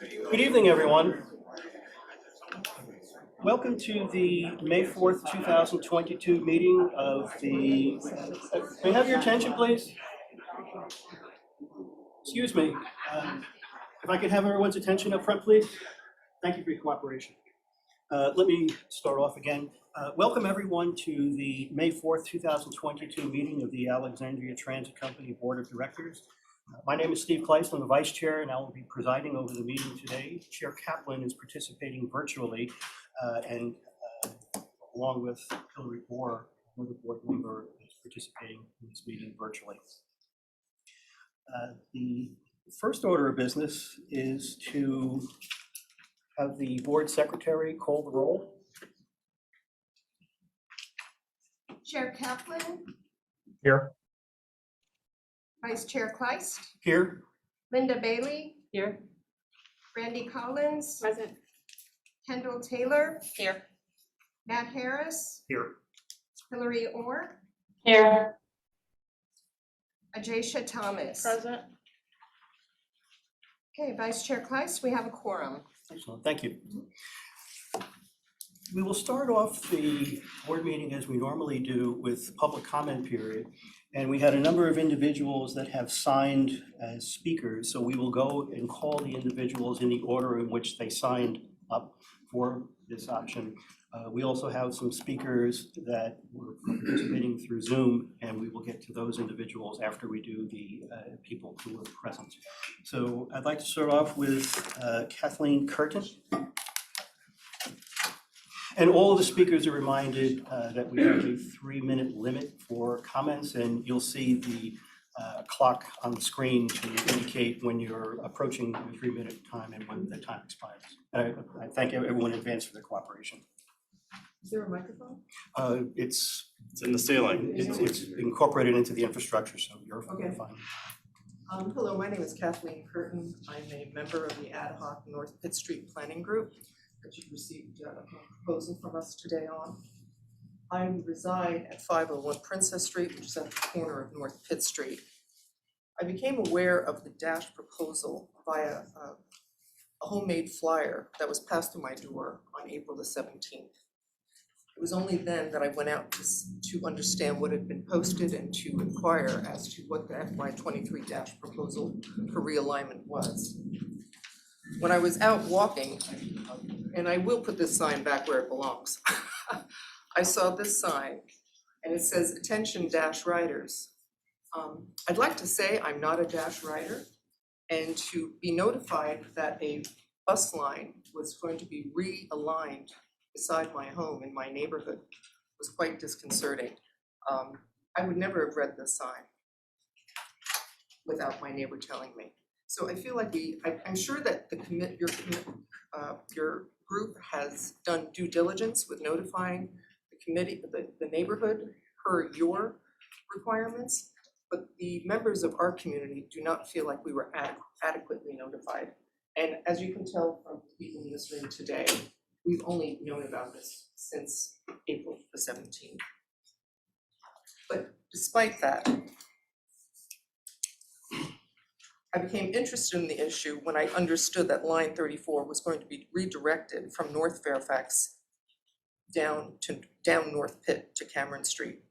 Good evening, everyone. Welcome to the May 4th, 2022 meeting of the, may I have your attention, please? Excuse me. If I could have everyone's attention up front, please. Thank you for your cooperation. Let me start off again. Welcome everyone to the May 4th, 2022 meeting of the Alexandria Transit Company Board of Directors. My name is Steve Kleiss. I'm the Vice Chair, and I will be presiding over the meeting today. Chair Kaplan is participating virtually, and along with Hillary Orr, another board member, is participating in this meeting virtually. The first order of business is to have the board secretary call the roll. Chair Kaplan. Here. Vice Chair Kleist. Here. Linda Bailey. Here. Randy Collins. Present. Kendall Taylor. Here. Matt Harris. Here. Hillary Orr. Here. Ajayesha Thomas. Present. Okay, Vice Chair Kleist, we have a quorum. Excellent, thank you. We will start off the board meeting as we normally do with public comment period. And we had a number of individuals that have signed as speakers. So we will go and call the individuals in the order in which they signed up for this option. We also have some speakers that were participating through Zoom, and we will get to those individuals after we do the people who are present. So I'd like to start off with Kathleen Curtis. And all of the speakers are reminded that we have a 3-minute limit for comments, and you'll see the clock on the screen to indicate when you're approaching the 3-minute time and when the time expires. I thank everyone in advance for their cooperation. Is there a microphone? It's in the ceiling. It's incorporated into the infrastructure, so you're fine. Hello, my name is Kathleen Curtis. I'm a member of the Ad Hoc North Pitt Street Planning Group that you received a proposal from us today on. I reside at 501 Princess Street, which is at the corner of North Pitt Street. I became aware of the DASH proposal via a homemade flyer that was passed through my door on April the 17th. It was only then that I went out to understand what had been posted and to inquire as to what the FY23 DASH proposal for realignment was. When I was out walking, and I will put this sign back where it belongs, I saw this sign and it says, "Attention DASH riders." I'd like to say I'm not a DASH rider, and to be notified that a bus line was going to be realigned beside my home in my neighborhood was quite disconcerting. I would never have read this sign without my neighbor telling me. So I feel like I'm sure that your group has done due diligence with notifying the committee, the neighborhood per your requirements, but the members of our community do not feel like we were adequately notified. And as you can tell from people in this room today, we've only known about this since April the 17th. But despite that, I became interested in the issue when I understood that line 34 was going to be redirected from North Fairfax down North Pitt to Cameron Street.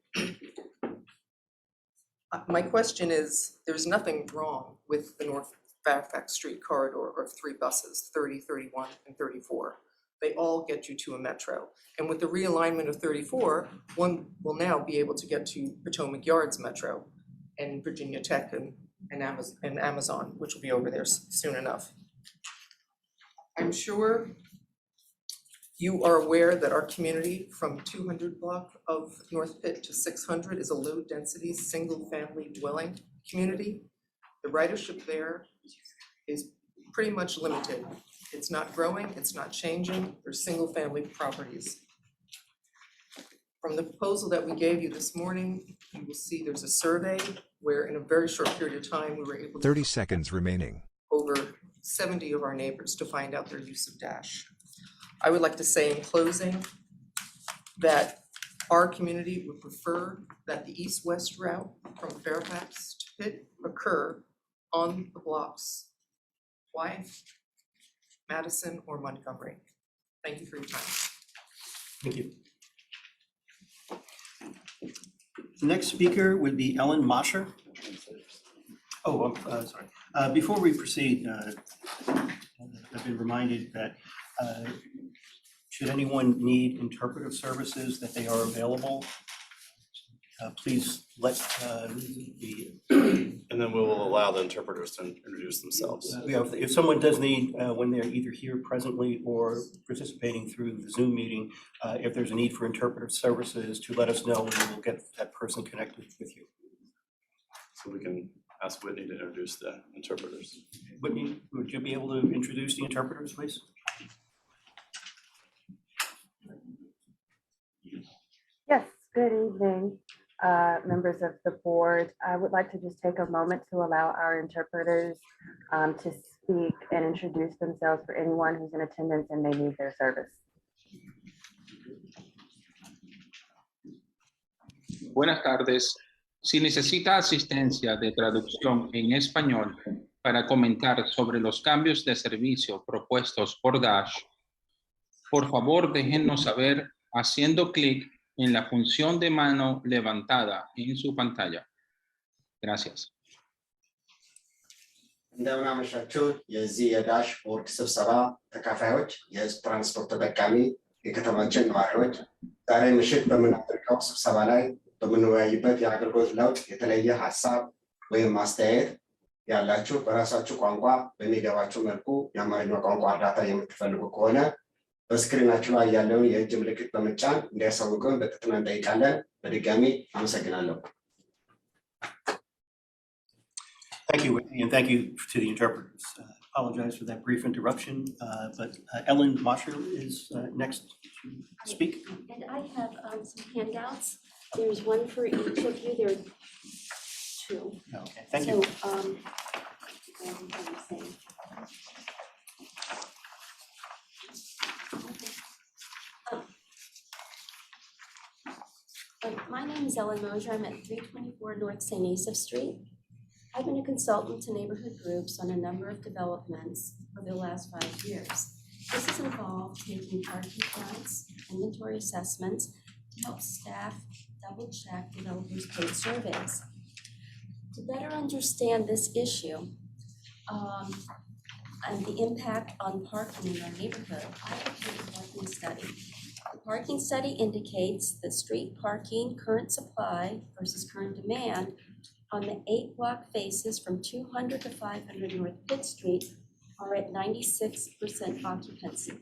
My question is, there's nothing wrong with the North Fairfax Street corridor of 3 buses, 30, 31, and 34. They all get you to a metro. And with the realignment of 34, one will now be able to get to Potomac Yards Metro and Virginia Tech and Amazon, which will be over there soon enough. I'm sure you are aware that our community from 200 block of North Pitt to 600 is a low density, single family dwelling community. The ridership there is pretty much limited. It's not growing, it's not changing, they're single family properties. From the proposal that we gave you this morning, you will see there's a survey where in a very short period of time, we were able to 30 seconds remaining. over 70 of our neighbors to find out their use of DASH. I would like to say in closing that our community would prefer that the east-west route from Fairfax to Pitt occur on the blocks. Why? Madison, or Montgomery. Thank you for your time. Thank you. The next speaker would be Ellen Mosher. Oh, I'm sorry. Before we proceed, I've been reminded that should anyone need interpretive services, that they are available. Please let the And then we will allow the interpreters to introduce themselves. if someone does need, when they're either here presently or participating through the Zoom meeting, if there's a need for interpretive services, to let us know, and we'll get that person connected with you. So we can ask Whitney to introduce the interpreters. Whitney, would you be able to introduce the interpreters, please? Yes, good evening, members of the board. I would like to just take a moment to allow our interpreters to speak and introduce themselves for anyone who's in attendance and may need their service. Buenas tardes. Si necesita asistencia de traducción en español para comentar sobre los cambios de servicio propuestos por Dash, por favor déjennos saber haciendo clic en la función de mano levantada en su pantalla. Gracias. እንደምን አመሻችሁ የዚህ የዳሽ ቦርድ ስብሰባ ተካፋዮች፣ የህዝብ ትራንስፖርት ተጠቃሚ የከተማችን ነዋሪዎች፣ ዛሬ ምሽት በምናደርገው ስብሰባ ላይ በምንወያይበት የአገልግሎት ለውጥ የተለየ ሀሳብ ወይም አስተያየት ያላችሁ በራሳችሁ ቋንቋ በሚገባችሁ መልኩ የአማርኛ ቋንቋ እርዳታ የምትፈልጉ ከሆነ በስክሪናችሁ ላይ ያለውን የእጅ ምልክት በመጫን እንዲያሳውቁን በትህትና እንጠይቃለን። በድጋሚ አመሰግናለሁ። Thank you, Whitney, and thank you to the interpreters. Apologize for that brief interruption, but Ellen Mosher is next to speak. And I have some handouts. There's one for each of you. There are two. Okay, thank you. My name is Ellen Mosher. I'm at 324 North St. Asaph Street. I've been a consultant to neighborhood groups on a number of developments for the last 5 years. This has involved taking parking counts, inventory assessments to help staff double-check developers' paid surveys. To better understand this issue and the impact on parking in our neighborhood, I prepared a parking study. The parking study indicates that street parking current supply versus current demand on the 8 block faces from 200 to 500 North Pitt Street are at 96% occupancy.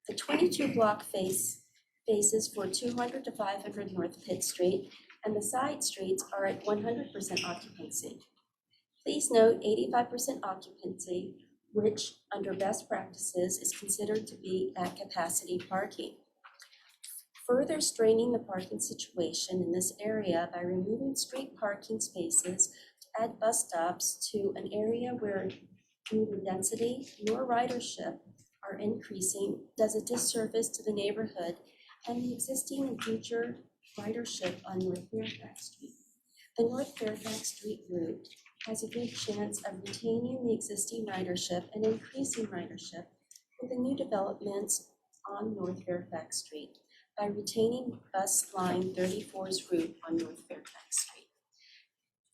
The 22 block faces for 200 to 500 North Pitt Street and the side streets are at 100% occupancy. Please note 85% occupancy, which under best practices is considered to be at capacity parking. Further straining the parking situation in this area by removing street parking spaces to add bus stops to an area where neither density nor ridership are increasing does a disservice to the neighborhood and the existing and future ridership on North Fairfax Street. The North Fairfax Street route has a good chance of retaining the existing ridership and increasing ridership with the new developments on North Fairfax Street by retaining bus line 34's route on North Fairfax Street.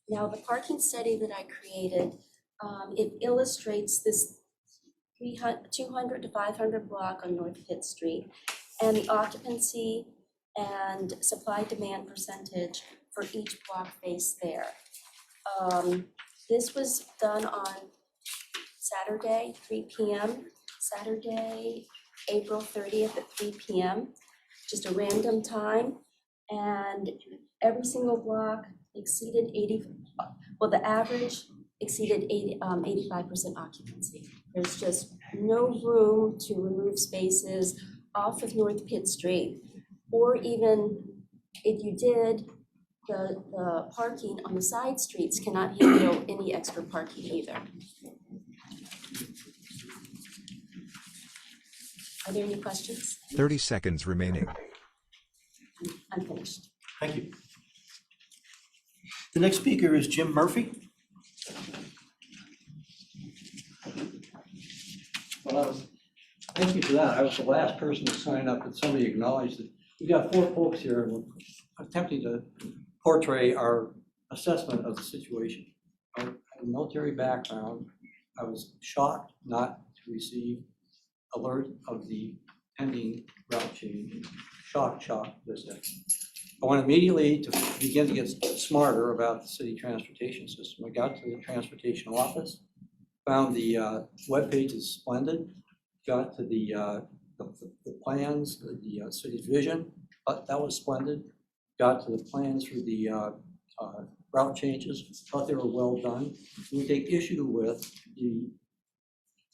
Now, the parking study that I created, it illustrates this 200 to 500 block on North Pitt Street and the occupancy and supply demand percentage for each block face there. This was done on Saturday, 3 p.m., Saturday, April 30th at 3 p.m., just a random time, and every single block exceeded the average exceeded 85% occupancy. There's just no room to remove spaces off of North Pitt Street, or even if you did, the parking on the side streets cannot handle any extra parking either. Are there any questions? 30 seconds remaining. I'm finished. Thank you. The next speaker is Jim Murphy. Thank you for that. I was the last person to sign up, and somebody acknowledged it. We've got 4 folks here, and we're attempting to portray our assessment of the situation. I have a military background. I was shocked not to receive alert of the pending route change. Shocked this day. I went immediately to begin to get smarter about the city transportation system. I got to the transportation office, found the webpage is splendid, got to the plans, the city's vision, that was splendid. Got to the plans for the route changes, thought they were well done. We take issue with the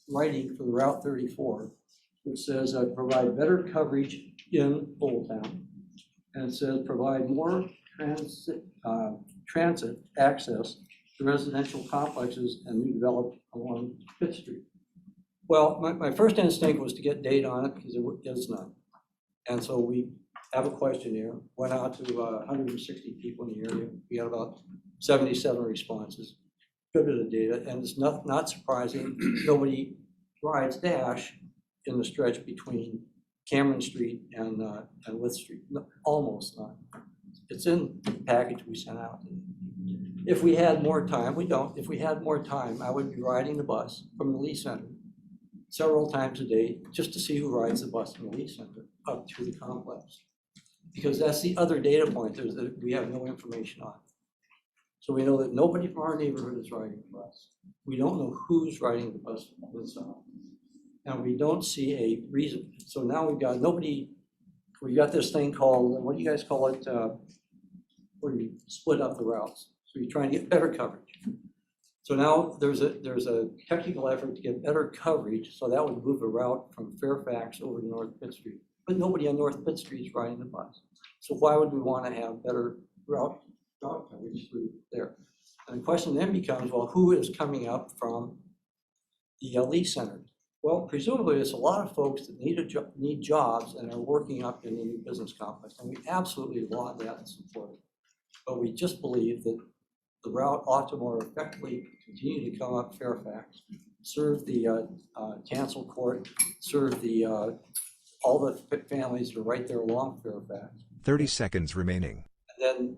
writing for the Route 34, which says provide better coverage in Old Town. And it says provide more transit access to residential complexes and new developed along Fifth Street. Well, my first instinct was to get data on it because there is none. And so we have a questionnaire, went out to 160 people in the area. We got about 77 responses, good bit of data, and it's not surprising, nobody rides Dash in the stretch between Cameron Street and Lith Street, no, almost not. It's in the package we sent out. If we had more time, we don't, if we had more time, I would be riding the bus from the Lee Center several times a day just to see who rides the bus from the Lee Center up to the complex. Because that's the other data point that we have no information on. So we know that nobody from our neighborhood is riding the bus. We don't know who's riding the bus with someone. And we don't see a reason. So now we've got this thing called, what do you guys call it? Where you split up the routes. So you're trying to get better coverage. So now there's a technical effort to get better coverage. So that would move the route from Fairfax over to North Pitt Street. But nobody on North Pitt Street is riding the bus. So why would we want to have better route coverage through there? And the question then becomes, well, who is coming up from the Lee Center? Well, presumably it's a lot of folks that need jobs and are working up in the new business complex. And we absolutely laud that and support it. But we just believe that the route ought to more effectively continue to come up Fairfax, serve the Cancel Court, serve the all the families that are right there along Fairfax. 30 seconds remaining. And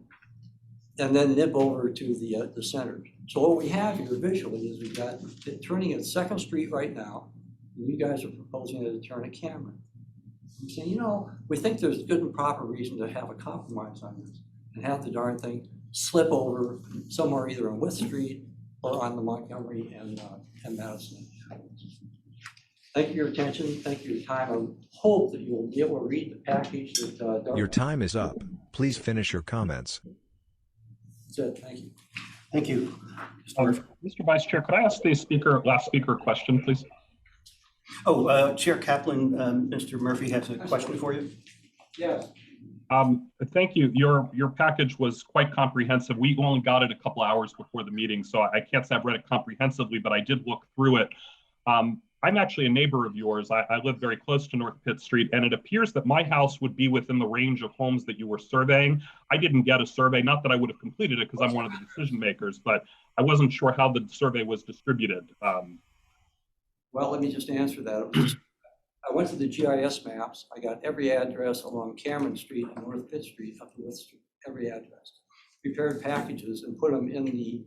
then nip over to the center. So what we have here visually is we've got it turning at 2nd Street right now. And you guys are proposing it to turn at Cameron. I'm saying, you know, we think there's good and proper reason to have a compromise on this and have the darn thing slip over somewhere either on West Street or on the Montgomery and Madison. Thank you for your attention. Thank you for your time. I hope that you will be able to read the package that Your time is up. Please finish your comments. That's it. Thank you. Thank you. Mr. Vice Chair, could I ask the last speaker a question, please? Oh, Chair Kaplan, Mr. Murphy has a question for you. Yes. Thank you. Your package was quite comprehensive. We only got it a couple hours before the meeting, so I can't say I've read it comprehensively, but I did look through it. I'm actually a neighbor of yours. I live very close to North Pitt Street, and it appears that my house would be within the range of homes that you were surveying. I didn't get a survey, not that I would have completed it because I'm one of the decision makers, but I wasn't sure how the survey was distributed. Well, let me just answer that. I went to the GIS maps. I got every address along Cameron Street and North Pitt Street up to Lith Street, every address. Prepared packages and put them in the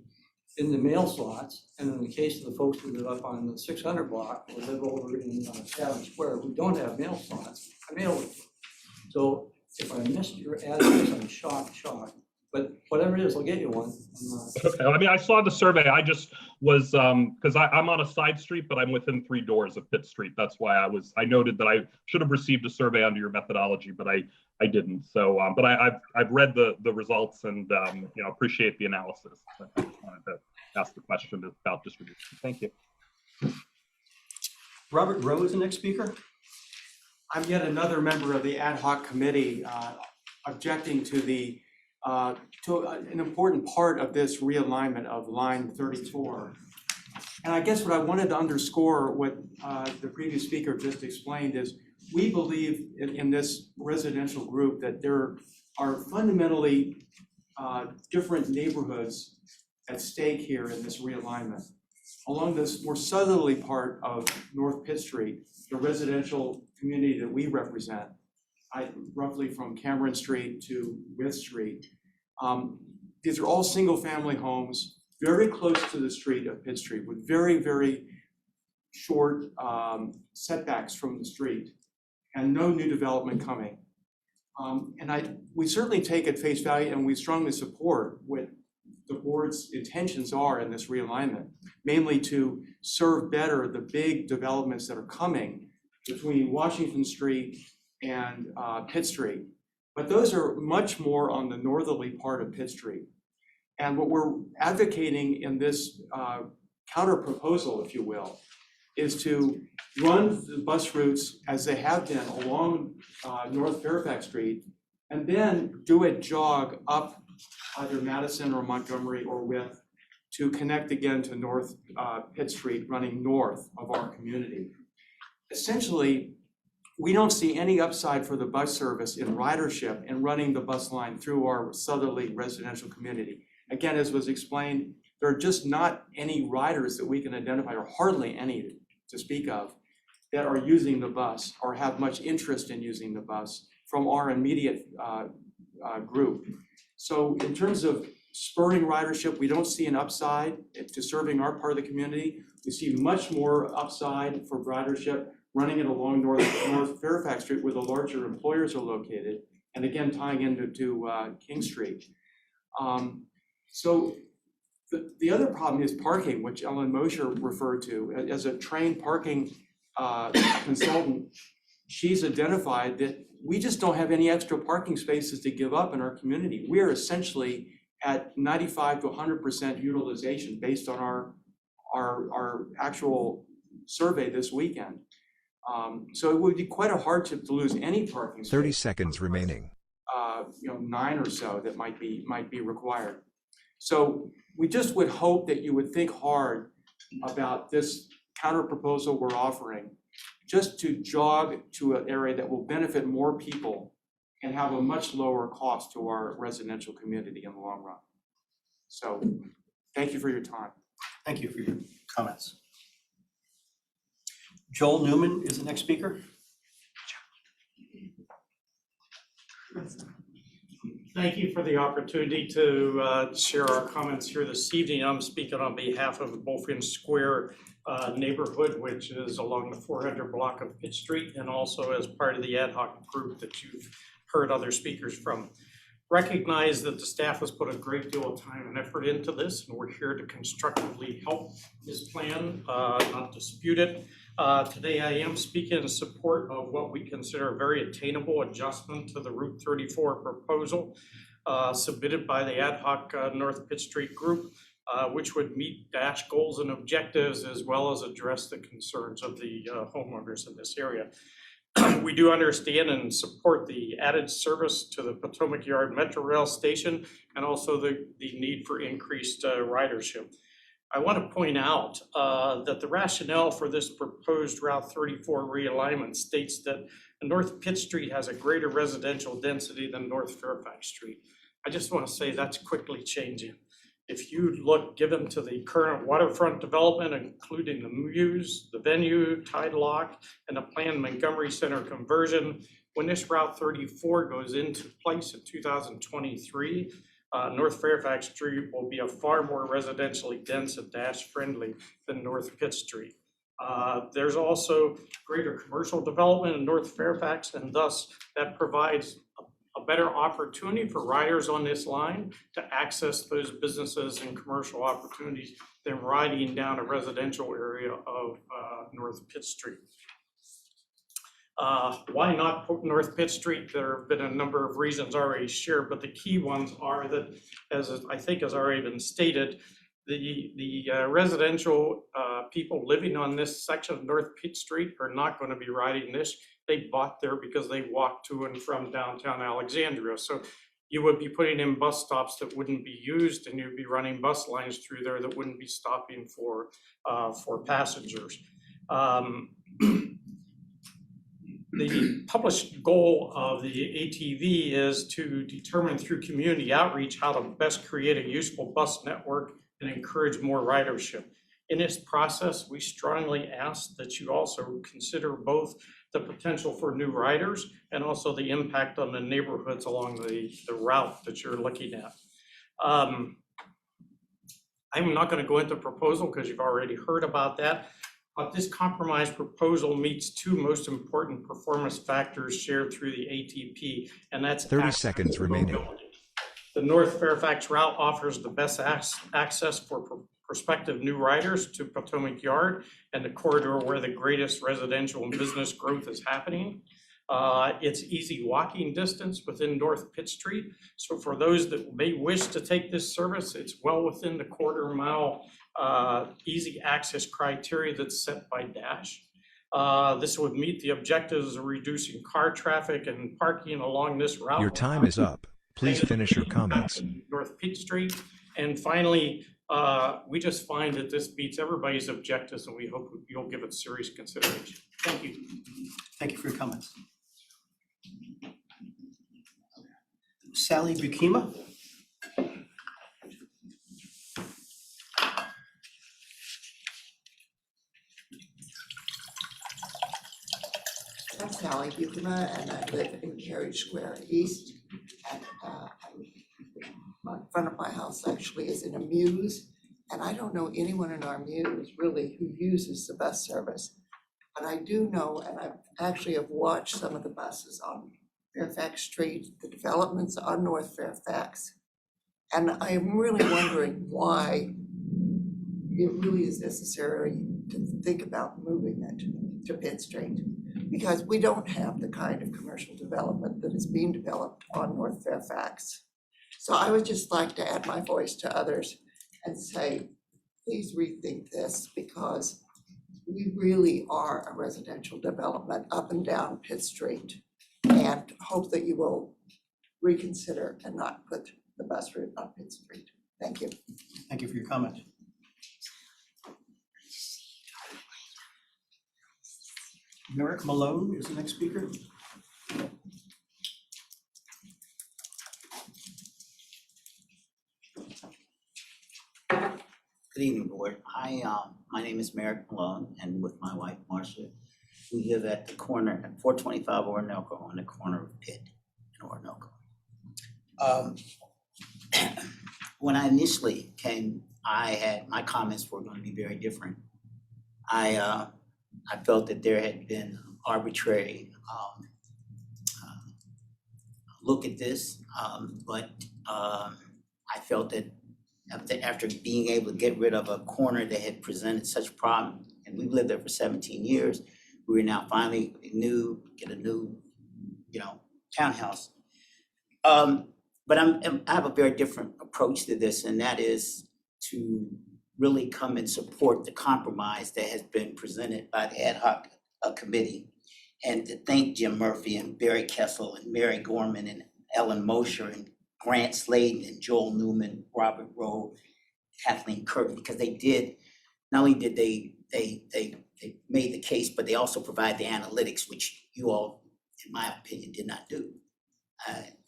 mail slots. And in the case of the folks who live up on the 600 block or live over in Chatham Square who don't have mail slots, I mailed it. So if I missed your address, I'm shocked. But whatever it is, I'll get you one. Okay, I mean, I saw the survey. I just was, because I'm on a side street, but I'm within 3 doors of Pitt Street. That's why I noted that I should have received a survey under your methodology, but I didn't. So, but I've read the results and, appreciate the analysis. I just wanted to ask the question about distribution. Thank you. Robert Rowe is the next speaker. I'm yet another member of the ad hoc committee objecting to an important part of this realignment of line 34. And I guess what I wanted to underscore what the previous speaker just explained is we believe in this residential group that there are fundamentally different neighborhoods at stake here in this realignment. along this more southerly part of North Pitt Street, the residential community that we represent, roughly from Cameron Street to Wythe Street. These are all single-family homes, very close to the street of Pitt Street, with very, very short setbacks from the street, and no new development coming. We certainly take at face value, and we strongly support what the board's intentions are in this realignment, mainly to serve better the big developments that are coming between Washington Street and Pitt Street. But those are much more on the northerly part of Pitt Street. And what we're advocating in this counter proposal, if you will, is to run the bus routes as they have been along North Fairfax Street, and then do a jog up either Madison or Montgomery or Wythe to connect again to North Pitt Street, running north of our community. Essentially, we don't see any upside for the bus service in ridership and running the bus line through our southerly residential community. Again, as was explained, there are just not any riders that we can identify, or hardly any to speak of, that are using the bus or have much interest in using the bus from our immediate group. So in terms of spurring ridership, we don't see an upside to serving our part of the community. We see much more upside for ridership running it along North Fairfax Street, where the larger employers are located, and again tying into King Street. So the other problem is parking, which Ellen Mosher referred to. As a trained parking consultant, she's identified that we just don't have any extra parking spaces to give up in our community. We are essentially at 95 to 100% utilization based on our actual survey this weekend. So it would be quite a hardship to lose any parking space. 30 seconds remaining. 9 or so that might be required. So we just would hope that you would think hard about this counter proposal we're offering, just to jog to an area that will benefit more people and have a much lower cost to our residential community in the long run. So thank you for your time. Thank you for your comments. Joel Newman is the next speaker. Thank you for the opportunity to share our comments here this evening. I'm speaking on behalf of the Bullfinch Square neighborhood, which is along the 400 block of Pitt Street, and also as part of the ad hoc group that you've heard other speakers from. Recognize that the staff has put a great deal of time and effort into this, and we're here to constructively help this plan, not dispute it. Today I am speaking in support of what we consider a very attainable adjustment to the Route 34 proposal submitted by the ad hoc North Pitt Street group, which would meet DASH goals and objectives, as well as address the concerns of the homeowners in this area. We do understand and support the added service to the Potomac Yard Metro Rail station, and also the need for increased ridership. I want to point out that the rationale for this proposed Route 34 realignment states that North Pitt Street has a greater residential density than North Fairfax Street. I just want to say that's quickly changing. If you look given to the current waterfront development, including the Muse, the Venue, Tide Lock, and the planned Montgomery Center conversion, when this Route 34 goes into place in 2023, North Fairfax Street will be a far more residentially dense and DASH friendly than North Pitt Street. There's also greater commercial development in North Fairfax, and thus that provides a better opportunity for riders on this line to access those businesses and commercial opportunities than riding down a residential area of North Pitt Street. Why not put North Pitt Street? There have been a number of reasons already shared, but the key ones are that, as I think has already been stated, the residential people living on this section of North Pitt Street are not going to be riding this. They bought there because they walk to and from downtown Alexandria. So you would be putting in bus stops that wouldn't be used, and you'd be running bus lines through there that wouldn't be stopping for passengers. The published goal of the ATV is to determine through community outreach how to best create a useful bus network and encourage more ridership. In this process, we strongly ask that you also consider both the potential for new riders and also the impact on the neighborhoods along the route that you're looking at. I'm not going to go into proposal because you've already heard about that, but this compromise proposal meets two most important performance factors shared through the ATP, and that's 30 access seconds and remaining. mobility. The North Fairfax route offers the best access for prospective new riders to Potomac Yard and the corridor where the greatest residential and business growth is happening. It's easy walking distance within North Pitt Street. So for those that may wish to take this service, it's well within the quarter-mile easy access criteria that's set by Dash. This would meet the objectives of reducing car traffic and parking along this route. Your time is up. Please finish your comments. North Pitt Street. And finally, we just find that this meets everybody's objectives, and we hope you'll give it serious consideration. Thank you. Thank you for your comments. Sally Bukima. I'm Sally Bukima, and I live in Carriage Square East. And in front of my house actually is in a Muse, and I don't know anyone in our Muse really who uses the bus service. But I do know, and I actually have watched some of the buses on Fairfax Street, the developments on North Fairfax. And I am really wondering why it really is necessary to think about moving it to Pitt Street, because we don't have the kind of commercial development that is being developed on North Fairfax. So I would just like to add my voice to others and say, please rethink this, because we really are a residential development up and down Pitt Street, and hope that you will reconsider and not put the bus route on Pitt Street. Thank you. Thank you for your comment. Merrick Malone is the next speaker. Good evening, board. My name is Merrick Malone, and with my wife, Marcia, we live at the corner at 425 Orinoco, on the corner of Pitt and Orinoco. When I initially came, my comments were going to be very different. I felt that there had been arbitrary look at this, but I felt that after being able to get rid of a corner that had presented such problem, and we've lived there for 17 years, we were now finally get a new, townhouse. But I have a very different approach to this, and that is to really come and support the compromise that has been presented by the ad hoc committee, and to thank Jim Murphy and Barry Kessel and Mary Gorman and Ellen Mosher and Grant Sladen and Joel Newman, Robert Rowe, Kathleen Curtis, because they did, not only did they made the case, but they also provide the analytics, which you all, in my opinion, did not do.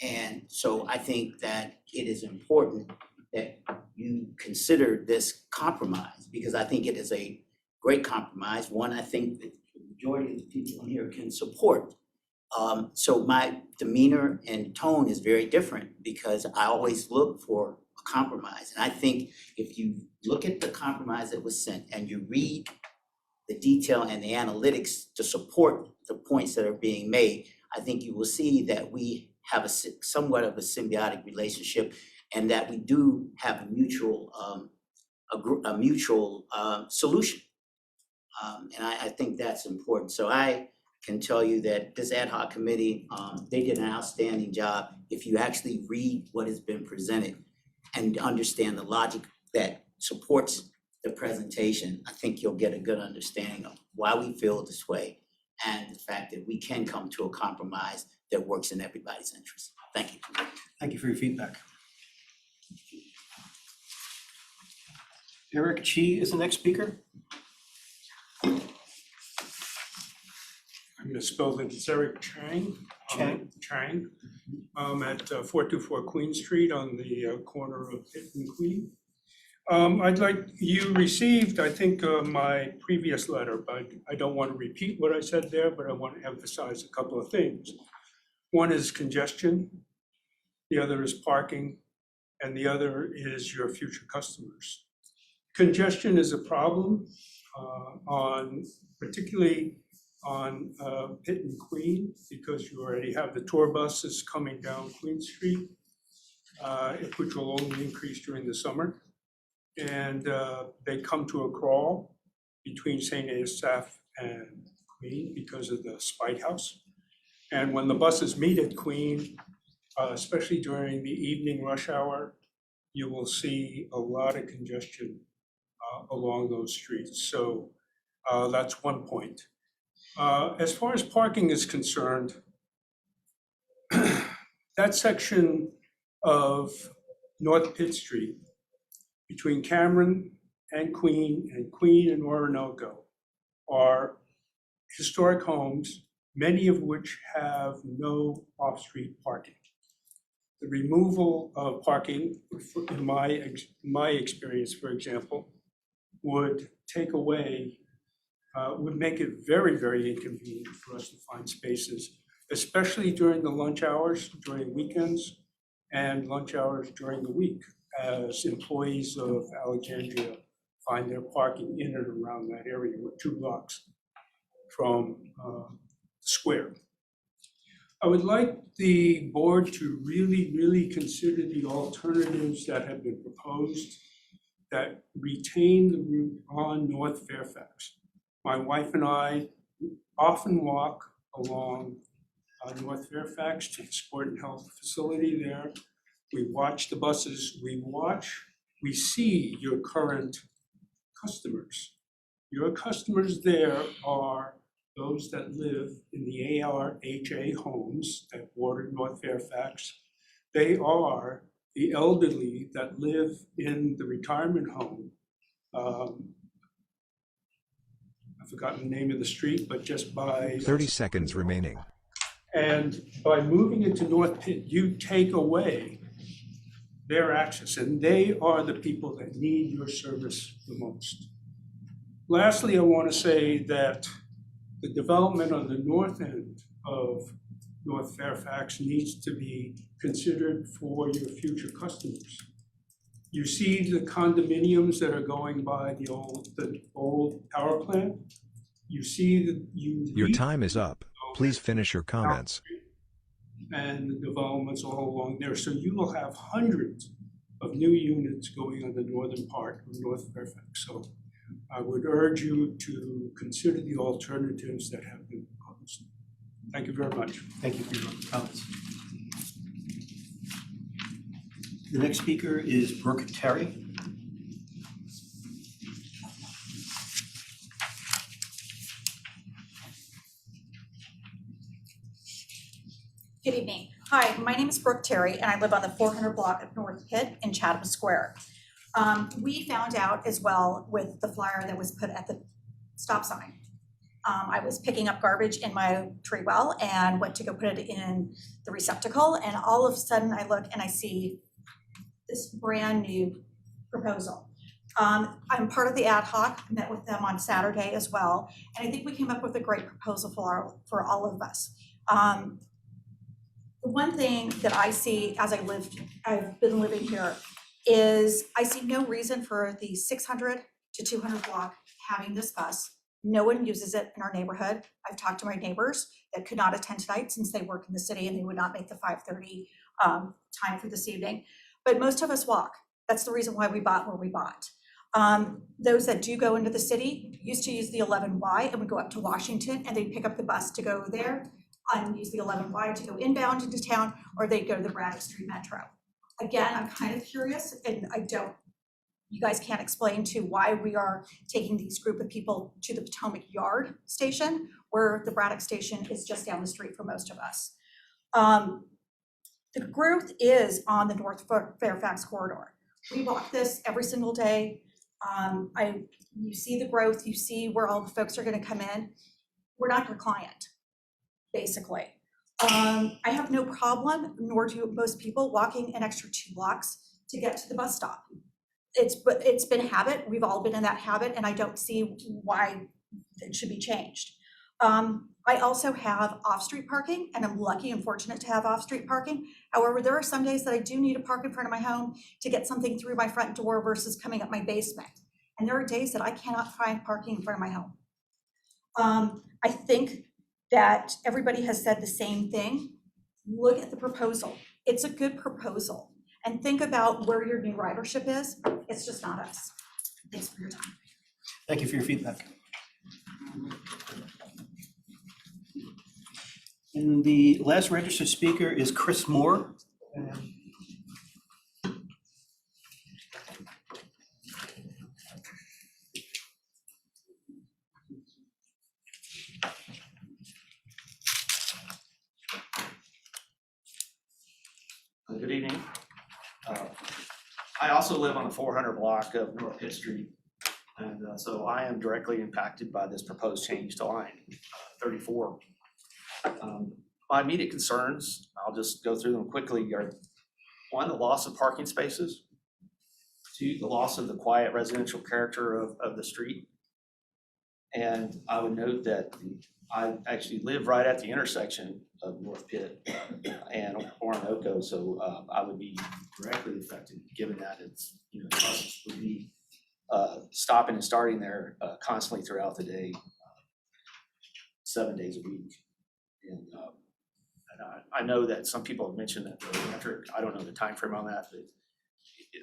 And so I think that it is important that you consider this compromise, because I think it is a great compromise, one I think that the majority of the people here can support. So my demeanor and tone is very different, because I always look for a compromise. And I think if you look at the compromise that was sent and you read the detail and the analytics to support the points that are being made, I think you will see that we have somewhat of a symbiotic relationship, and that we do have a mutual solution. And I think that's important. So I can tell you that this ad hoc committee, they did an outstanding job. If you actually read what has been presented and understand the logic that supports the presentation, I think you'll get a good understanding of why we feel this way, and the fact that we can come to a compromise that works in everybody's interest. Thank you. Thank you for your feedback. Eric Chi is the next speaker. I'm misspelled it. It's Eric Chang. Chang. At 424 Queen Street on the corner of Pitt and Queen. I'd like, you received, I think, my previous letter, but I don't want to repeat what I said there, but I want to emphasize a couple of things. One is congestion, the other is parking, and the other is your future customers. Congestion is a problem particularly on Pitt and Queen, because you already have the tour buses coming down Queen Street, which will only increase during the summer. And they come to a crawl between St. Asaph and Queen because of the Spite House. And when the buses meet at Queen, especially during the evening rush hour, you will see a lot of congestion along those streets. So that's one point. As far as parking is concerned, that section of North Pitt Street between Cameron and Queen and Orinoco are historic homes, many of which have no off-street parking. The removal of parking, in my experience, for example, would take away, would make it very, very inconvenient for us to find spaces, especially during the lunch hours, during weekends, and lunch hours during the week, as employees of Alexandria find their parking in and around that area. We're 2 blocks from the square. I would like the board to really, really consider the alternatives that have been proposed that retain the route on North Fairfax. My wife and I often walk along North Fairfax to the sport and health facility there. We watch the buses, we see your current customers. Your customers there are those that live in the ARHA homes that border North Fairfax. They are the elderly that live in the retirement home. I've forgotten the name of the street, but just by 30 seconds remaining. And by moving into North Pitt, you take away their access, and they are the people that need your service the most. Lastly, I want to say that the development on the north end of North Fairfax needs to be considered for your future customers. You see the condominiums that are going by the old power plant. You see that Your time is up. Please finish your comments. And the developments all along there. So you will have hundreds of new units going on the northern part of North Fairfax. So I would urge you to consider the alternatives that have been proposed. Thank you very much. Thank you for your comments. The next speaker is Brooke Terry. Good evening. Hi, my name is Brooke Terry, and I live on the 400 block of North Pitt in Chatham Square. We found out as well with the flyer that was put at the stop sign. I was picking up garbage in my tree well and went to go put it in the receptacle, and all of a sudden I look and I see this brand new proposal. I'm part of the ad hoc, met with them on Saturday as well, and I think we came up with a great proposal for all of us. The one thing that I see as I've been living here is I see no reason for the 600 to 200 block having this bus. No one uses it in our neighborhood. I've talked to my neighbors that could not attend tonight since they work in the city and they would not make the 5:30 time for this evening. But most of us walk. That's the reason why we bought where we bought. Those that do go into the city used to use the 11Y and would go up to Washington and they'd pick up the bus to go there and use the 11Y to go inbound into town, or they'd go to the Braddock Street Metro. Again, I'm kind of curious, and you guys can't explain to why we are taking these group of people to the Potomac Yard station, where the Braddock station is just down the street for most of us. The growth is on the North Fairfax corridor. We walk this every single day. You see the growth, you see where all the folks are gonna come in. We're not your client, basically. I have no problem, nor do most people, walking an extra 2 blocks to get to the bus stop. it's been a habit. We've all been in that habit, and I don't see why it should be changed. I also have off-street parking, and I'm lucky and fortunate to have off-street parking. However, there are some days that I do need to park in front of my home to get something through my front door versus coming up my basement. And there are days that I cannot find parking in front of my home. I think that everybody has said the same thing. Look at the proposal. It's a good proposal. And think about where your new ridership is. It's just not us. Thanks for your time. Thank you for your feedback. And the last registered speaker is Chris Moore. Good evening. I also live on the 400 block of North Pitt Street. And so I am directly impacted by this proposed change to line 34. My immediate concerns, I'll just go through them quickly, are one, the loss of parking spaces. Two, the loss of the quiet residential character of the street. And I would note that I actually live right at the intersection of North Pitt and Orinoco, so I would be directly affected, given that it's, buses would be stopping and starting there constantly throughout the day, 7 days a week. And I know that some people have mentioned that they're electric. I don't know the time frame on that, but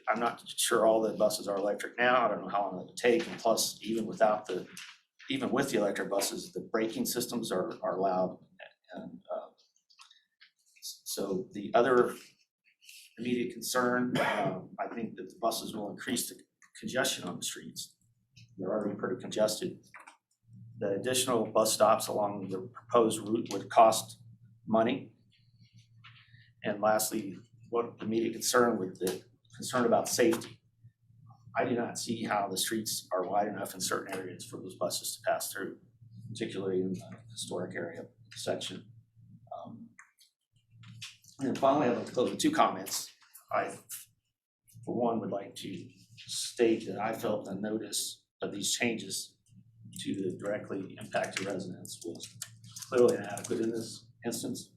I'm not sure all the buses are electric now. I don't know how long it would take, and plus, even with the electric buses, the braking systems are loud. And so the other immediate concern, I think that the buses will increase the congestion on the streets. They're already pretty congested. The additional bus stops along the proposed route would cost money. And lastly, what the immediate concern with the concern about safety. I do not see how the streets are wide enough in certain areas for those buses to pass through, particularly in the historic area section. And then finally, I'd like to close with two comments. I, for one, would like to state that I felt the notice of these changes to the directly impacted residents was clearly inadequate in this instance.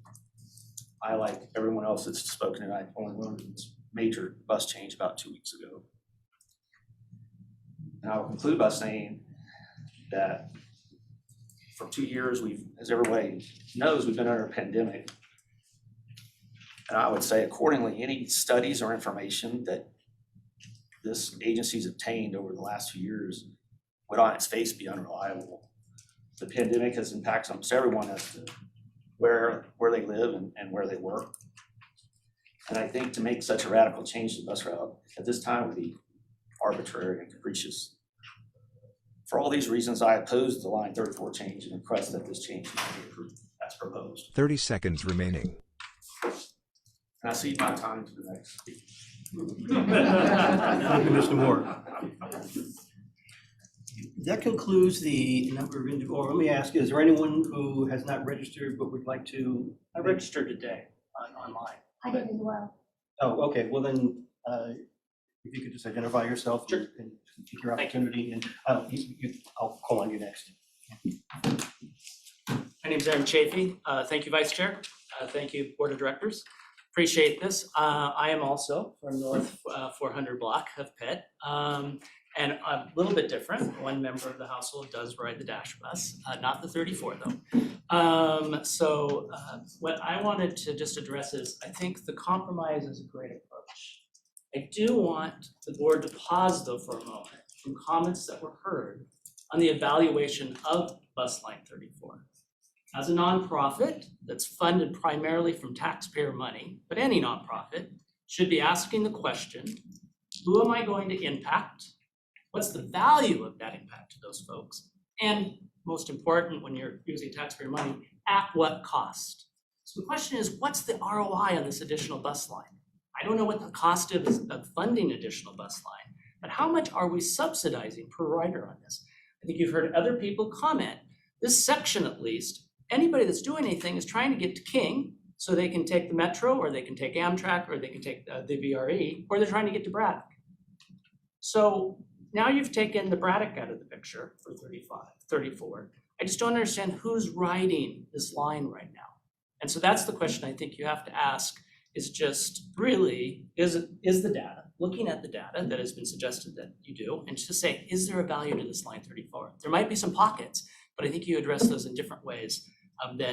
I, like everyone else that's spoken tonight, only learned of this major bus change about 2 weeks ago. And I will conclude by saying that for 2 years, as everybody knows, we've been under a pandemic. And I would say accordingly, any studies or information that this agency's obtained over the last few years would on its face be unreliable. The pandemic has impacted almost everyone as to where they live and where they work. And I think to make such a radical change to the bus route at this time would be arbitrary and capricious. For all these reasons, I oppose the line 34 change and request that this change be approved as proposed. 30 seconds remaining. And I cede my time to the next speaker. Thank you, Mr. Moore. That concludes the number of individuals. Let me ask, is there anyone who has not registered but would like to? I registered today online. I did as well. Oh, okay, well then, if you could just identify yourself and take your opportunity, and I'll call on you next. My name is Chafee. Thank you, Vice Chair. Thank you, Board of Directors. Appreciate this. I am also from North 400 block of Pitt. And a little bit different. One member of the household does ride the dash bus, not the 34 though. So what I wanted to just address is, I think the compromise is a great approach. I do want the board to pause though for a moment from comments that were heard on the evaluation of bus line 34. As a nonprofit that's funded primarily from taxpayer money, but any nonprofit should be asking the question, who am I going to impact? What's the value of that impact to those folks? And most important, when you're using taxpayer money, at what cost? So the question is, what's the ROI on this additional bus line? I don't know what the cost is of funding additional bus line, but how much are we subsidizing per rider on this? I think you've heard other people comment, this section at least, anybody that's doing anything is trying to get to King so they can take the Metro, or they can take Amtrak, or they can take the VRE, or they're trying to get to Braddock. So now you've taken the Braddock out of the picture for 35, 34. I just don't understand who's riding this line right now. And so that's the question I think you have to ask, is just really, is the data, looking at the data that has been suggested that you do, and just say, is there a value to this line 34? There might be some pockets, but I think you address those in different ways.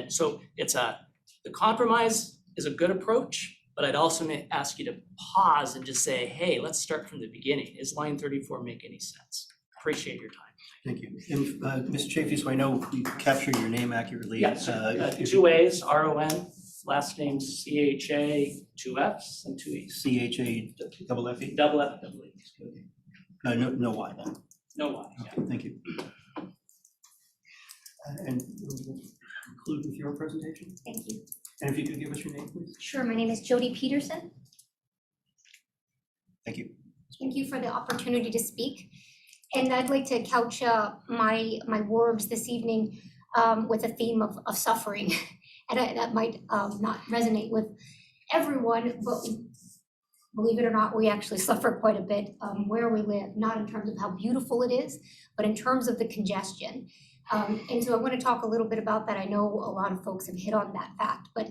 So the compromise is a good approach, but I'd also ask you to pause and just say, hey, let's start from the beginning. Is line 34 make any sense? Appreciate your time. Thank you. And Ms. Chafee, so I know we captured your name accurately. Yes, if two A's, R-O-N, last name C-H-A, two F's and two E's. C-H-A double F-E? Double F, double E. No Y then. No Y, yeah. Okay, thank you. And we'll conclude with your presentation. Thank you. And if you could give us your name, please. Sure, my name is Jody Peterson. Thank you. Thank you for the opportunity to speak. And I'd like to couch my words this evening with a theme of suffering. And that might not resonate with everyone, but believe it or not, we actually suffer quite a bit where we live, not in terms of how beautiful it is, but in terms of the congestion. And so I want to talk a little bit about that. I know a lot of folks have hit on that fact, but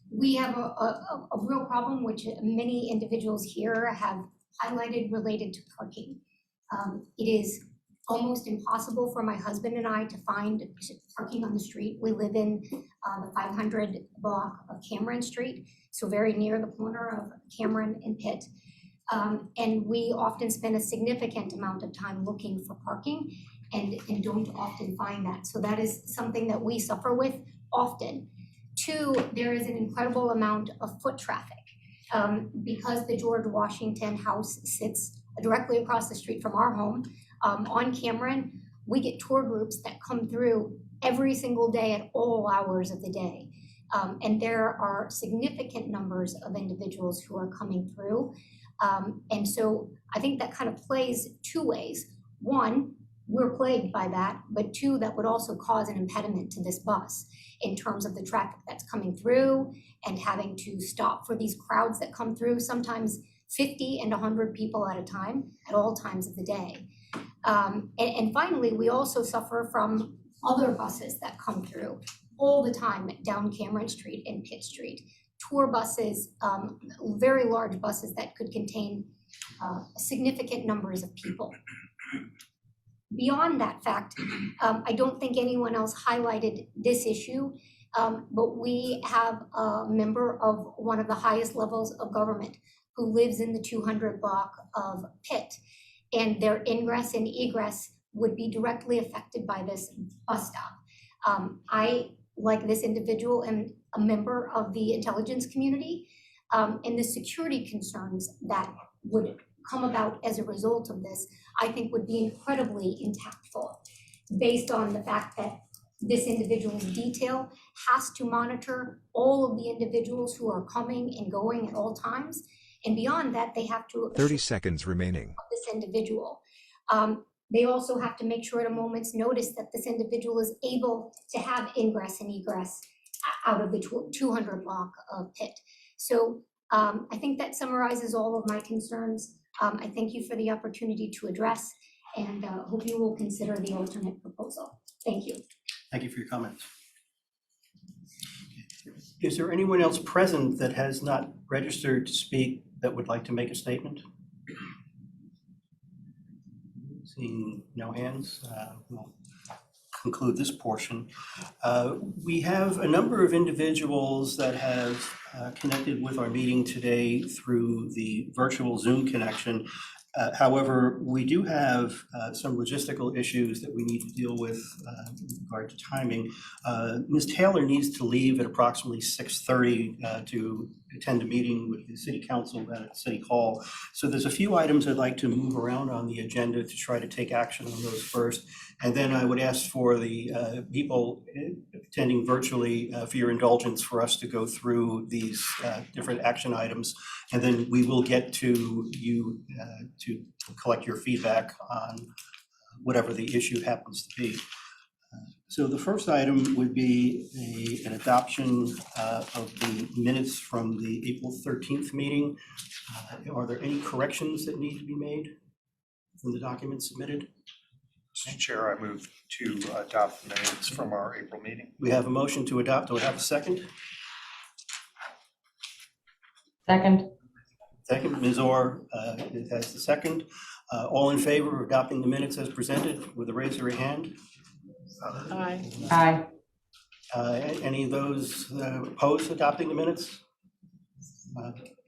we have a real problem, which many individuals here have highlighted, related to parking. It is almost impossible for my husband and I to find parking on the street. We live in the 500 block of Cameron Street, so very near the corner of Cameron and Pitt. And we often spend a significant amount of time looking for parking and don't often find that. So that is something that we suffer with often. Two, there is an incredible amount of foot traffic. Because the George Washington House sits directly across the street from our home on Cameron, we get tour groups that come through every single day at all hours of the day. And there are significant numbers of individuals who are coming through. And so I think that kind of plays two ways. One, we're plagued by that, but two, that would also cause an impediment to this bus in terms of the traffic that's coming through and having to stop for these crowds that come through, sometimes 50 and 100 people at a time at all times of the day. And finally, we also suffer from other buses that come through all the time down Cameron Street and Pitt Street. Tour buses, very large buses that could contain significant numbers of people. Beyond that fact, I don't think anyone else highlighted this issue, but we have a member of one of the highest levels of government who lives in the 200 block of Pitt, and their ingress and egress would be directly affected by this bus stop. I, like this individual, am a member of the intelligence community, and the security concerns that would come about as a result of this, I think would be incredibly impactful based on the fact that this individual's detail has to monitor all of the individuals who are coming and going at all times. And beyond that, they have to 30 seconds remaining. this individual. They also have to make sure at a moment's notice that this individual is able to have ingress and egress out of the 200 block of Pitt. So I think that summarizes all of my concerns. I thank you for the opportunity to address and hope you will consider the alternate proposal. Thank you. Thank you for your comments. Is there anyone else present that has not registered to speak that would like to make a statement? Seeing no hands, we'll conclude this portion. We have a number of individuals that have connected with our meeting today through the virtual Zoom connection. However, we do have some logistical issues that we need to deal with regard to timing. Ms. Taylor needs to leave at approximately 6:30 to attend a meeting with the City Council at City Hall. So there's a few items I'd like to move around on the agenda to try to take action on those first. And then I would ask for the people attending virtually for your indulgence for us to go through these different action items. And then we will get to you to collect your feedback on whatever the issue happens to be. So the first item would be an adoption of the minutes from the April 13th meeting. Are there any corrections that need to be made? from the documents submitted? Mr. Chair, I move to adopt the minutes from our April meeting. We have a motion to adopt. Do I have a second? Second. Second, Ms. Orr has the second. All in favor of adopting the minutes as presented with a raise of your hand? Aye. Aye. Any of those opposed adopting the minutes?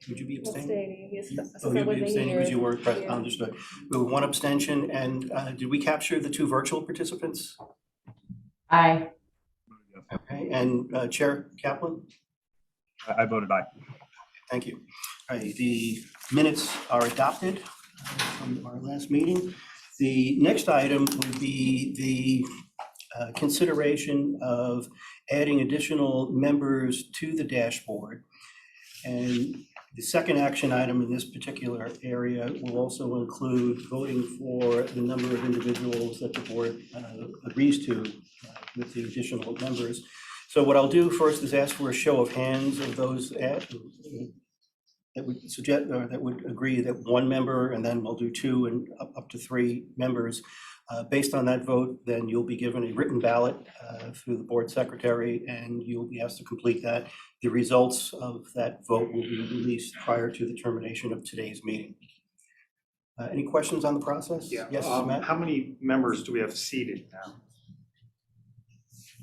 Would you be abstaining? Oh, you'd be abstaining because you weren't present, understood. We have one abstention, and did we capture the two virtual participants? Aye. Okay, and Chair Kaplan? I voted aye. Thank you. All right, the minutes are adopted from our last meeting. The next item would be the consideration of adding additional members to the dashboard. And the second action item in this particular area will also include voting for the number of individuals that the board agrees to with the additional members. So what I'll do first is ask for a show of hands of those that would suggest, or that would agree that one member, and then we'll do two and up to three members. Based on that vote, then you'll be given a written ballot through the board secretary, and you'll be asked to complete that. The results of that vote will be released prior to the termination of today's meeting. Any questions on the process? Yeah. Yes, Matt? How many members do we have seated now?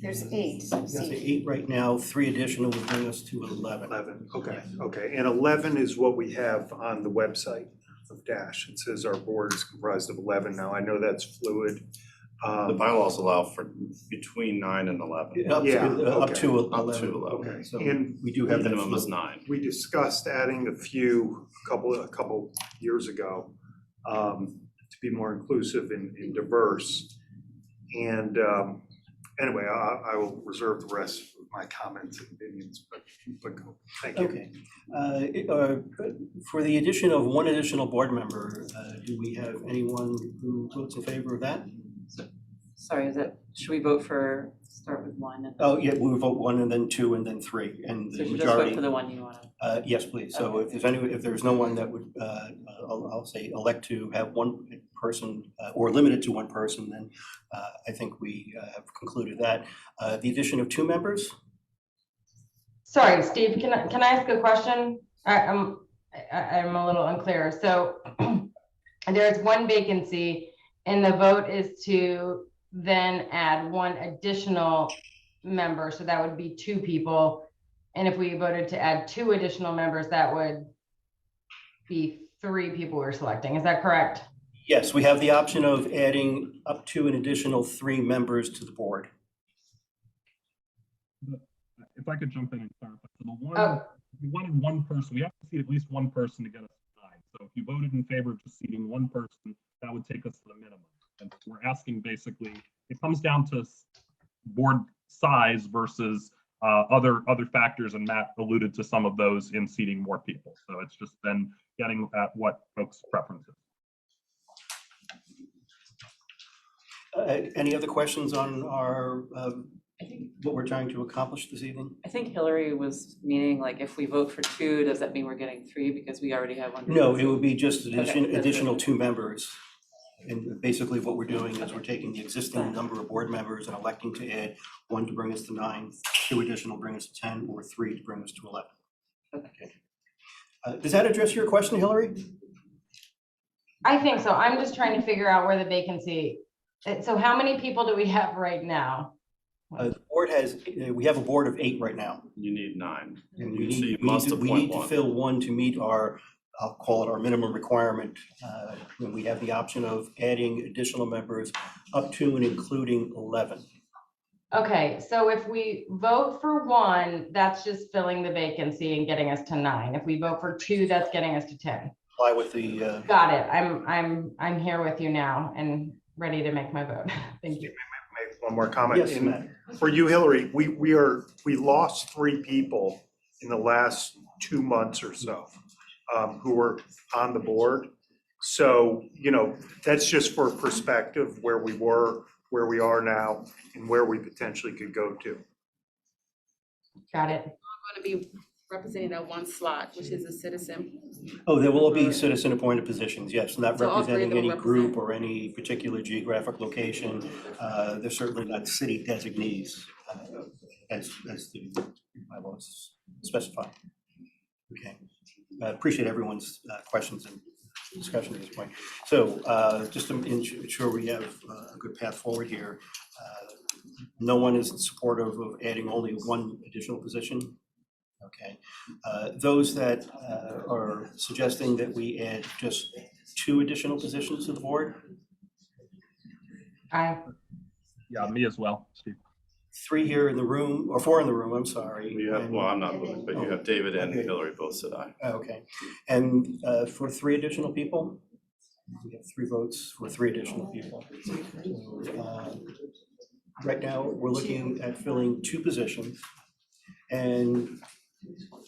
There's 8. There's 8 right now, 3 additional would bring us to 11. 11, okay, okay. And 11 is what we have on the website of Dash. It says our board is comprised of 11 now. I know that's fluid. The bylaws allow for between 9 and 11. Up Yeah, to 11. Up to 11. Okay, So and we do have that minimum is flow. 9. we discussed adding a couple years ago to be more inclusive and diverse. And anyway, I will reserve the rest of my comments and opinions, but go. Thank you. Okay. For the addition of one additional board member, do we have anyone who votes in favor of that? Sorry, should we vote for, start with 1? And Oh, yeah, we would vote 1 and then 2 and then 3, and so the you just vote majority. for the one you want to? Yes, please. So if there's no one that would, I'll say elect to have one person or limited to one person, then I think we have concluded that. The addition of 2 members? Sorry, Steve, can I ask a question? I'm a little unclear. So there's one vacancy and the vote is to then add 1 additional member. So that would be 2 people. And if we voted to add 2 additional members, that would be 3 people we're selecting. Is that correct? Yes, we have the option of adding up to an additional 3 members to the board. If I could jump in and clarify, so we wanted one person, we have to seat at least one person to get us to 9. So if you voted in favor of just seating one person, that would take us to the minimum. And we're asking basically, it comes down to board size versus other factors, and Matt alluded to some of those in seating more people. So it's just then getting at what folks' preferences. Any other questions on our what we're trying to accomplish this evening? I think Hillary was meaning like if we vote for 2, does that mean we're getting 3 because we already have 1? No, it would be just Okay, additional 2 members. And basically what we're doing is we're taking the existing number of board members and electing to add 1 to bring us to 9, 2 additional bring us to 10, or 3 to bring us to 11. Okay. Does that address your question, Hillary? I think so. I'm just trying to figure out where the vacancy, so how many people do we have right now? The board has, we have a board of 8 right now. You need 9. And So you must we appoint need to 1. fill 1 to meet our, I'll call it our minimum requirement. And we have the option of adding additional members up to and including 11. Okay, so if we vote for 1, that's just filling the vacancy and getting us to 9. If we vote for 2, that's getting us to 10. Apply with the. Got it. I'm here with you now and ready to make my vote. Thank you. Make one more comment. Yes, Matt. For you, Hillary, we lost 3 people in the last 2 months or so who were on the board. So, you know, that's just for perspective where we were, where we are now, and where we potentially could go to. Got it. I'm going to be representing that one slot, which is a citizen. Oh, there will be citizen appointed positions, yes, not So all three of representing them any will group or any particular geographic location. They're certainly not city designees, as the bylaws specify. Okay, I appreciate everyone's questions and discussion at this point. So just to ensure we have a good path forward here, no one is supportive of adding only one additional position. Okay, those that are suggesting that we add just 2 additional positions to the board? Yeah, me as well, Steve. 3 here in the room, or 4 in the room, I'm sorry. You have, well, I'm not voting, but you have David and Okay. Hillary both said aye. Okay, and for 3 additional people? We have 3 votes for 3 additional people. Right now, we're looking at filling 2 positions. And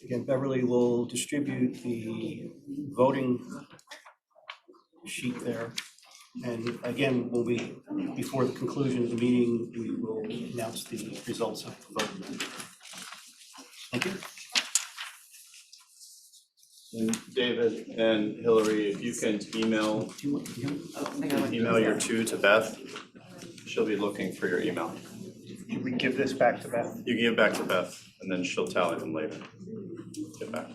again, Beverly will distribute the voting sheet there. And again, before the conclusion of the meeting, we will announce the results of the vote. Thank you. And David and Hillary, if you can email your 2 to Beth, she'll be looking for your email. Should we give this back to Beth? You can give it back to Beth, and then she'll tally them later. Get back.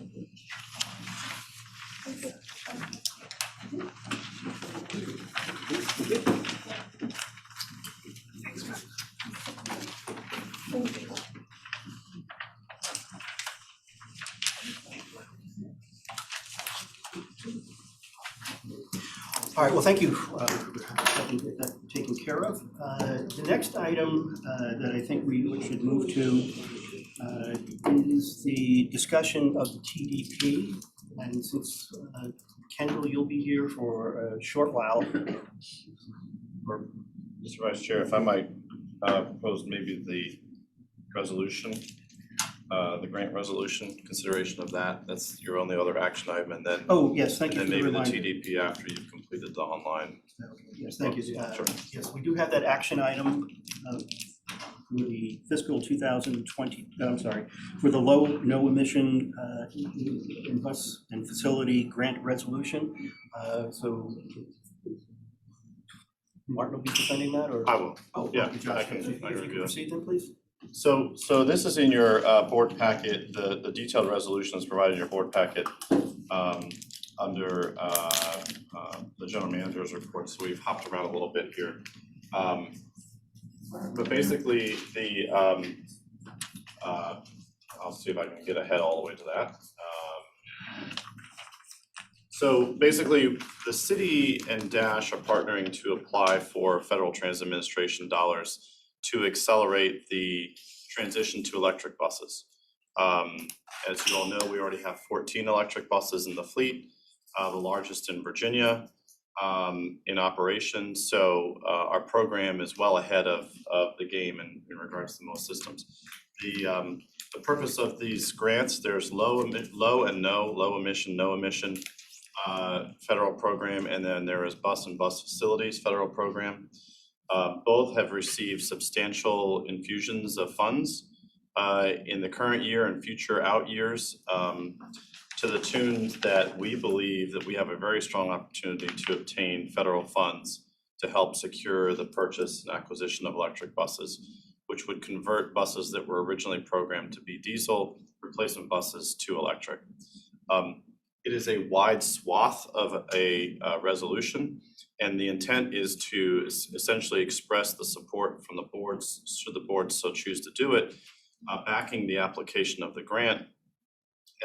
All right, well, thank you for getting that taken care of. The next item that I think we should move to is the discussion of the TDP. And since Kendall, you'll be here for a short while. Mr. Vice Chair, if I might propose maybe the resolution, the grant resolution, consideration of that. That's your only other action item, and then. Oh, yes, thank you And for then the maybe the reminder. TDP after you've completed the online. Yes, thank you. Sure. Yes, we do have that action item for the fiscal 2020, I'm sorry, for the no emission bus and facility grant resolution. So Martin will be presenting that, or? I will. Oh, Yeah, okay, Josh, I can if you review it. proceed then, please. So this is in your board packet. The detailed resolution is provided in your board packet under the general manager's report. So we've hopped around a little bit here. But basically I'll see if I can get ahead all the way to that. So basically, the city and Dash are partnering to apply for Federal Transit Administration dollars to accelerate the transition to electric buses. As you all know, we already have 14 electric buses in the fleet, the largest in Virginia in operation. So our program is well ahead of the game in regards to most systems. The purpose of these grants, there's low emission, no emission federal program, and then there is bus and bus facilities federal program. Both have received substantial infusions of funds in the current year and future out years, to the tune that we believe that we have a very strong opportunity to obtain federal funds to help secure the purchase and acquisition of electric buses, which would convert buses that were originally programmed to be diesel replacement buses to electric. It is a wide swath of a resolution, and the intent is to essentially express the support from the boards, should the boards so choose to do it, backing the application of the grant.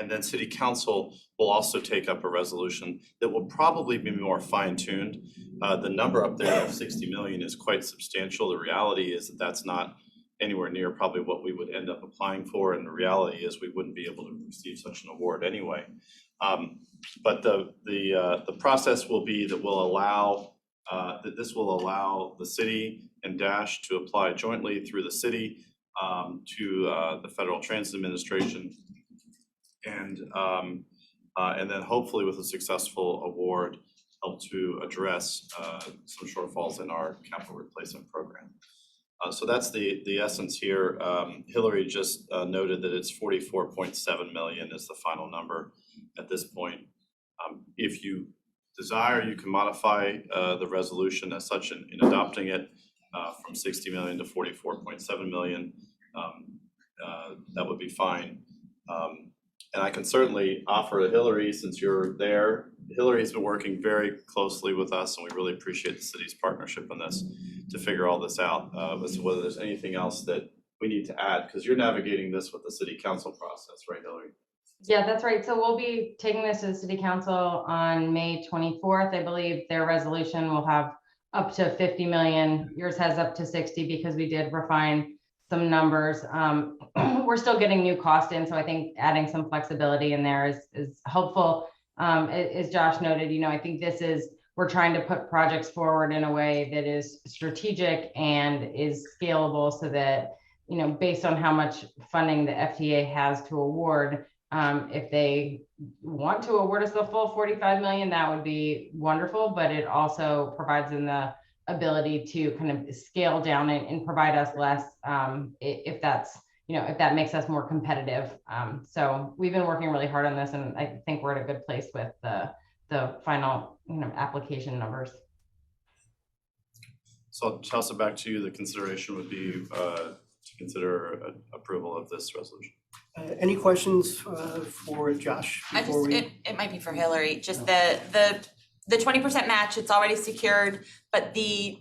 And then City Council will also take up a resolution that will probably be more fine-tuned. The number up there of 60 million is quite substantial. The reality is that that's not anywhere near probably what we would end up applying for, and the reality is we wouldn't be able to receive such an award anyway. But the process will be that will allow this will allow the city and Dash to apply jointly through the city to the Federal Transit Administration, and then hopefully with a successful award help to address some shortfalls in our capital replacement program. So that's the essence here. Hillary just noted that it's 44.7 million is the final number at this point. If you desire, you can modify the resolution as such in adopting it from 60 million to 44.7 million. That would be fine. And I can certainly offer to Hillary, since you're there. Hillary's been working very closely with us, and we really appreciate the city's partnership on this to figure all this out. As to whether there's anything else that we need to add, because you're navigating this with the city council process, right, Hillary? Yeah, that's right. So we'll be taking this to the city council on May 24th. I believe their resolution will have up to 50 million. Yours has up to 60 because we did refine some numbers. We're still getting new cost in, so I think adding some flexibility in there is helpful. As Josh noted, I think we're trying to put projects forward in a way that is strategic and is scalable so that, based on how much funding the FTA has to award, if they want to award us the full 45 million, that would be wonderful, but it also provides them the ability to kind of scale down and provide us less if that makes us more competitive. So we've been working really hard on this, and I think we're at a good place with the final application numbers. So I'll toss it back to you. The consideration would be to consider approval of this resolution. Any questions for Josh? It might be for Hillary, just the 20% match, it's already secured, but the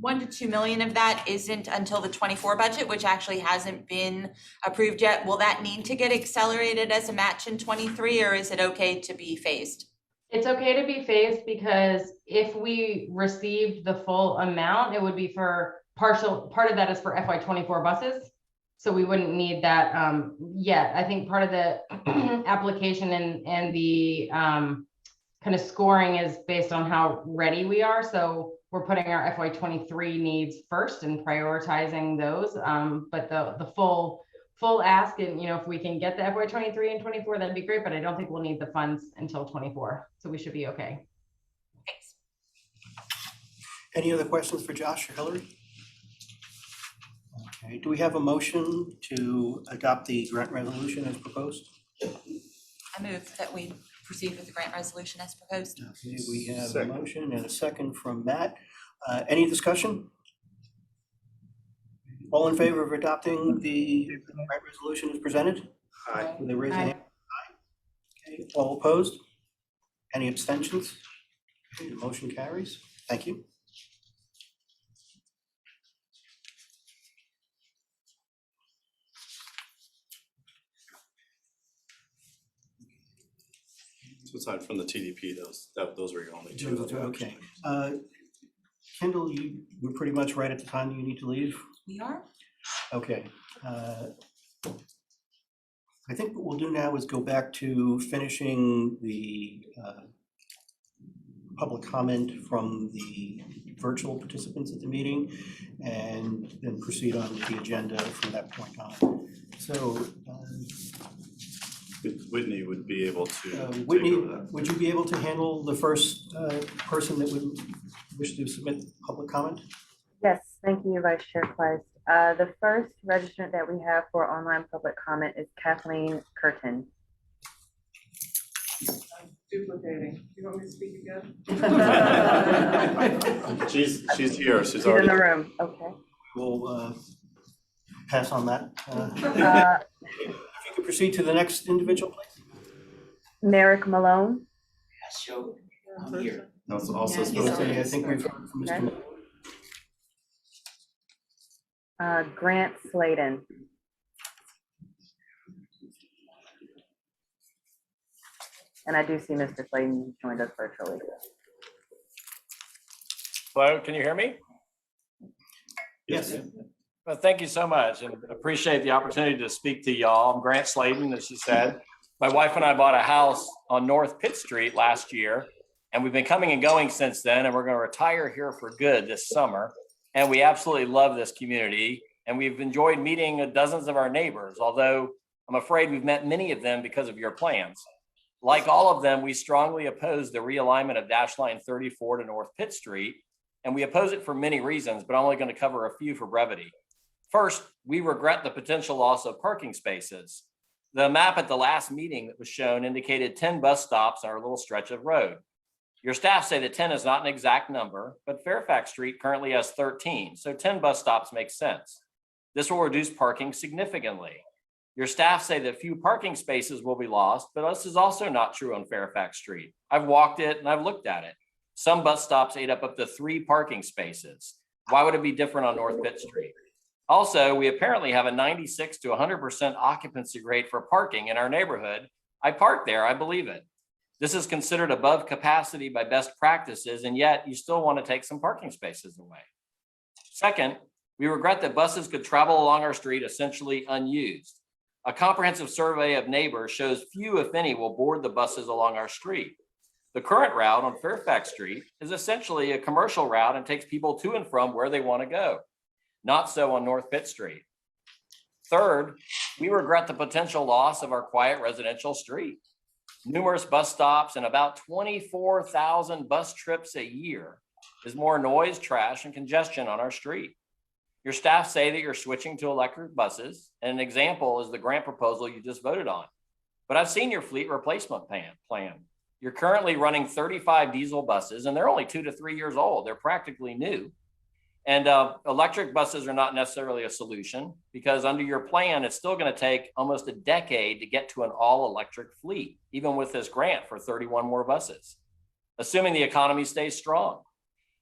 1 to 2 million of that isn't until the 24 budget, which actually hasn't been approved yet. Will that need to get accelerated as a match in 23, or is it okay to be phased? It's okay to be phased, because if we received the full amount, it would be for part of that is for FY24 buses. So we wouldn't need that yet. I think part of the application and the kind of scoring is based on how ready we are. So we're putting our FY23 needs first and prioritizing those. But the full ask, and if we can get the FY23 and 24, that'd be great. But I don't think we'll need the funds until 24, so we should be okay. Thanks. Any other questions for Josh or Hillary? Okay, do we have a motion to adopt the grant resolution as proposed? I move that we proceed with the grant resolution as proposed. Okay, we have a motion and a second from Matt. Any discussion? All in favor of adopting the grant resolution as presented? Aye. Will they raise their hand? Aye. Okay, all opposed? Any abstentions? Okay, the motion carries. Thank you. So aside from the TDP, those were your only two. Okay. Kendall, we're pretty much right at the time you need to leave. We are? Okay. I think what we'll do now is go back to finishing the public comment from the virtual participants at the meeting, and then proceed on with the agenda from that point on. So Whitney would be able to Whitney, take over that. would you be able to handle the first person that would wish to submit public comment? Yes, thank you, Vice Chair Kleist. The first registrant that we have for online public comment is Kathleen Curtis. Duplicating. You want me to speak again? She's here. She's in already the room. Okay. We'll pass on that. If you could proceed to the next individual, please. Merrick Malone. Yes, Joe, I'm here. Also Okay, I think we've heard from Mr. Okay. Malone. Grant Sladen. And I do see Mr. Sladen joined us virtually. Hello, can you hear me? Yes. Well, thank you so much, and appreciate the opportunity to speak to y'all. I'm Grant Sladen, as she said. My wife and I bought a house on North Pitt Street last year, and we've been coming and going since then, and we're going to retire here for good this summer. And we absolutely love this community, and we've enjoyed meeting dozens of our neighbors, although I'm afraid we've met many of them because of your plans. Like all of them, we strongly oppose the realignment of Dash Line 34 to North Pitt Street, and we oppose it for many reasons, but I'm only going to cover a few for brevity. First, we regret the potential loss of parking spaces. The map at the last meeting that was shown indicated 10 bus stops on our little stretch of road. Your staff say that 10 is not an exact number, but Fairfax Street currently has 13, so 10 bus stops makes sense. This will reduce parking significantly. Your staff say that few parking spaces will be lost, but this is also not true on Fairfax Street. I've walked it and I've looked at it. Some bus stops ate up to 3 parking spaces. Why would it be different on North Pitt Street? Also, we apparently have a 96 to 100% occupancy rate for parking in our neighborhood. I park there, I believe it. This is considered above capacity by best practices, and yet you still want to take some parking spaces away. Second, we regret that buses could travel along our street essentially unused. A comprehensive survey of neighbors shows few, if any, will board the buses along our street. The current route on Fairfax Street is essentially a commercial route and takes people to and from where they want to go. Not so on North Pitt Street. Third, we regret the potential loss of our quiet residential street. Numerous bus stops and about 24,000 bus trips a year is more noise, trash, and congestion on our street. Your staff say that you're switching to electric buses, and an example is the grant proposal you just voted on. But I've seen your fleet replacement plan. You're currently running 35 diesel buses, and they're only 2 to 3 years old. They're practically new. And electric buses are not necessarily a solution because under your plan, it's still going to take almost a decade to get to an all-electric fleet, even with this grant for 31 more buses, assuming the economy stays strong.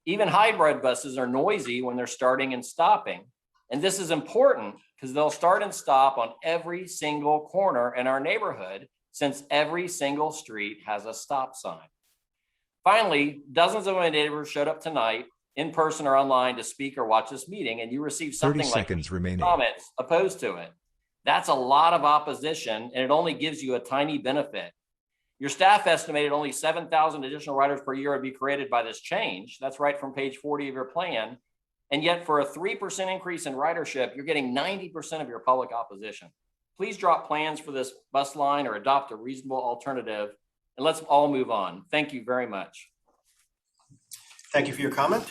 Even hybrid buses are noisy when they're starting and stopping. And this is important because they'll start and stop on every single corner in our neighborhood since every single street has a stop sign. Finally, dozens of my neighbors showed up tonight in person or online to speak or watch this meeting, and you received 30 something like seconds remaining. comments opposed to it. That's a lot of opposition, and it only gives you a tiny benefit. Your staff estimated only 7,000 additional riders per year would be created by this change. That's right from page 40 of your plan. And yet for a 3% increase in ridership, you're getting 90% of your public opposition. Please drop plans for this bus line or adopt a reasonable alternative, and let's all move on. Thank you very much. Thank you for your comment.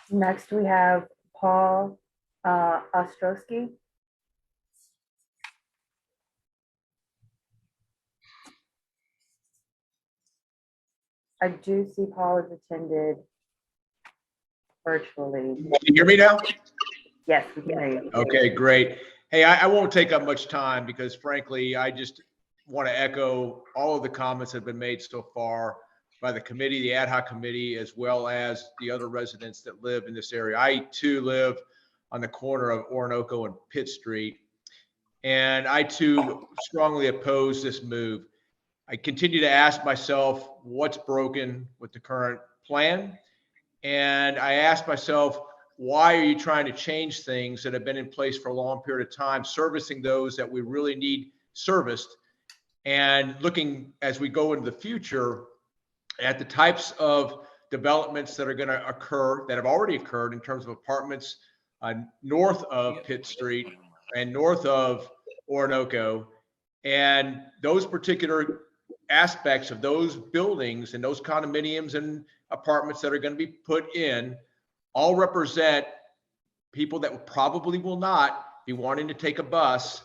Next, we have Paul Ostrowski. I do see Paul has attended virtually. Can you hear me now? Yes, we can hear you. Okay, great. Hey, I won't take up much time because frankly, I just want to echo all of the comments that have been made so far by the committee, the ad hoc committee, as well as the other residents that live in this area. I too live on the corner of Orinoco and Pitt Street, and I too strongly oppose this move. I continue to ask myself what's broken with the current plan, and I ask myself, why are you trying to change things that have been in place for a long period of time, servicing those that we really need serviced, and looking as we go into the future at the types of developments that are going to occur, that have already occurred in terms of apartments north of Pitt Street and north of Orinoco. And those particular aspects of those buildings and those condominiums and apartments that are going to be put in all represent people that probably will not be wanting to take a bus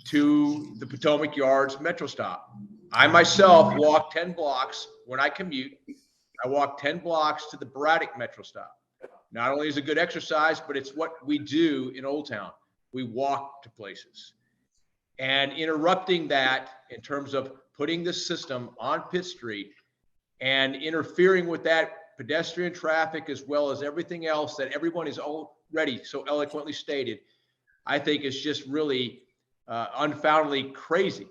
to the Potomac Yards Metro stop. I myself walk 10 blocks when I commute. I walk 10 blocks to the Braddock Metro stop. Not only is it good exercise, but it's what we do in Old Town. We walk to places. And interrupting that in terms of putting the system on Pitt Street and interfering with that pedestrian traffic as well as everything else that everyone is already so eloquently stated, I think is just really unfoundedly crazy.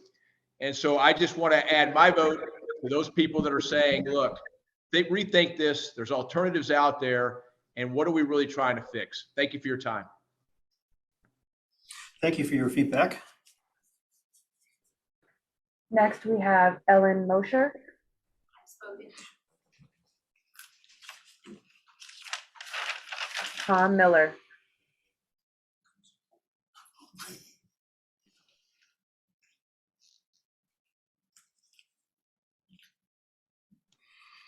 And so I just want to add my vote to those people that are saying, look, rethink this. There's alternatives out there. And what are we really trying to fix? Thank you for your time. Thank you for your feedback. Next, we have Ellen Mosher. Tom Miller.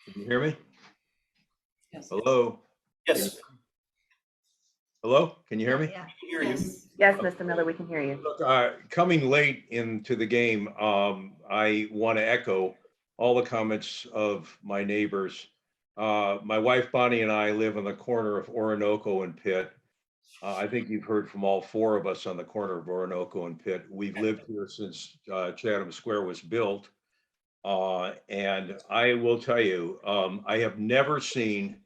Can you hear me? Hello? Yes. Hello? Can you hear me? Hear you. Yes, Mr. Miller, we can hear you. Look, coming late into the game, I want to echo all the comments of my neighbors. My wife Bonnie and I live on the corner of Orinoco and Pitt. I think you've heard from all four of us on the corner of Orinoco and Pitt. We've lived here since Chatham Square was built. And I will tell you, I have never seen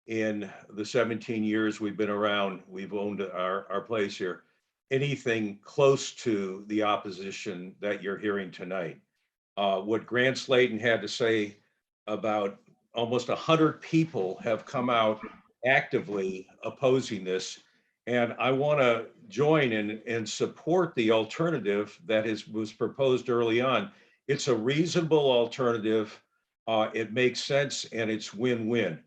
in the 17 years we've been around, we've owned our place here, anything close to the opposition that you're hearing tonight. What Grant Slayton had to say about almost 100 people have come out actively opposing this. And I want to join and support the alternative that was proposed early on. It's a reasonable alternative. It makes sense and it's win-win.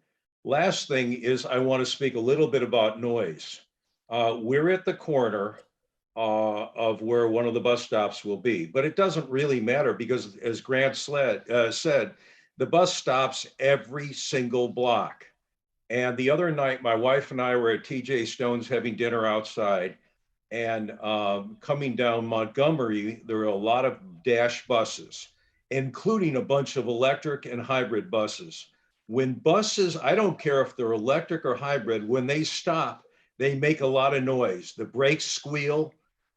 Last thing is I want to speak a little bit about noise. We're at the corner of where one of the bus stops will be, but it doesn't really matter because as Grant said, the bus stops every single block. And the other night, my wife and I were at TJ Stone's having dinner outside, and coming down Montgomery, there are a lot of dash buses, including a bunch of electric and hybrid buses. When buses, I don't care if they're electric or hybrid, when they stop, they make a lot of noise. The brakes squeal,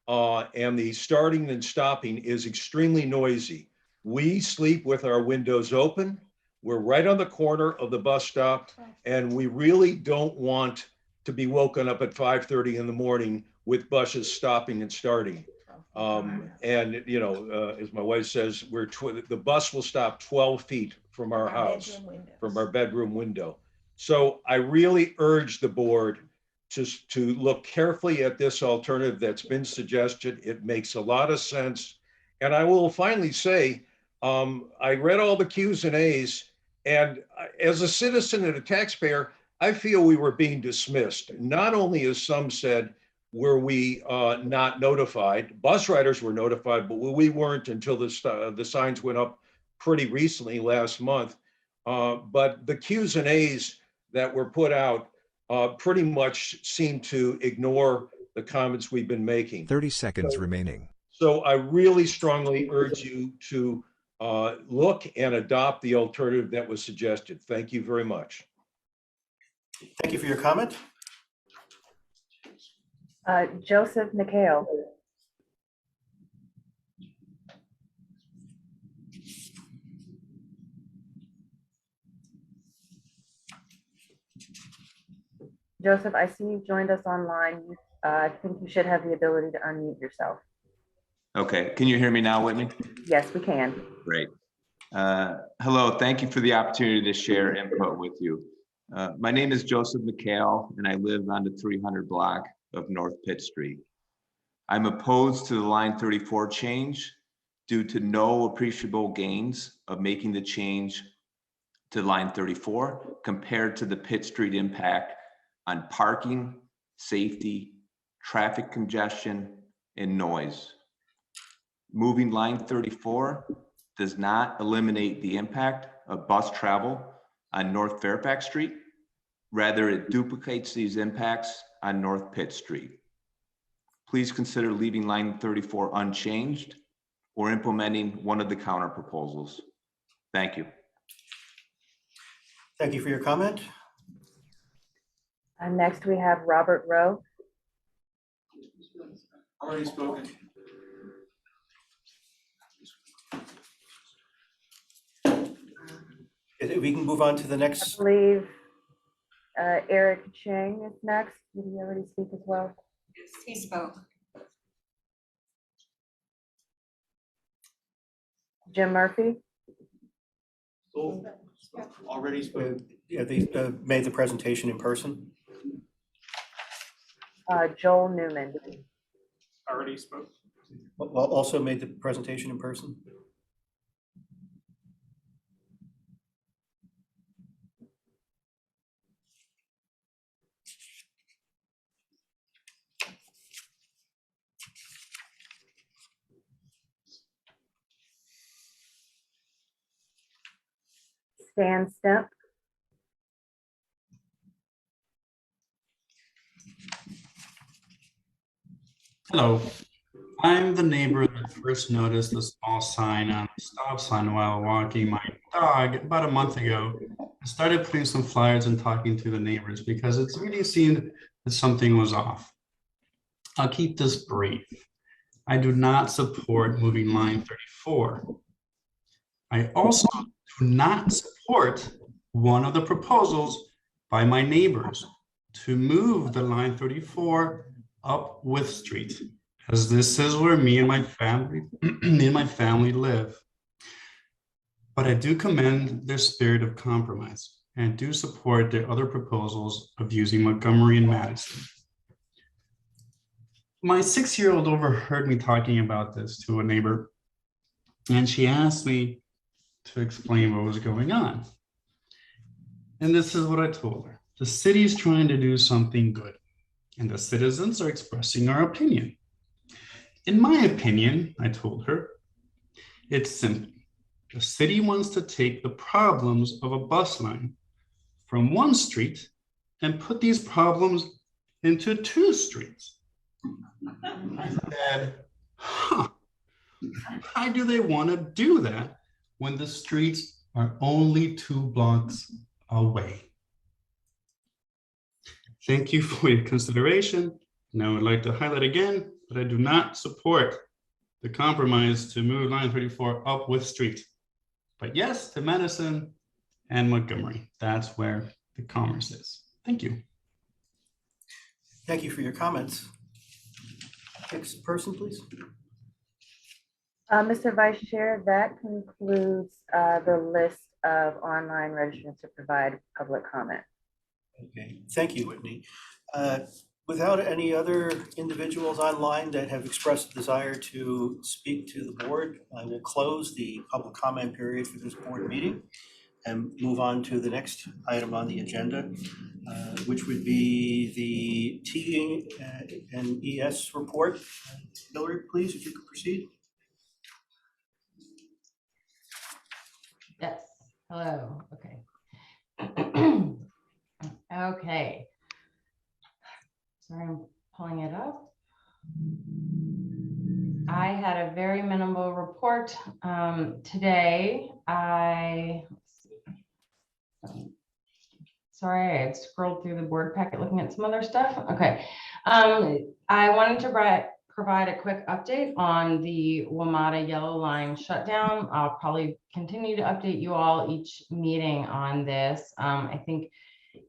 and the starting and stopping is extremely noisy. We sleep with our windows open. We're right on the corner of the bus stop, and we really don't want to be woken up at 5:30 in the morning with buses stopping and starting. And you know, as my wife says, the bus will stop 12 feet from our house, from our bedroom window. So I really urge the board just to look carefully at this alternative that's been suggested. It makes a lot of sense. And I will finally say, I read all the Q's and A's, and as a citizen and a taxpayer, I feel we were being dismissed. Not only, as some said, were we not notified, bus riders were notified, but we weren't until the signs went up pretty recently last month. But the Q's and A's that were put out pretty much seem to ignore the comments we've been making. 30 seconds remaining. So I really strongly urge you to look and adopt the alternative that was suggested. Thank you very much. Thank you for your comment. Joseph McHale. Joseph, I see you've joined us online. I think you should have the ability to unmute yourself. Okay, can you hear me now, Whitney? Yes, we can. Great. Hello, thank you for the opportunity to share input with you. My name is Joseph McHale, and I live on the 300 block of North Pitt Street. I'm opposed to the line 34 change due to no appreciable gains of making the change to line 34 compared to the Pitt Street impact on parking, safety, traffic congestion, and noise. Moving line 34 does not eliminate the impact of bus travel on North Fairfax Street. Rather, it duplicates these impacts on North Pitt Street. Please consider leaving line 34 unchanged or implementing one of the counter proposals. Thank you. Thank you for your comment. Next, we have Robert Rowe. Already spoken. We can move on to the next. I believe Eric Chang is next. Did he already speak as well? He spoke. Jim Murphy. Already spoken. Yeah, they made the presentation in person. Joel Newman. Already spoke. Also made the presentation in person. Stan Stemp. Hello, I'm the neighbor that first noticed the small sign on the stop sign while walking my dog about a month ago. I started putting some flyers and talking to the neighbors because it really seemed that something was off. I'll keep this brief. I do not support moving line 34. I also do not support one of the proposals by my neighbors to move the line 34 up With Street, as this is where me and my family live. But I do commend their spirit of compromise and do support their other proposals of using Montgomery and Madison. My 6-year-old overheard me talking about this to a neighbor, and she asked me to explain what was going on. And this is what I told her. The city is trying to do something good, and the citizens are expressing our opinion. In my opinion, I told her, it's simple. The city wants to take the problems of a bus line from one street and put these problems into 2 streets. I said, huh, why do they want to do that when the streets are only 2 blocks away? Thank you for your consideration. And I would like to highlight again that I do not support the compromise to move line 34 up With Street. But yes, to Madison and Montgomery. That's where the commerce is. Thank you. Thank you for your comments. Next person, please. Mr. Vice Chair, that concludes the list of online registrants to provide public comment. Okay, thank you, Whitney. Without any other individuals online that have expressed a desire to speak to the board, I will close the public comment period for this board meeting and move on to the next item on the agenda, which would be the T and ES report. Hillary, please, if you could proceed. Yes, hello, okay. Okay. Sorry, I'm pulling it up. I had a very minimal report today. Sorry, I scrolled through the board packet looking at some other stuff. Okay. I wanted to provide a quick update on the WMATA yellow line shutdown. I'll probably continue to update you all each meeting on this. I think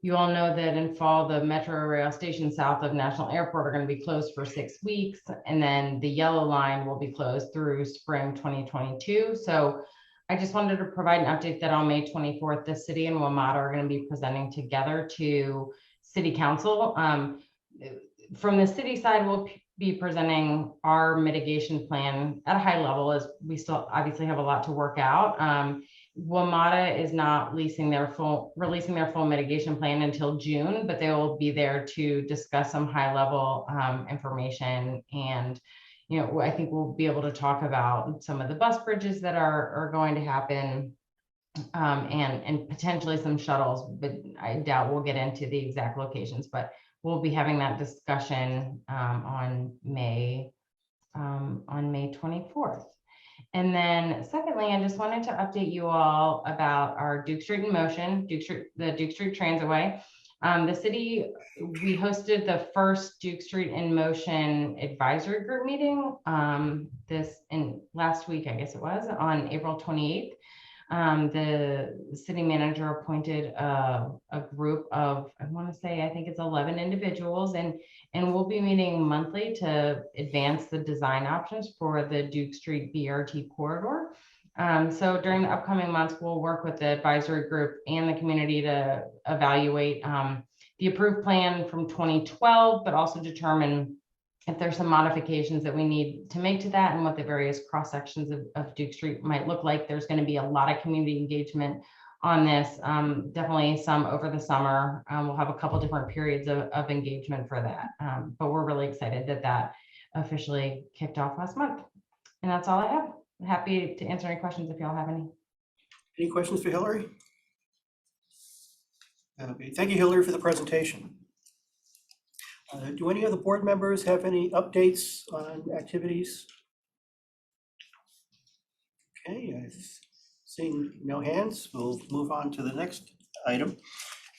you all know that in fall, the metro rail stations south of National Airport are going to be closed for 6 weeks, and then the yellow line will be closed through spring 2022. So I just wanted to provide an update that on May 24th, the city and WMATA are going to be presenting together to City Council. From the city side, we'll be presenting our mitigation plan at a high level, as we still obviously have a lot to work out. WMATA is not releasing their full mitigation plan until June, but they will be there to discuss some high level information. And, you know, I think we'll be able to talk about some of the bus bridges that are going to happen, and potentially some shuttles, but I doubt we'll get into the exact locations, but we'll be having that discussion on May 24th. And then secondly, I just wanted to update you all about our Duke Street in Motion, the Duke Street Transitway. The city, we hosted the first Duke Street in Motion advisory group meeting last week, I guess it was, on April 28th. The city manager appointed a group of, I want to say, I think it's 11 individuals, and we'll be meeting monthly to advance the design options for the Duke Street BRT corridor. So during the upcoming months, we'll work with the advisory group and the community to evaluate the approved plan from 2012, but also determine if there's some modifications that we need to make to that and what the various cross sections of Duke Street might look like. There's going to be a lot of community engagement on this, definitely some over the summer. We'll have a couple different periods of engagement for that, but we're really excited that that officially kicked off last month. And that's all I have. I'm happy to answer any questions if y'all have any. Any questions for Hillary? Okay, thank you, Hillary, for the presentation. Do any of the board members have any updates on activities? Okay, seeing no hands, we'll move on to the next item.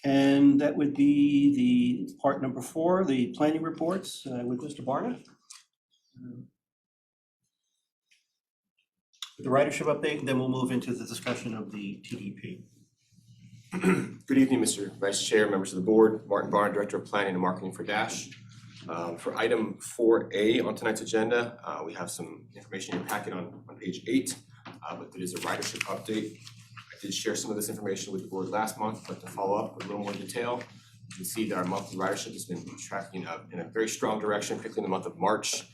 And that would be the part number 4, the planning reports with Mr. Barna. The ridership update, and then we'll move into the discussion of the TDP. Good evening, Mr. Vice Chair, members of the board. Martin Barn, Director of Planning and Marketing for Dash. For item 4A on tonight's agenda, we have some information in your packet on page 8, but it is a ridership update. I did share some of this information with the board last month, but to follow up with a little more detail, you can see that our monthly ridership has been tracking in a very strong direction, particularly in the month of March.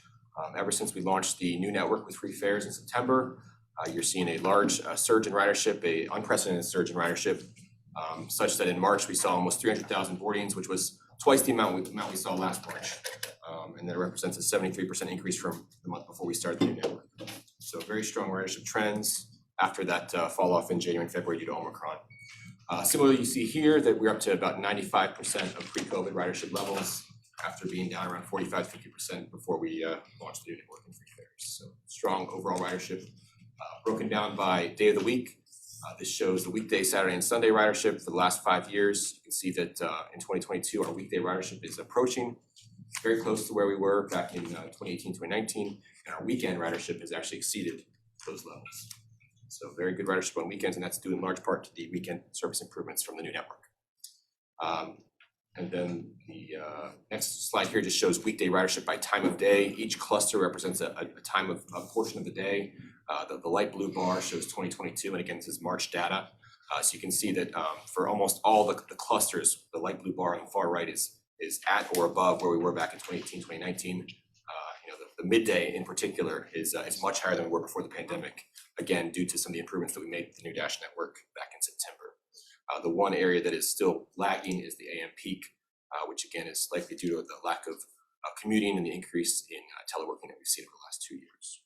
Ever since we launched the new network with free fares in September, you're seeing a large surge in ridership, a unprecedented surge in ridership, such that in March we saw almost 300,000 boardings, which was twice the amount we saw last March. And that represents a 73% increase from the month before we started the new network. So very strong ridership trends after that fall off in January and February due to Omicron. Similarly, you see here that we're up to about 95% of pre-COVID ridership levels after being down around 45-50% before we launched the new network and free fares. So strong overall ridership, broken down by day of the week. This shows the weekday, Saturday, and Sunday ridership for the last 5 years. You can see that in 2022, our weekday ridership is approaching very close to where we were back in 2018, 2019, and our weekend ridership has actually exceeded those levels. So very good ridership on weekends, and that's due in large part to the weekend service improvements from the new network. And then the next slide here just shows weekday ridership by time of day. Each cluster represents a portion of the day. The light blue bar shows 2022, and again, this is March data. So you can see that for almost all the clusters, the light blue bar on the far right is at or above where we were back in 2018, 2019. The midday in particular is much higher than we were before the pandemic, again, due to some of the improvements that we made to the new Dash network back in September. The one area that is still lagging is the AM peak, which again is likely due to the lack of commuting and the increase in teleworking that we've seen over the last 2 years.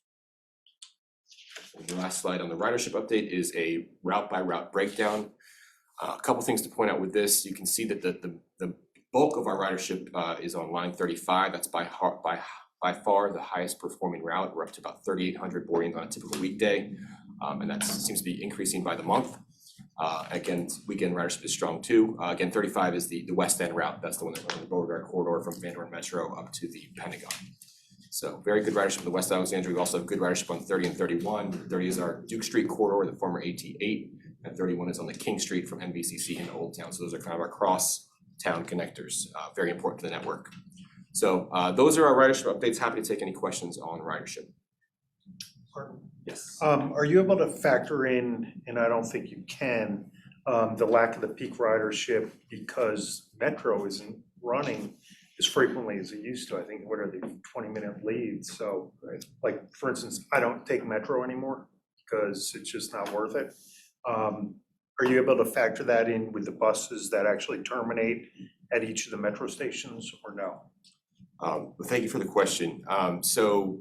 And the last slide on the ridership update is a route by route breakdown. A couple things to point out with this. You can see that the bulk of our ridership is on line 35. That's by far the highest performing route. We're up to about 3,800 boardings on a typical weekday, and that seems to be increasing by the month. Again, weekend ridership is strong too. Again, 35 is the West End route. That's the one that runs the Beauregard corridor from Van Dorn Metro up to the Pentagon. So very good ridership on the West Alexandria. We also have good ridership on 30 and 31. 30 is our Duke Street corridor, the former AT8, and 31 is on the King Street from NBCC into Old Town. So those are kind of our cross-town connectors, very important to the network. So those are our ridership updates. Happy to take any questions on ridership. Yes. Are you able to factor in, and I don't think you can, the lack of the peak ridership because Metro isn't running as frequently as it used to? I think, what are the 20-minute leads? So like, for instance, I don't take Metro anymore because it's just not worth it. Are you able to factor that in with the buses that actually terminate at each of the Metro stations or no? Well, thank you for the question. So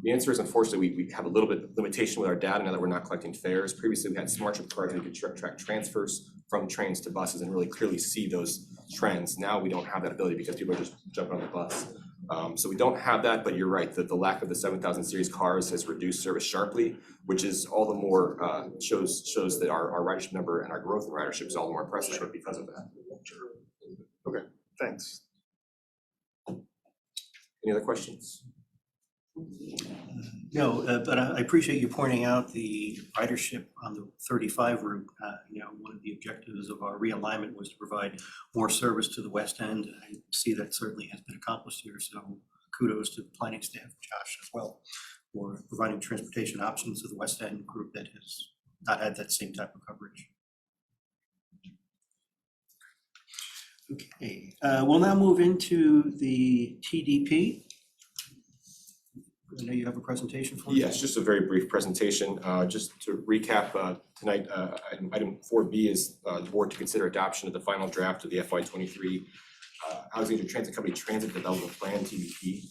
the answer is, unfortunately, we have a little bit of limitation with our data now that we're not collecting fares. Previously, we had smart trip cards that we could track transfers from trains to buses and really clearly see those trends. Now we don't have that ability because people are just jumping on the bus. So we don't have that, but you're right that the lack of the 7,000 series cars has reduced service sharply, which is all the more shows that our ridership number and our growth in ridership is all the more impressive because of that. Okay, thanks. Any other questions? No, but I appreciate you pointing out the ridership on the 35 route. One of the objectives of our realignment was to provide more service to the West End. I see that certainly has been accomplished here, so kudos to the planning staff, Josh, as well, for providing transportation options to the West End group that has not had that same type of coverage. Okay, we'll now move into the TDP. I know you have a presentation for us. Yes, just a very brief presentation. Just to recap, tonight, item 4B is the board to consider adoption of the final draft of the FY23 Alexandria Transit Company Transit Development Plan, TDP.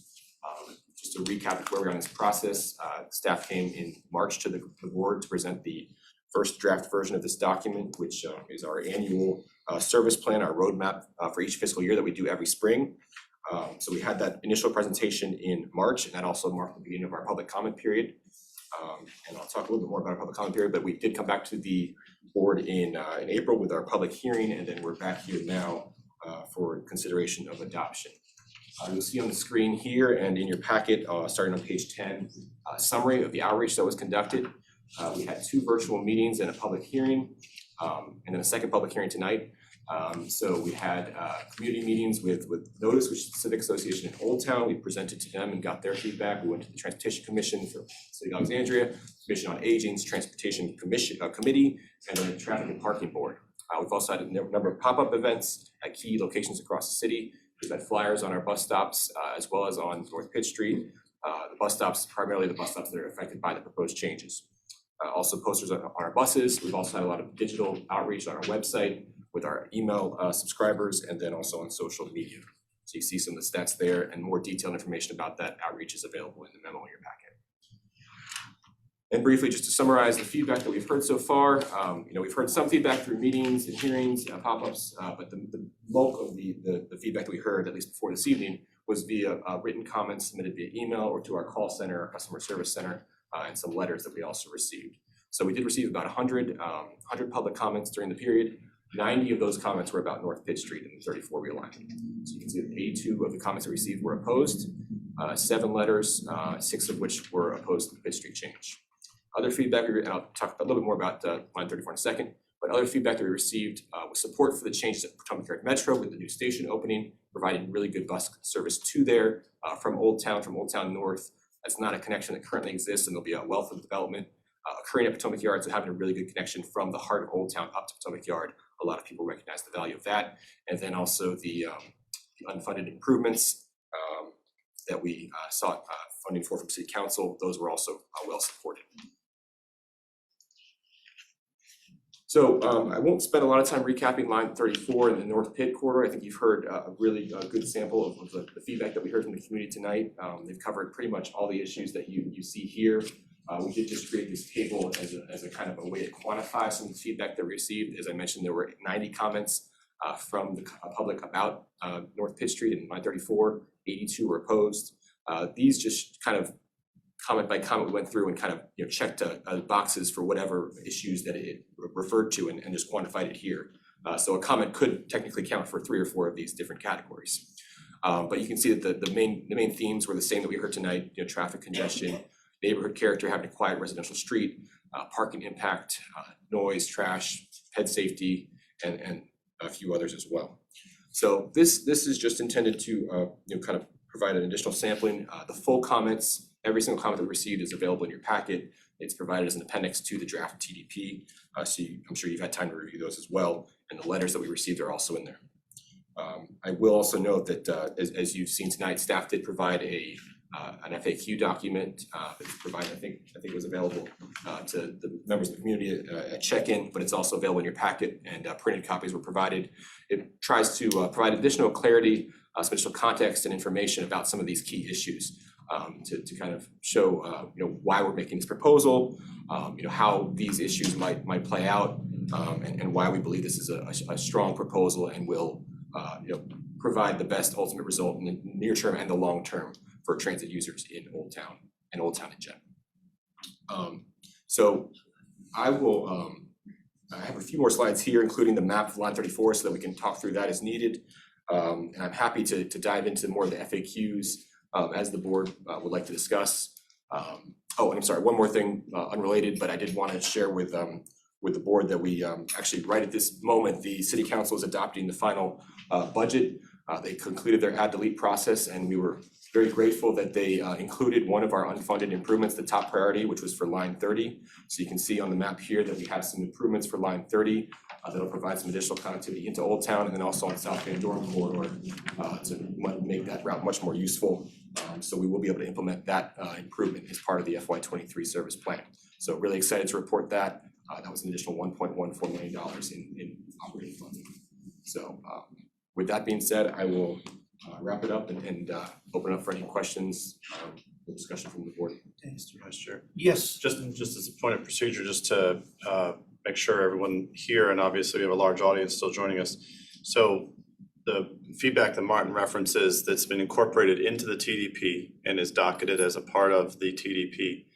Just to recap where we are in this process, staff came in March to the board to present the first draft version of this document, which is our annual service plan, our roadmap for each fiscal year that we do every spring. So we had that initial presentation in March, and that also marked the beginning of our public comment period. And I'll talk a little bit more about our public comment period, but we did come back to the board in April with our public hearing, and then we're back here now for consideration of adoption. You'll see on the screen here and in your packet, starting on page 10, a summary of the outreach that was conducted. We had 2 virtual meetings and a public hearing, and then a second public hearing tonight. So we had community meetings with Notice, which is the Civic Association in Old Town. We presented to them and got their feedback. We went to the Transportation Commission for City of Alexandria, Commission on Aging's Transportation Commission Committee, and then the Traffic and Parking Board. We've also had a number of pop-up events at key locations across the city. We've had flyers on our bus stops as well as on North Pitt Street. The bus stops, primarily the bus stops that are affected by the proposed changes. Also posters on our buses. We've also had a lot of digital outreach on our website with our email subscribers, and then also on social media. So you see some of the stats there, and more detailed information about that outreach is available in the memo in your packet. And briefly, just to summarize the feedback that we've heard so far, we've heard some feedback through meetings and hearings, pop-ups, but the bulk of the feedback that we heard, at least before this evening, was via written comments submitted via email or to our call center, our customer service center, and some letters that we also received. So we did receive about 100 public comments during the period. 90 of those comments were about North Pitt Street and the 34 realignment. So you can see that 82 of the comments we received were opposed, 7 letters, 6 of which were opposed to the Pitt Street change. Other feedback, and I'll talk a little bit more about line 34 in a second, but other feedback that we received was support for the changes at Potomac Yard Metro with the new station opening, providing really good bus service to there from Old Town North. That's not a connection that currently exists, and there'll be a wealth of development occurring at Potomac Yard, so having a really good connection from the heart of Old Town up to Potomac Yard. A lot of people recognize the value of that. And then also the unfunded improvements that we sought funding for from City Council, those were also well supported. So I won't spend a lot of time recapping line 34 in the North Pitt corridor. I think you've heard a really good sample of the feedback that we heard from the community tonight. They've covered pretty much all the issues that you see here. We did just create this table as a kind of a way to quantify some of the feedback that we received. As I mentioned, there were 90 comments from the public about North Pitt Street and line 34, 82 were opposed. These just kind of comment by comment we went through and kind of checked boxes for whatever issues that it referred to and just quantified it here. So a comment could technically count for 3 or 4 of these different categories. But you can see that the main themes were the same that we heard tonight, traffic congestion, neighborhood character, having a quiet residential street, parking impact, noise, trash, pet safety, and a few others as well. So this is just intended to kind of provide an additional sampling. The full comments, every single comment that we received is available in your packet. It's provided as an appendix to the draft TDP. So I'm sure you've had time to review those as well. And the letters that we received are also in there. I will also note that as you've seen tonight, staff did provide an FAQ document that's provided, I think it was available to the members of the community at check-in, but it's also available in your packet, and printed copies were provided. It tries to provide additional clarity, some additional context and information about some of these key issues to kind of show why we're making this proposal, how these issues might play out, and why we believe this is a strong proposal and will provide the best ultimate result in the near term and the long term for transit users in Old Town and Old Town in general. So I will I have a few more slides here, including the map of line 34, so that we can talk through that as needed. And I'm happy to dive into more of the FAQs as the board would like to discuss. Oh, and I'm sorry, one more thing unrelated, but I did want to share with the board that we actually right at this moment, the City Council is adopting the final budget. They concluded their add delete process, and we were very grateful that they included one of our unfunded improvements, the top priority, which was for line 30. So you can see on the map here that we have some improvements for line 30 that'll provide some additional connectivity into Old Town, and then also on the South Van Dorn corridor to make that route much more useful. So we will be able to implement that improvement as part of the FY23 service plan. So really excited to report that. That was an additional $1.14 million in operating funding. So with that being said, I will wrap it up and open up for any questions or discussion from the board. Mr. Vice Chair. Yes. Just as a point of procedure, just to make sure everyone here, and obviously we have a large audience still joining us. So the feedback that Martin references that's been incorporated into the TDP and is docketed as a part of the TDP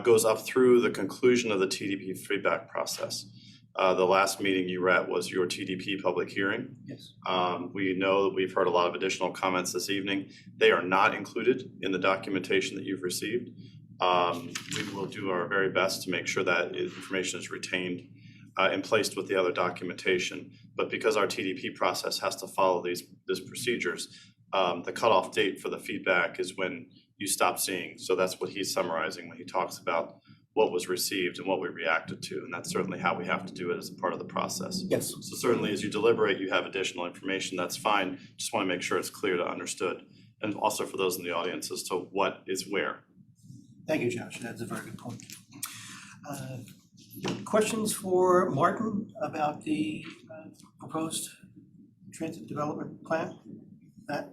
goes up through the conclusion of the TDP feedback process. The last meeting you were at was your TDP public hearing. Yes. We know that we've heard a lot of additional comments this evening. They are not included in the documentation that you've received. We will do our very best to make sure that information is retained and placed with the other documentation. But because our TDP process has to follow these procedures, the cutoff date for the feedback is when you stop seeing. So that's what he's summarizing when he talks about what was received and what we reacted to. And that's certainly how we have to do it as a part of the process. Yes. So certainly as you deliberate, you have additional information, that's fine. Just want to make sure it's clear to understood. And also for those in the audience as to what is where. Thank you, Josh. That's a very good point. Questions for Martin about the proposed transit development plan? Matt?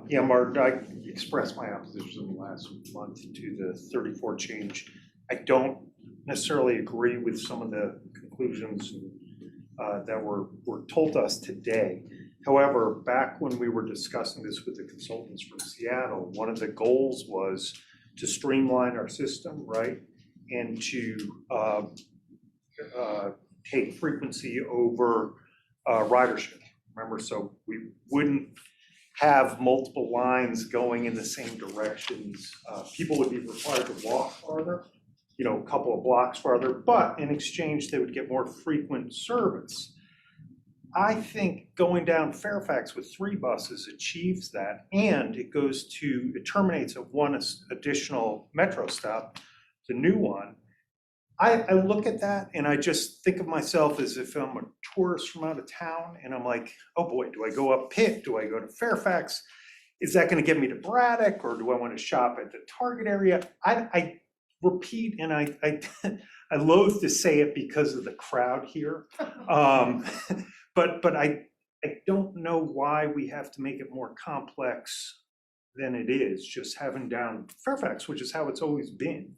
Yeah, Martin, I expressed my opposition last month to the 34 change. I don't necessarily agree with some of the conclusions that were told to us today. However, back when we were discussing this with the consultants from Seattle, one of the goals was to streamline our system, right? And to take frequency over ridership. Remember, so we wouldn't have multiple lines going in the same directions. People would be required to walk farther, you know, a couple of blocks farther, but in exchange, they would get more frequent service. I think going down Fairfax with 3 buses achieves that, and it terminates at one additional metro stop, the new one. I look at that and I just think of myself as if I'm a tourist from out of town and I'm like, oh boy, do I go up Pitt? Do I go to Fairfax? Is that going to get me to Braddock, or do I want to shop at the Target area? I repeat, and I I loathe to say it because of the crowd here. But I don't know why we have to make it more complex than it is, just having down Fairfax, which is how it's always been.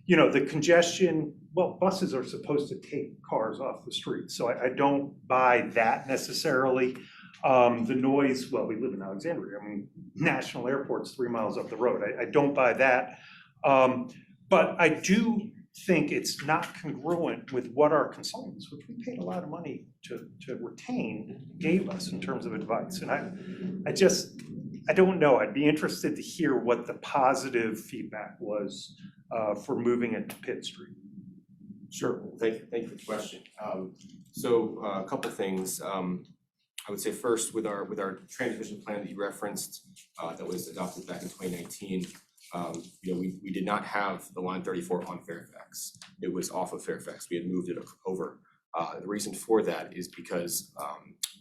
You know, the congestion, well, buses are supposed to take cars off the street, so I don't buy that necessarily. The noise, well, we live in Alexandria. I mean, National Airport's 3 miles up the road. I don't buy that. But I do think it's not congruent with what our consultants, which we paid a lot of money to retain, gave us in terms of advice. And I don't know. I'd be interested to hear what the positive feedback was for moving it to Pitt Street. Sure. Thank you for the question. So a couple things. I would say first with our transmission plan that you referenced that was adopted back in 2019. You know, we did not have the line 34 on Fairfax. It was off of Fairfax. We had moved it over. The reason for that is because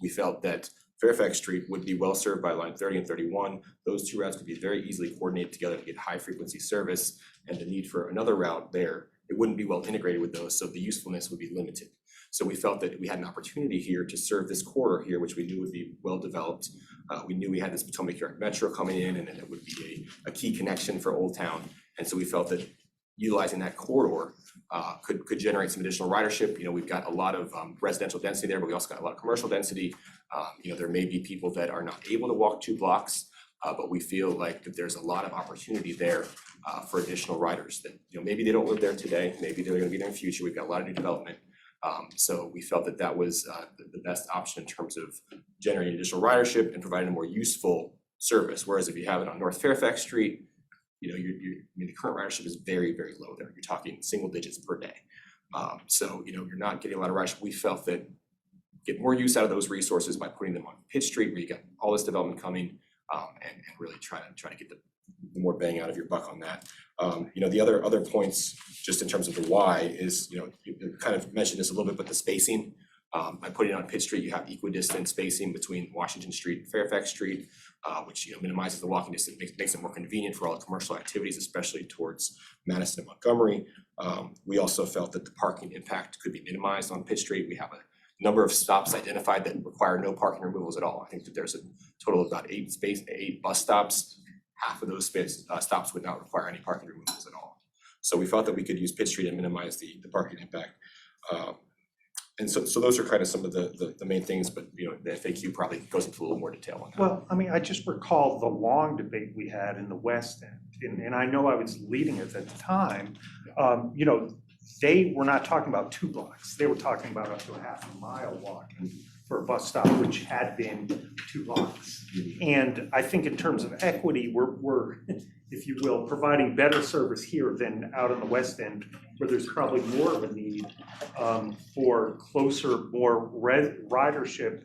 we felt that Fairfax Street would be well served by line 30 and 31. Those 2 routes could be very easily coordinated together to get high frequency service, and the need for another route there, it wouldn't be well integrated with those, so the usefulness would be limited. So we felt that we had an opportunity here to serve this corridor here, which we knew would be well developed. We knew we had this Potomac Yard Metro coming in, and it would be a key connection for Old Town. And so we felt that utilizing that corridor could generate some additional ridership. You know, we've got a lot of residential density there, but we also got a lot of commercial density. You know, there may be people that are not able to walk 2 blocks, but we feel like that there's a lot of opportunity there for additional riders that, you know, maybe they don't live there today, maybe they're gonna be there in the future. We've got a lot of new development. So we felt that that was the best option in terms of generating additional ridership and providing a more useful service. Whereas if you have it on North Fairfax Street, you know, I mean, the current ridership is very, very low there. You're talking single digits per day. So, you know, you're not getting a lot of ridership. We felt that get more use out of those resources by putting them on Pitt Street, where you got all this development coming, and really try to get the more bang out of your buck on that. You know, the other points, just in terms of the why, is, you know, you kind of mentioned this a little bit, but the spacing. By putting it on Pitt Street, you have equidistant spacing between Washington Street and Fairfax Street, which, you know, minimizes the walking distance, makes it more convenient for all the commercial activities, especially towards Madison and Montgomery. We also felt that the parking impact could be minimized on Pitt Street. We have a number of stops identified that require no parking removals at all. I think that there's a total of about 8 bus stops. Half of those stops would not require any parking removals at all. So we felt that we could use Pitt Street and minimize the parking impact. And so those are kind of some of the main things, but you know, the FAQ probably goes into a little more detail on that. Well, I mean, I just recall the long debate we had in the West End, and I know I was leading it at the time. You know, they were not talking about 2 blocks. They were talking about up to a half a mile walking for a bus stop, which had been 2 blocks. And I think in terms of equity, we're, if you will, providing better service here than out in the West End, where there's probably more of a need for closer, more ridership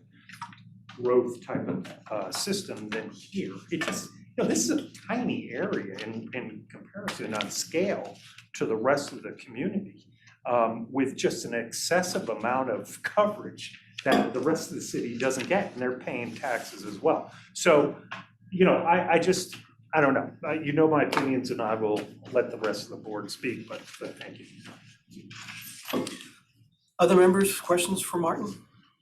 growth type of system than here. It just, you know, this is a tiny area in comparison on scale to the rest of the community, with just an excessive amount of coverage that the rest of the city doesn't get, and they're paying taxes as well. So, you know, I don't know. You know my opinions, and I will let the rest of the board speak, but thank you. Other members, questions for Martin?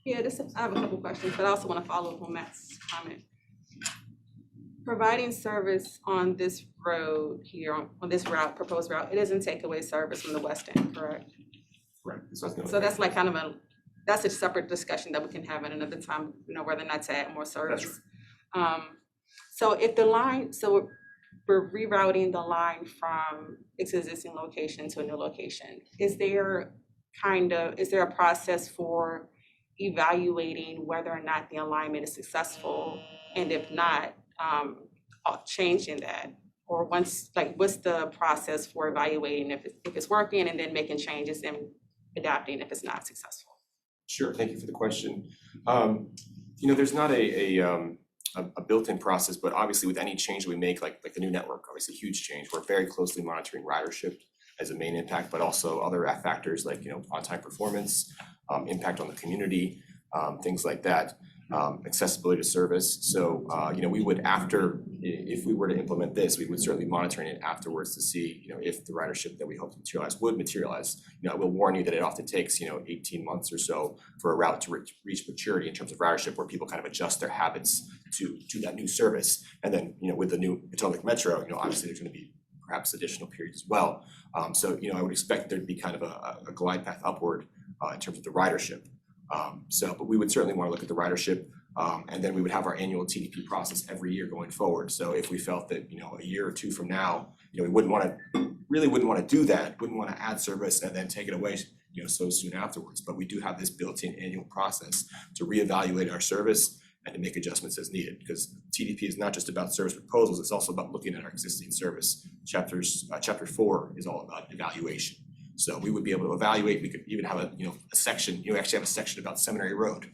Yeah, I have a couple questions, but I also want to follow up on Matt's comment. Providing service on this road here, on this route, proposed route, it doesn't take away service from the West End, correct? Right. So that's like kind of that's a separate discussion that we can have at another time, you know, whether or not to add more service. So if the line, so we're rerouting the line from its existing location to a new location, is there a process for evaluating whether or not the alignment is successful? And if not, changing that? Or once, like, what's the process for evaluating if it's working and then making changes and adapting if it's not successful? Sure, thank you for the question. You know, there's not a built-in process, but obviously with any change we make, like the new network, obviously huge change, we're very closely monitoring ridership as a main impact, but also other factors like, you know, on-time performance, impact on the community, things like that, accessibility to service. So, you know, we would, if we were to implement this, we would certainly monitor it afterwards to see, you know, if the ridership that we hope to materialize would materialize. You know, I will warn you that it often takes, you know, 18 months or so for a route to reach maturity in terms of ridership, where people kind of adjust their habits to that new service. And then, you know, with the new Potomac Metro, you know, obviously there's going to be perhaps additional periods as well. So, you know, I would expect there'd be kind of a glide path upward in terms of the ridership. But we would certainly want to look at the ridership, and then we would have our annual TDP process every year going forward. So if we felt that, you know, a year or two from now, you know, we wouldn't want to do that, wouldn't want to add service and then take it away, you know, so soon afterwards. But we do have this built-in annual process to reevaluate our service and to make adjustments as needed, because TDP is not just about service proposals, it's also about looking at our existing service. Chapter 4 is all about evaluation. So we would be able to evaluate. We could even have a section. You actually have a section about Seminary Road.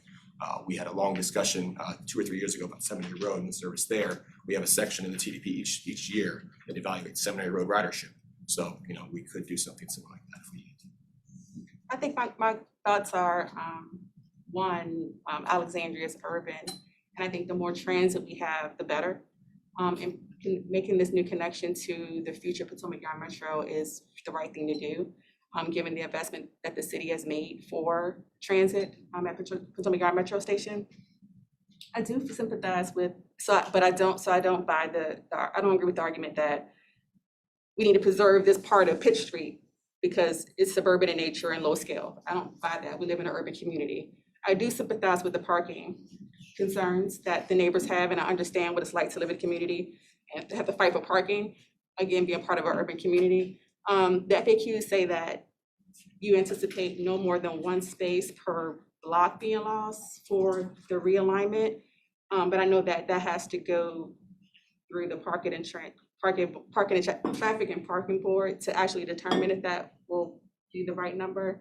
We had a long discussion 2 or 3 years ago about Seminary Road and the service there. We have a section in the TDP each year that evaluates Seminary Road ridership. So, you know, we could do something similar like that if we need to. I think my thoughts are, one, Alexandria is urban, and I think the more transit we have, the better. And making this new connection to the future Potomac Yard Metro is the right thing to do, given the investment that the city has made for transit at Potomac Yard Metro Station. I do sympathize with, I don't agree with the argument that we need to preserve this part of Pitt Street because it's suburban in nature and low scale. I don't buy that. We live in an urban community. I do sympathize with the parking concerns that the neighbors have, and I understand what it's like to live in a community and to have to fight for parking, again, being part of our urban community. The FAQs say that you anticipate no more than 1 space per block being lost for the realignment, but I know that has to go through the Traffic and Parking Board to actually determine if that will be the right number.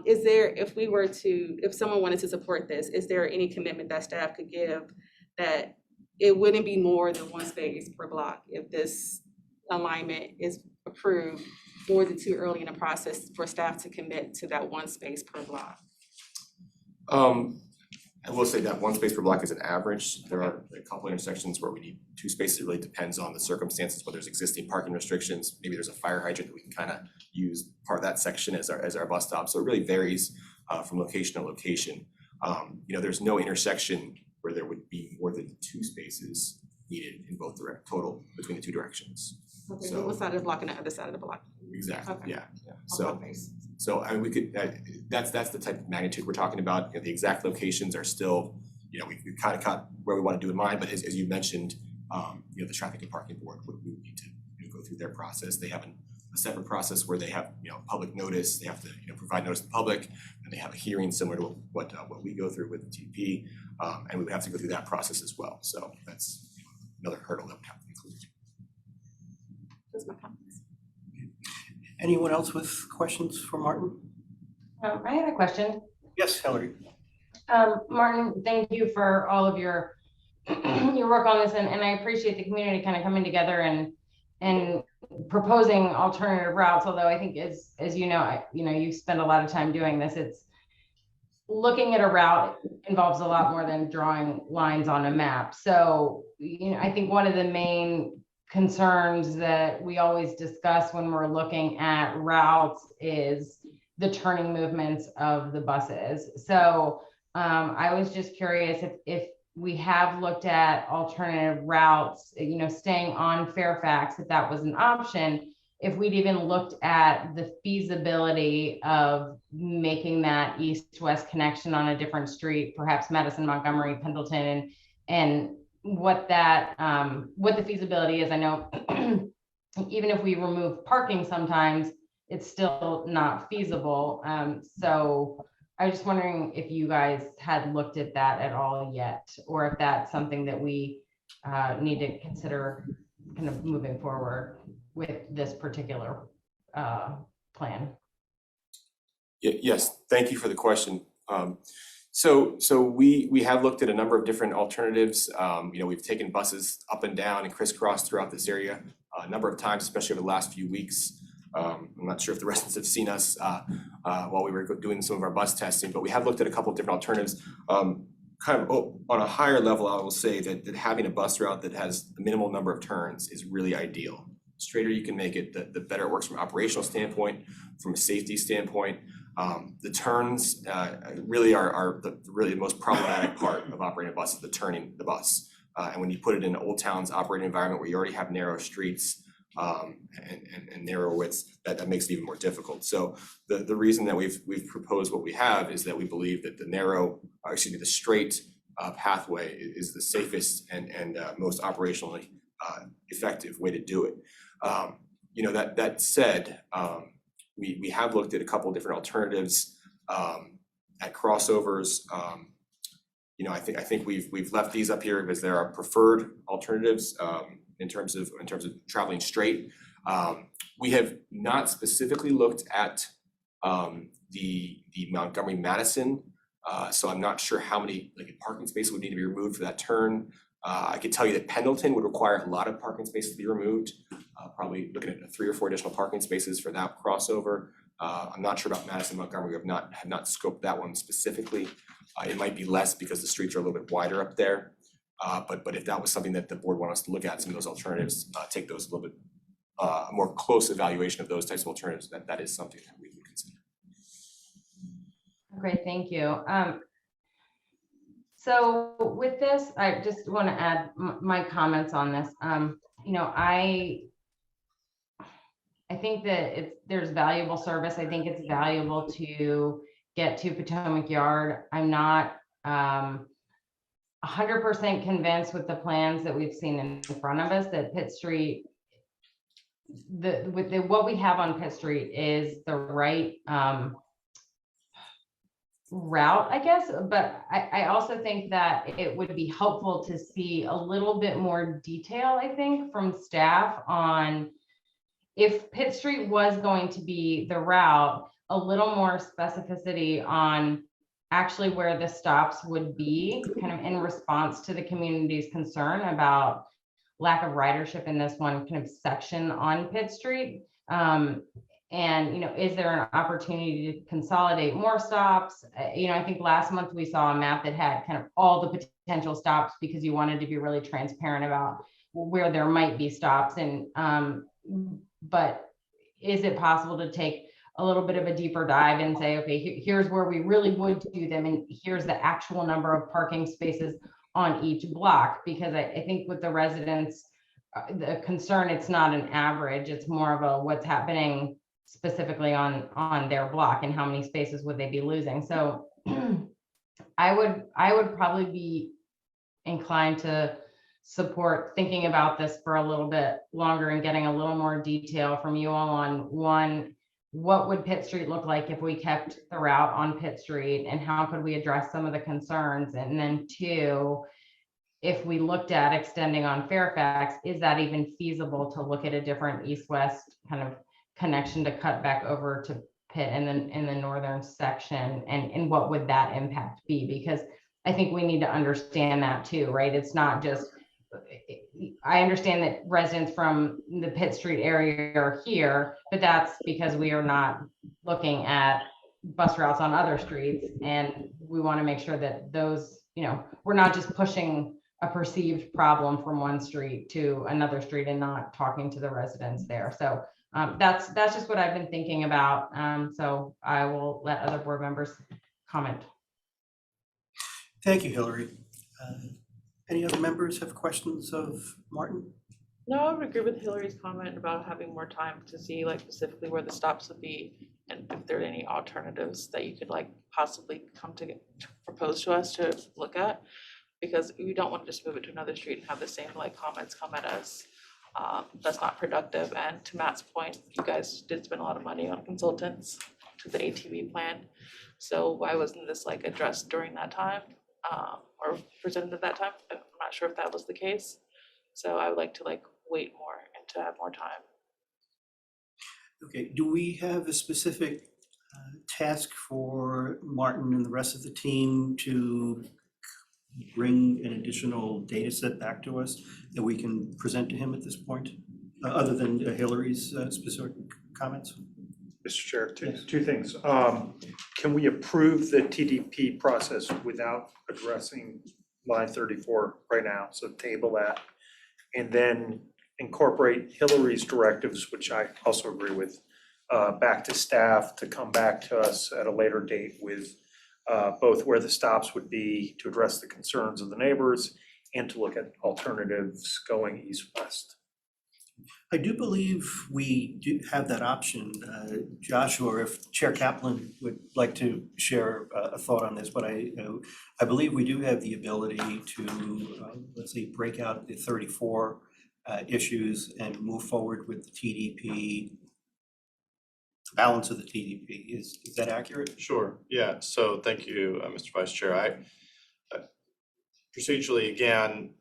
Is there, if someone wanted to support this, is there any commitment that staff could give that it wouldn't be more than 1 space per block if this alignment is approved, or is it too early in the process for staff to commit to that 1 space per block? I will say that 1 space per block is an average. There are a couple intersections where we need 2 spaces. It really depends on the circumstances, whether there's existing parking restrictions, maybe there's a fire hydrant that we can kind of use part of that section as our bus stop. So it really varies from location to location. You know, there's no intersection where there would be more than 2 spaces needed in both total between the 2 directions. Okay, So one side of the block and the other side of the block. exactly, Okay. yeah. So So I mean, we could, that's the type of magnitude we're talking about. You know, the exact locations are still, you know, we kind of got where we want to do in mind, but as you mentioned, you know, the traffic and parking board would need to, you know, go through their process. They have a separate process where they have, you know, public notice. They have to, you know, provide notice to the public, and they have a hearing similar to what we go through with TP, and we would have to go through that process as well. So that's, you know, another hurdle that would have to be included. Those are my comments. Anyone else with questions for Martin? I had a question. Yes, Hillary. Martin, thank you for all of your your work on this, and I appreciate the community kind of coming together and proposing alternative routes. Although I think as you know, you spend a lot of time doing this. It's looking at a route involves a lot more than drawing lines on a map. So, you know, I think one of the main concerns that we always discuss when we're looking at routes is the turning movements of the buses. So I was just curious if we have looked at alternative routes, you know, staying on Fairfax, if that was an option, if we'd even looked at the feasibility of making that east-west connection on a different street, perhaps Madison, Montgomery, Pendleton, and what that what the feasibility is. I know even if we remove parking sometimes, it's still not feasible. So I was just wondering if you guys had looked at that at all yet, or if that's something that we need to consider kind of moving forward with this particular plan. Yes, thank you for the question. So we have looked at a number of different alternatives. You know, we've taken buses up and down and crisscrossed throughout this area a number of times, especially over the last few weeks. I'm not sure if the residents have seen us while we were doing some of our bus testing, but we have looked at a couple of different alternatives. Kind of on a higher level, I will say that having a bus route that has the minimal number of turns is really ideal. The straighter you can make it, the better it works from an operational standpoint, from a safety standpoint. The turns really are the most problematic part of operating a bus, is the turning the bus. And when you put it in Old Town's operating environment where you already have narrow streets and narrow widths, that makes it even more difficult. So the reason that we've proposed what we have is that we believe that the straight pathway is the safest and most operationally effective way to do it. You know, that said, we have looked at a couple of different alternatives at crossovers. You know, I think we've left these up here because there are preferred alternatives in terms of traveling straight. We have not specifically looked at the Montgomery Madison, so I'm not sure how many parking spaces would need to be removed for that turn. I could tell you that Pendleton would require a lot of parking spaces to be removed, probably looking at 3 or 4 additional parking spaces for that crossover. I'm not sure about Madison, Montgomery. We have not scoped that one specifically. It might be less because the streets are a little bit wider up there. But if that was something that the board wanted us to look at, some of those alternatives, take those a little bit more close evaluation of those types of alternatives, that is something that we would consider. Great, thank you. So with this, I just want to add my comments on this. You know, I think that there's valuable service. I think it's valuable to get to Potomac Yard. I'm not 100% convinced with the plans that we've seen in front of us that Pitt Street, what we have on Pitt Street is the right route, I guess. But I also think that it would be helpful to see a little bit more detail, I think, from staff on if Pitt Street was going to be the route, a little more specificity on actually where the stops would be, kind of in response to the community's concern about lack of ridership in this one kind of section on Pitt Street. And, you know, is there an opportunity to consolidate more stops? You know, I think last month we saw a map that had kind of all the potential stops because you wanted to be really transparent about where there might be stops. And, but is it possible to take a little bit of a deeper dive and say, okay, here's where we really would do them, and here's the actual number of parking spaces on each block? Because I think with the residents, the concern, it's not an average, it's more of a what's happening specifically on their block, and how many spaces would they be losing? So I would probably be inclined to support thinking about this for a little bit longer and getting a little more detail from you all on, one, what would Pitt Street look like if we kept the route on Pitt Street, and how could we address some of the concerns? And then two, if we looked at extending on Fairfax, is that even feasible to look at a different east-west kind of connection to cut back over to Pitt and then in the northern section, and what would that impact be? Because I think we need to understand that too, right? It's not just, I understand that residents from the Pitt Street area are here, but that's because we are not looking at bus routes on other streets. And we want to make sure that those, we're not just pushing a perceived problem from one street to another street and not talking to the residents there. So that's just what I've been thinking about. So I will let other board members comment. Thank you, Hillary. Any other members have questions of Martin? No, I would agree with Hillary's comment about having more time to see like specifically where the stops would be, and if there are any alternatives that you could like possibly come to propose to us to look at, because we don't want to just move it to another street and have the same like comments come at us. That's not productive. And to Matt's point, you guys did spend a lot of money on consultants to the ATV plan. So why wasn't this like addressed during that time, or presented at that time? I'm not sure if that was the case. So I would like to like wait more and to have more time. Okay, do we have a specific task for Martin and the rest of the team to bring an additional data set back to us that we can present to him at this point, other than Hillary's specific comments? Mr. Chair, two things. Can we approve the TDP process without addressing line 34 right now? So table that. And then incorporate Hillary's directives, which I also agree with, back to staff to come back to us at a later date with both where the stops would be to address the concerns of the neighbors and to look at alternatives going east-west. I do believe we do have that option. Joshua, if Chair Kaplan would like to share a thought on this, but I believe we do have the ability to, let's say, break out the 34 issues and move forward with the TDP, balance of the TDP. Is that accurate? Sure, yeah, so thank you, Mr. Vice Chair. Procedurally, again,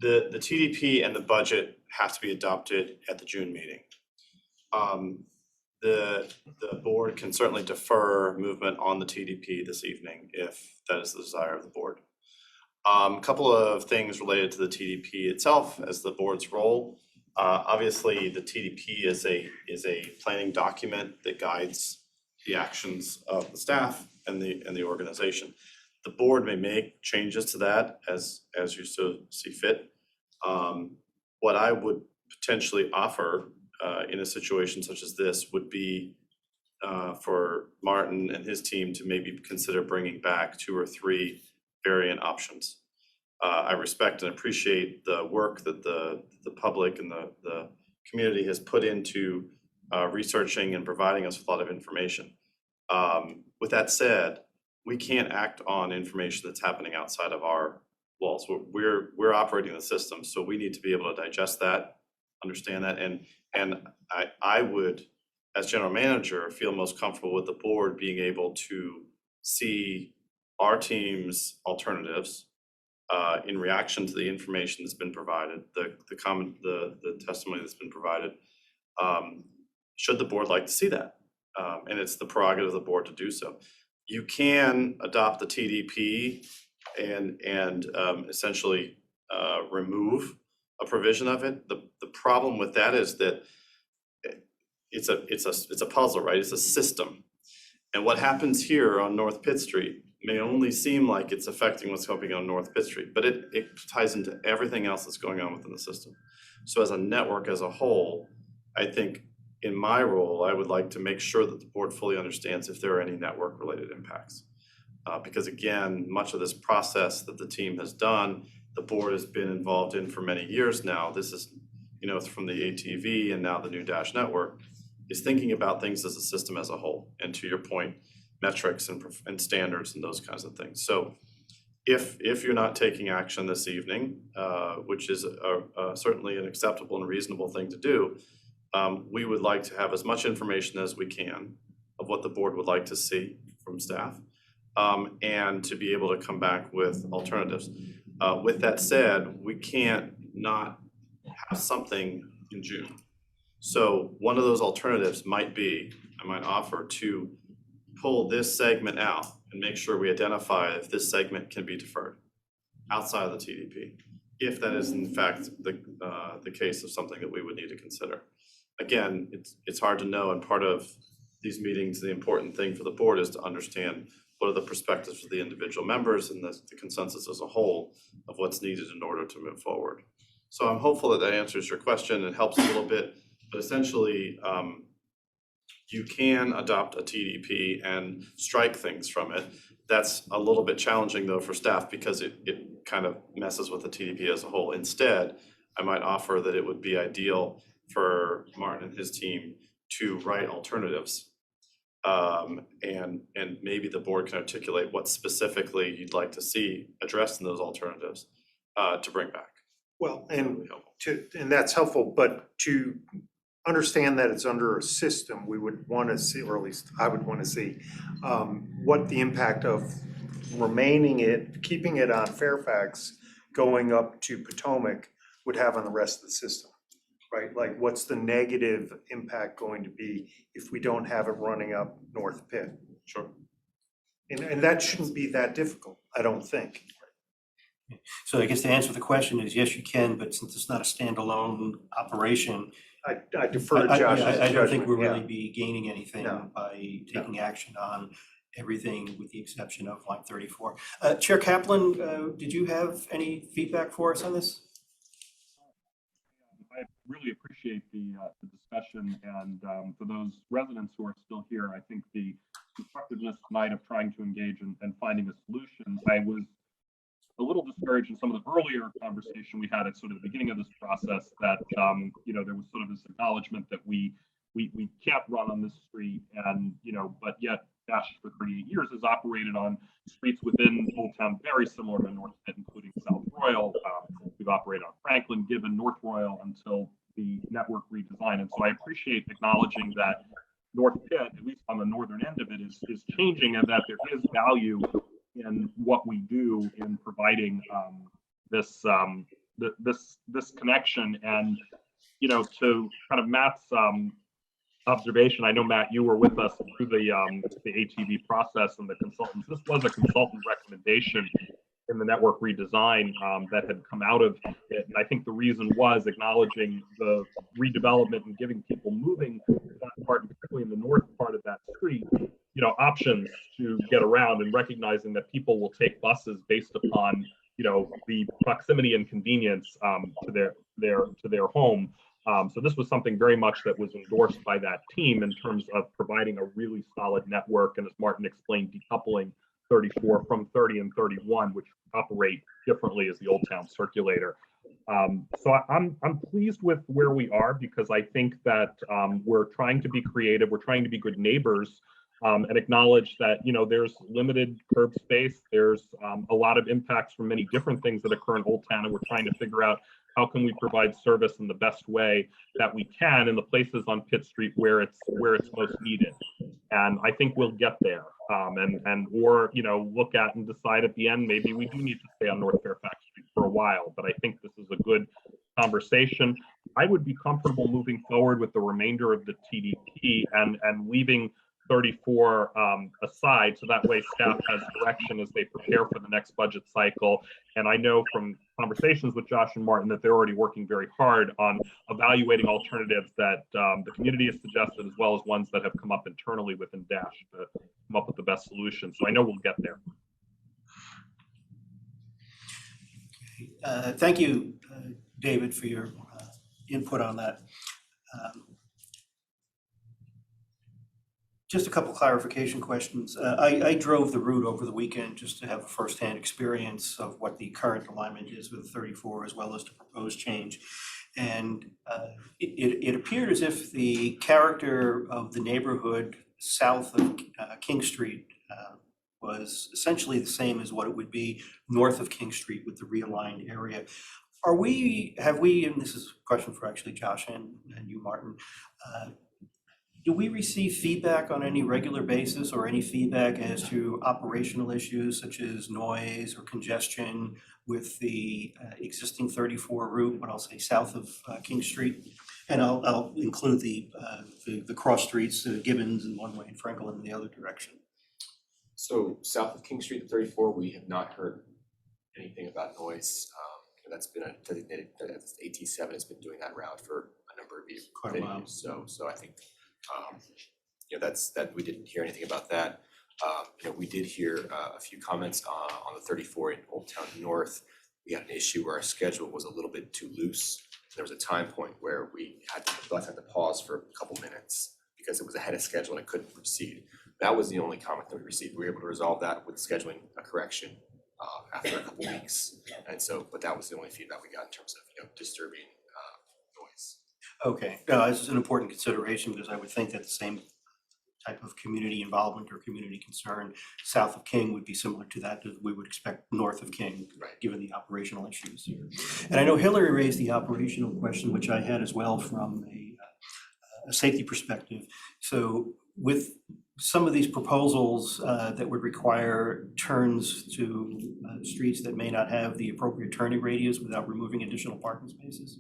the TDP and the budget have to be adopted at the June meeting. The board can certainly defer movement on the TDP this evening if that is the desire of the board. Couple of things related to the TDP itself as the board's role. Obviously, the TDP is a planning document that guides the actions of the staff and the organization. The board may make changes to that as you so see fit. What I would potentially offer in a situation such as this would be for Martin and his team to maybe consider bringing back 2 or 3 variant options. I respect and appreciate the work that the public and the community has put into researching and providing us with a lot of information. With that said, we can't act on information that's happening outside of our walls. We're operating the system, so we need to be able to digest that, understand that, and I would, as general manager, feel most comfortable with the board being able to see our team's alternatives in reaction to the information that's been provided, the testimony that's been provided. Should the board like to see that? And it's the prerogative of the board to do so. You can adopt the TDP and essentially remove a provision of it. The problem with that is that it's a puzzle, right? It's a system. And what happens here on North Pitt Street may only seem like it's affecting what's happening on North Pitt Street, but it ties into everything else that's going on within the system. So as a network as a whole, I think in my role, I would like to make sure that the board fully understands if there are any network related impacts. Because again, much of this process that the team has done, the board has been involved in for many years now. This is, from the ATV and now the new Dash network. is thinking about things as a system as a whole. And to your point, metrics and standards and those kinds of things. So if you're not taking action this evening, which is certainly an acceptable and reasonable thing to do, we would like to have as much information as we can of what the board would like to see from staff, and to be able to come back with alternatives. With that said, we can't not have something in June. So one of those alternatives might be, I might offer to pull this segment out and make sure we identify if this segment can be deferred outside of the TDP, if that is in fact the case of something that we would need to consider. Again, it's hard to know, and part of these meetings, the important thing for the board is to understand what are the perspectives of the individual members and the consensus as a whole of what's needed in order to move forward. So I'm hopeful that that answers your question and helps a little bit, but essentially you can adopt a TDP and strike things from it. That's a little bit challenging though for staff because it kind of messes with the TDP as a whole. Instead, I might offer that it would be ideal for Martin and his team to write alternatives. And maybe the board can articulate what specifically you'd like to see addressed in those alternatives to bring back. Well, and that's helpful, but to understand that it's under a system, we would want to see, or at least I would want to see, what the impact of keeping it on Fairfax, going up to Potomac would have on the rest of the system, right? Like, what's the negative impact going to be if we don't have it running up North Pitt? Sure. And that shouldn't be that difficult, I don't think. So I guess the answer to the question is yes, you can, but since it's not a standalone operation, I defer to Josh's I don't think judgment, we'll yeah. really be gaining anything No. by taking action on everything with the exception of line 34. Chair Kaplan, did you have any feedback for us on this? I really appreciate the discussion, and for those residents who are still here, I think the constructiveness tonight of trying to engage and finding a solution. I was a little discouraged in some of the earlier conversation we had at sort of the beginning of this process that there was sort of this acknowledgement that we can't run on this street, and but yet Dash for 38 years has operated on streets within Old Town very similar to North Pitt, including South Royal. We've operated on Franklin, Gibbon, North Royal until the network redesign, and so I appreciate acknowledging that North Pitt, at least on the northern end of it, is changing, and that there is value in what we do in providing this connection. And to kind of Matt's observation, I know Matt, you were with us through the ATV process and the consultants. This was a consultant recommendation in the network redesign that had come out of it, and I think the reason was acknowledging the redevelopment and giving people moving that part, particularly in the north part of that street, options to get around, and recognizing that people will take buses based upon the proximity and convenience to their home. So this was something very much that was endorsed by that team in terms of providing a really solid network, and as Martin explained, decoupling 34 from 30 and 31, which operate differently as the Old Town Circulator. So I'm pleased with where we are, because I think that we're trying to be creative, we're trying to be good neighbors, and acknowledge that there's limited curb space, there's a lot of impacts from many different things that occur in Old Town, and we're trying to figure out how can we provide service in the best way that we can in the places on Pitt Street where it's most needed. And I think we'll get there, or look at and decide at the end maybe we do need to stay on North Fairfax Street for a while. But I think this is a good conversation. I would be comfortable moving forward with the remainder of the TDP and leaving 34 aside, so that way staff has direction as they prepare for the next budget cycle. And I know from conversations with Josh and Martin that they're already working very hard on evaluating alternatives that the community has suggested, as well as ones that have come up internally within Dash to come up with the best solution. So I know we'll get there. Thank you, David, for your input on that. Just a couple clarification questions. I drove the route over the weekend just to have a firsthand experience of what the current alignment is with 34 as well as the proposed change. And it appeared as if the character of the neighborhood south of King Street was essentially the same as what it would be north of King Street with the realigned area. Have we, and this is a question for actually Josh and you, Martin, do we receive feedback on any regular basis or any feedback as to operational issues such as noise or congestion with the existing 34 route, what I'll say south of King Street? And I'll include the cross streets, Gibbons in one way and Franklin in the other direction. So south of King Street at 34, we have not heard anything about noise. And that's been a designated, AT7 has been doing that route for a number of years. Quite a while. So I think, that we didn't hear anything about that. We did hear a few comments on the 34 in Old Town North. We had an issue where our schedule was a little bit too loose. There was a time point where we had to pause for a couple minutes because it was ahead of schedule and it couldn't proceed. That was the only comment that we received. We were able to resolve that with scheduling a correction after a couple weeks. And so, but that was the only feedback we got in terms of, disturbing noise. Okay, this is an important consideration because I would think that the same type of community involvement or community concern south of King would be similar to that we would expect north of King, right, given the operational issues here. And I know Hillary raised the operational question, which I had as well from a safety perspective. So with some of these proposals that would require turns to streets that may not have the appropriate turning radius without removing additional parking spaces?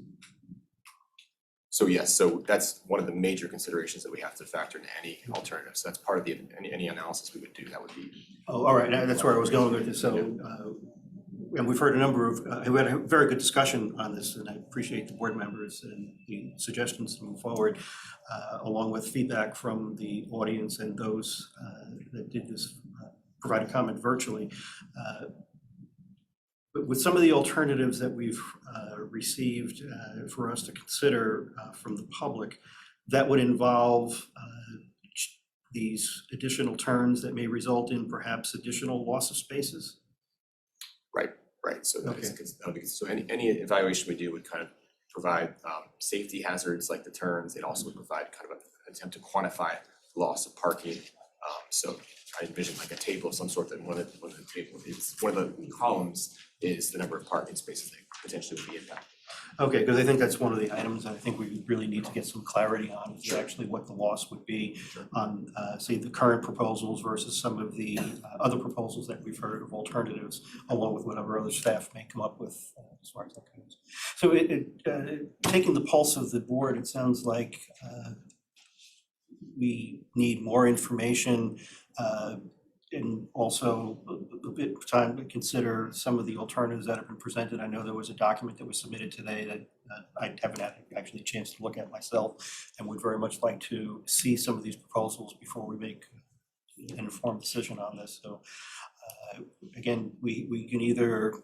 So yes, so that's one of the major considerations that we have to factor into any alternatives. So that's part of any analysis we would do. That would be. Oh, all right. That's where I was going with this. So, and we've heard a number of, we had a very good discussion on this, and I appreciate the board members and the suggestions to move forward, along with feedback from the audience and those that did this, provide a comment virtually. But with some of the alternatives that we've received for us to consider from the public, that would involve these additional turns that may result in perhaps additional loss of spaces? Right. So Okay. So any evaluation we do would kind of provide safety hazards like the turns. It also would provide kind of an attempt to quantify loss of parking. So I envision like a table of some sort that one of the columns is the number of parking spaces that potentially would be impacted. Okay, because I think that's one of the items I think we really need to get some clarity on, is actually what the loss would be on, say, the current proposals versus some of the other proposals that we've heard of alternatives, along with whatever other staff may come up with as far as that goes. So taking the pulse of the board, it sounds like we need more information and also a bit of time to consider some of the alternatives that have been presented. I know there was a document that was submitted today that I haven't had actually a chance to look at myself, and would very much like to see some of these proposals before we make an informed decision on this. So again, we can either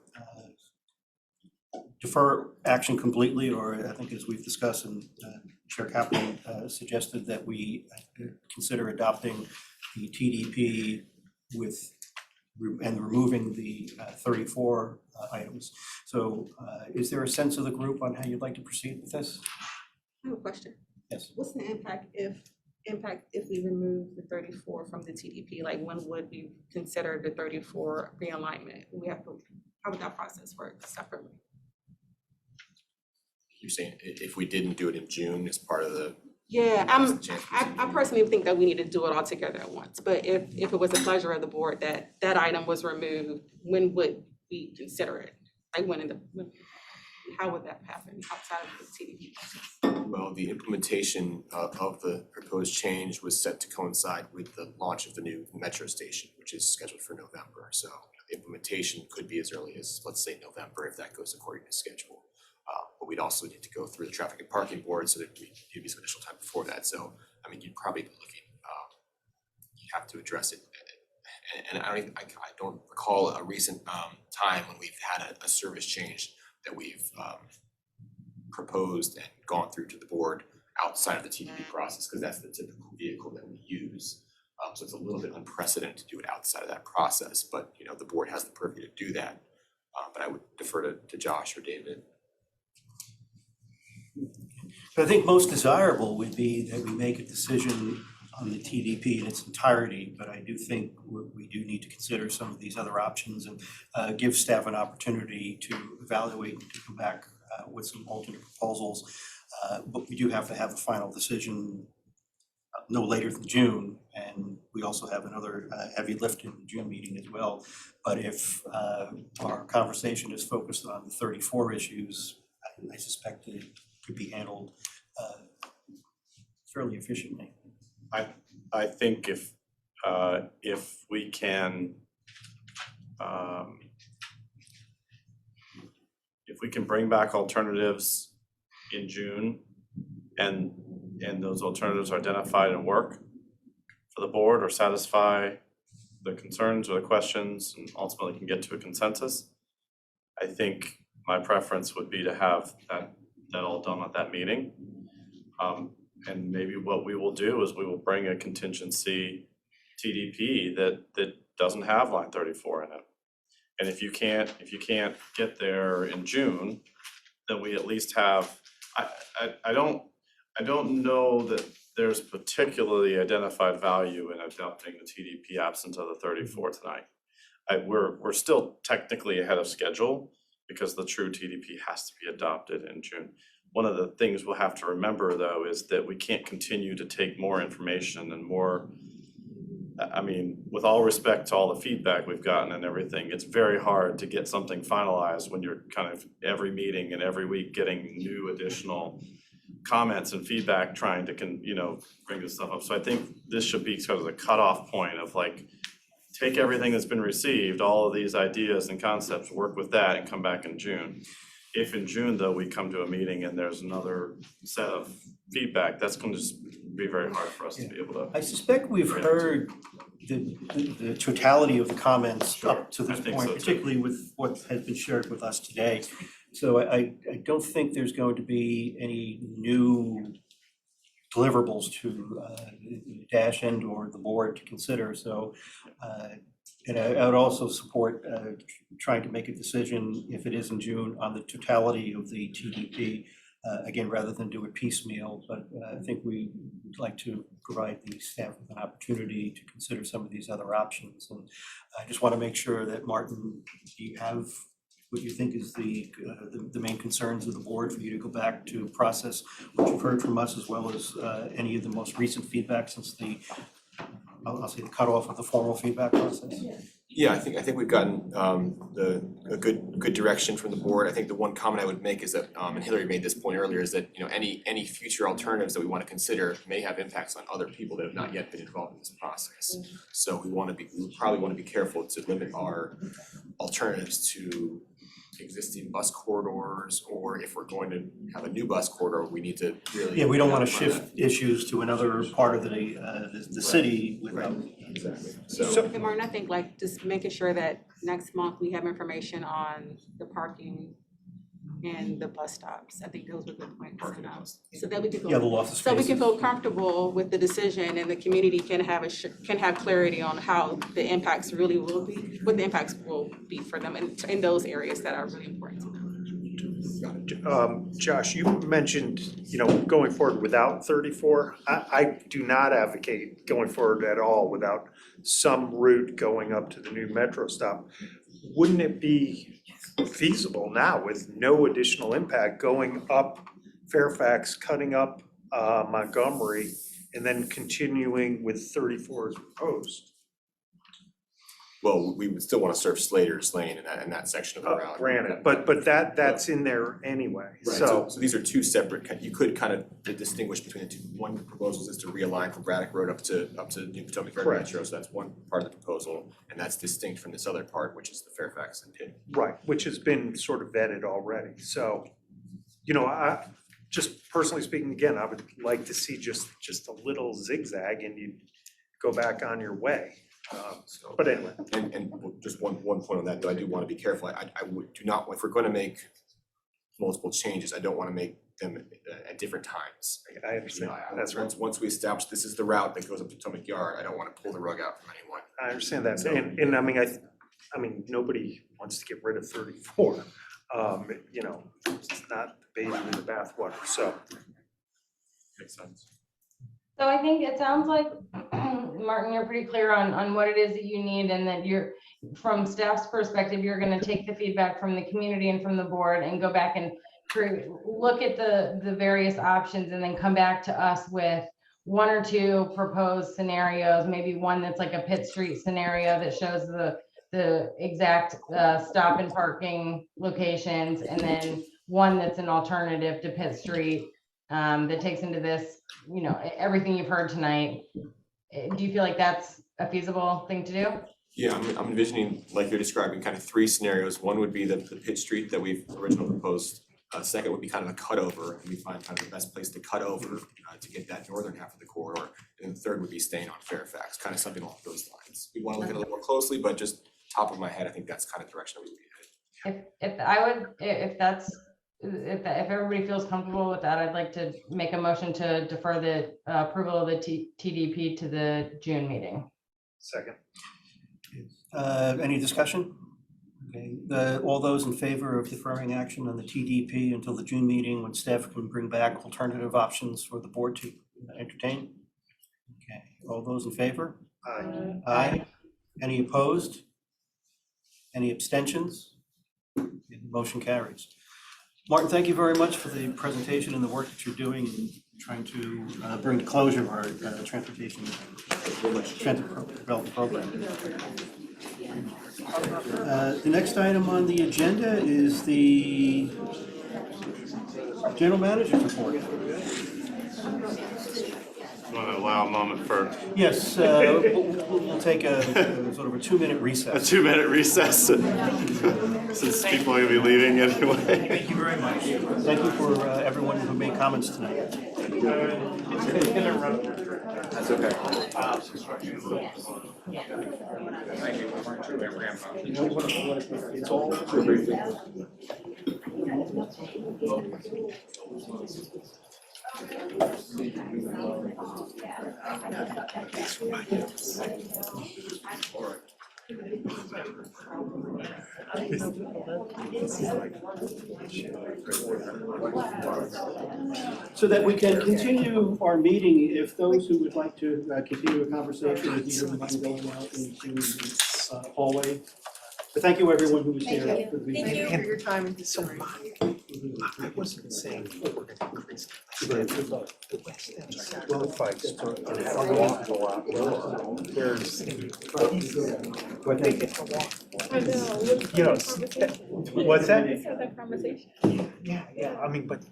defer action completely, or I think as we've discussed, and Chair Kaplan suggested that we consider adopting the TDP and removing the 34 items. So is there a sense of the group on how you'd like to proceed with this? I have a question. Yes. What's the impact if we remove the 34 from the TDP? Like, when would we consider the 34 realignment? How would that process work separately? You're saying if we didn't do it in June as part of the. Yeah, I personally think that we need to do it all together at once. But if it was the pleasure of the board that that item was removed, when would we consider it? Like how would that happen outside of the TDP process? Well, the implementation of the proposed change was set to coincide with the launch of the new metro station, which is scheduled for November. So the implementation could be as early as, let's say, November, if that goes according to schedule. But we'd also need to go through the traffic and parking board, so there'd be some additional time before that. So, I mean, you'd probably be looking, you'd have to address it. And I don't recall a recent time when we've had a service change that we've proposed and gone through to the board outside of the TDP process, because that's the typical vehicle that we use. So it's a little bit unprecedented to do it outside of that process, but the board has the purview to do that. But I would defer to Josh or David. I think most desirable would be that we make a decision on the TDP in its entirety, but I do think we do need to consider some of these other options and give staff an opportunity to evaluate and to come back with some alternate proposals. But we do have to have a final decision no later than June, and we also have another heavy lift in the June meeting as well. But if our conversation is focused on the 34 issues, I suspect that it could be handled fairly efficiently. I think if we can bring back alternatives in June and those alternatives are identified and work for the board or satisfy the concerns or the questions and ultimately can get to a consensus, I think my preference would be to have that all done at that meeting. And maybe what we will do is we will bring a contingency TDP that doesn't have line 34 in it. And if you can't get there in June, then we at least have, I don't know that there's particularly identified value in adopting the TDP absent of the 34 tonight. We're still technically ahead of schedule because the true TDP has to be adopted in June. One of the things we'll have to remember though is that we can't continue to take more information and more, I mean, with all respect to all the feedback we've gotten and everything, it's very hard to get something finalized when you're kind of every meeting and every week getting new additional comments and feedback trying to bring this stuff up. So I think this should be sort of the cutoff point of like, take everything that's been received, all of these ideas and concepts, work with that and come back in June. If in June though, we come to a meeting and there's another set of feedback, that's going to just be very hard for us to be able to. I suspect we've heard the totality of the comments up to this point, particularly with what has been shared with us today. So I don't think there's going to be any new deliverables to Dash and or the board to consider. So and I would also support trying to make a decision, if it is in June, on the totality of the TDP, again, rather than do it piecemeal. But I think we would like to provide the staff with an opportunity to consider some of these other options. And I just want to make sure that, Martin, you have what you think is the main concerns of the board for you to go back to process what you've heard from us, as well as any of the most recent feedback since the I'll say the cutoff of the formal feedback process. Yeah, I think we've gotten a good direction from the board. I think the one comment I would make is that, and Hillary made this point earlier, is that any future alternatives that we want to consider may have impacts on other people that have not yet been involved in this process. So we probably want to be careful to limit our alternatives to existing bus corridors, or if we're going to have a new bus corridor, we need to really. Yeah, we don't want to shift issues to another part of the city without. Exactly. And Martin, I think like just making sure that next month we have information on the parking and the bus stops. I think those are good points to know. So that we can Yeah, the loss of so we can spaces. feel comfortable with the decision and the community can have clarity on how the impacts really will be, what the impacts will be for them in those areas that are really important to them. Josh, you mentioned, going forward without 34. I do not advocate going forward at all without some route going up to the new metro stop. Wouldn't it be feasible now with no additional impact going up Fairfax, cutting up Montgomery, and then continuing with 34 as proposed? Well, we would still want to serve Slater's Lane in that section of the route. Granted, but that's in there anyway, Right, so these are two separate, you could kind of distinguish between the two. One proposal is to realign from Braddock Road up to New Potomac Yard Correct. Metro, so that's one part of the proposal, and that's distinct from this other part, which is the Fairfax and Pitt. Right, which has been sort of vetted already, so, I, just personally speaking, again, I would like to see just a little zigzag and you go back on your way. But anyway. And just one point on that, though, I do want to be careful. I do not, if we're going to make multiple changes, I don't want to make them at different times. I understand. That's right. Once we establish this is the route that goes up to Potomac Yard, I don't want to pull the rug out from anyone. I understand that, and I mean, nobody wants to get rid of 34. It's not the baby with the bathwater, so. Makes sense. So I think it sounds like, Martin, you're pretty clear on what it is that you need, and that you're, from staff's perspective, you're gonna take the feedback from the community and from the board and go back and look at the various options, and then come back to us with one or two proposed scenarios, maybe one that's like a Pitt Street scenario that shows the exact stop and parking locations, and then one that's an alternative to Pitt Street that takes into this, you know, everything you've heard tonight. Do you feel like that's a feasible thing to do? Yeah, I'm envisioning, like you're describing, kind of three scenarios. One would be the Pitt Street that we've originally proposed. Second would be kind of a cutover, and we find kind of the best place to cut over to get that northern half of the corridor. And the third would be staying on Fairfax, kind of something along those lines. We want to look at it a little more closely, but just top of my head, I think that's kind of the direction we would be headed. If everybody feels comfortable with that, I'd like to make a motion to defer the approval of the TDP to the June meeting. Second. Any discussion? Okay, all those in favor of deferring action on the TDP until the June meeting, when staff can bring back alternative options for the board to entertain? Okay, all those in favor? Aye. Aye. Any opposed? Any abstentions? Motion carries. Martin, thank you very much for the presentation and the work that you're doing in trying to bring to closure of our transportation development program. The next item on the agenda is the general manager's report. Want to allow a moment for Yes, we'll take a sort of a 2-minute recess. a 2-minute recess since people are going to be leaving anyway. Thank you very much. Thank you for everyone who made comments tonight. That's okay. It's all so that we can continue our meeting, if those who would like to continue a conversation with you, mind going out into the hallway. But thank you, everyone who was here. Thank you for your time and So I wasn't saying we're gonna increase. Well, if I start, I had a walk a lot lower, there's. What they get to walk. You know, what's that? Yeah, I mean, but.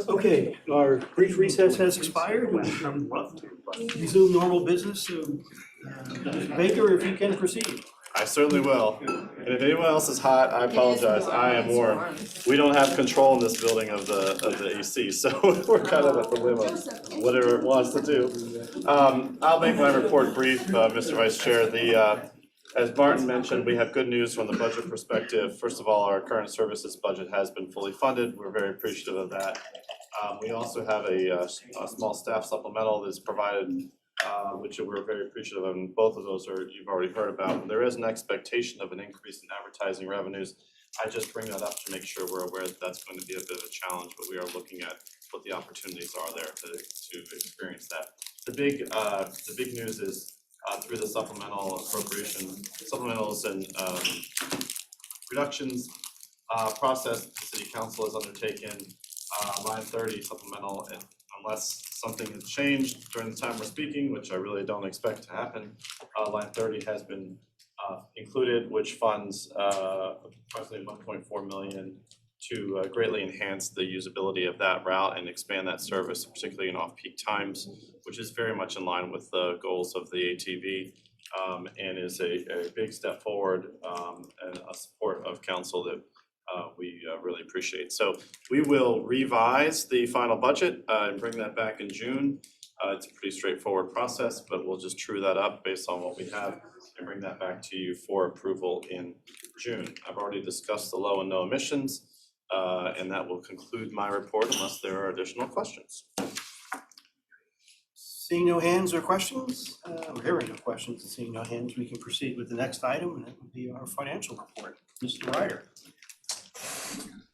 Okay, our brief recess has expired. We'll resume normal business. So, Baker, if you can proceed. I certainly will. And if anyone else is hot, I apologize. I am warm. We don't have control in this building of the AC, so we're kind of at the whim of whatever it wants to do. I'll make my report brief, Mr. Vice Chair. As Martin mentioned, we have good news from the budget perspective. First of all, our current services budget has been fully funded. We're very appreciative of that. We also have a small staff supplemental that's provided, which we're very appreciative of, and both of those you've already heard about. There is an expectation of an increase in advertising revenues. I just bring that up to make sure we're aware that that's going to be a bit of a challenge, but we are looking at what the opportunities are there to experience that. The big news is through the supplemental appropriation, supplementals and reductions process the city council has undertaken, line 30 supplemental, and unless something has changed during the time we're speaking, which I really don't expect to happen, line 30 has been included, which funds approximately 1.4 million to greatly enhance the usability of that route and expand that service, particularly in off-peak times, which is very much in line with the goals of the ATV, and is a big step forward and a support of council that we really appreciate. So we will revise the final budget and bring that back in June. It's a pretty straightforward process, but we'll just true that up based on what we have and bring that back to you for approval in June. I've already discussed the low and no emissions, and that will conclude my report unless there are additional questions. Seeing no hands or questions, or hearing no questions and seeing no hands, we can proceed with the next item, and that would be our financial report. Mr. Ryder.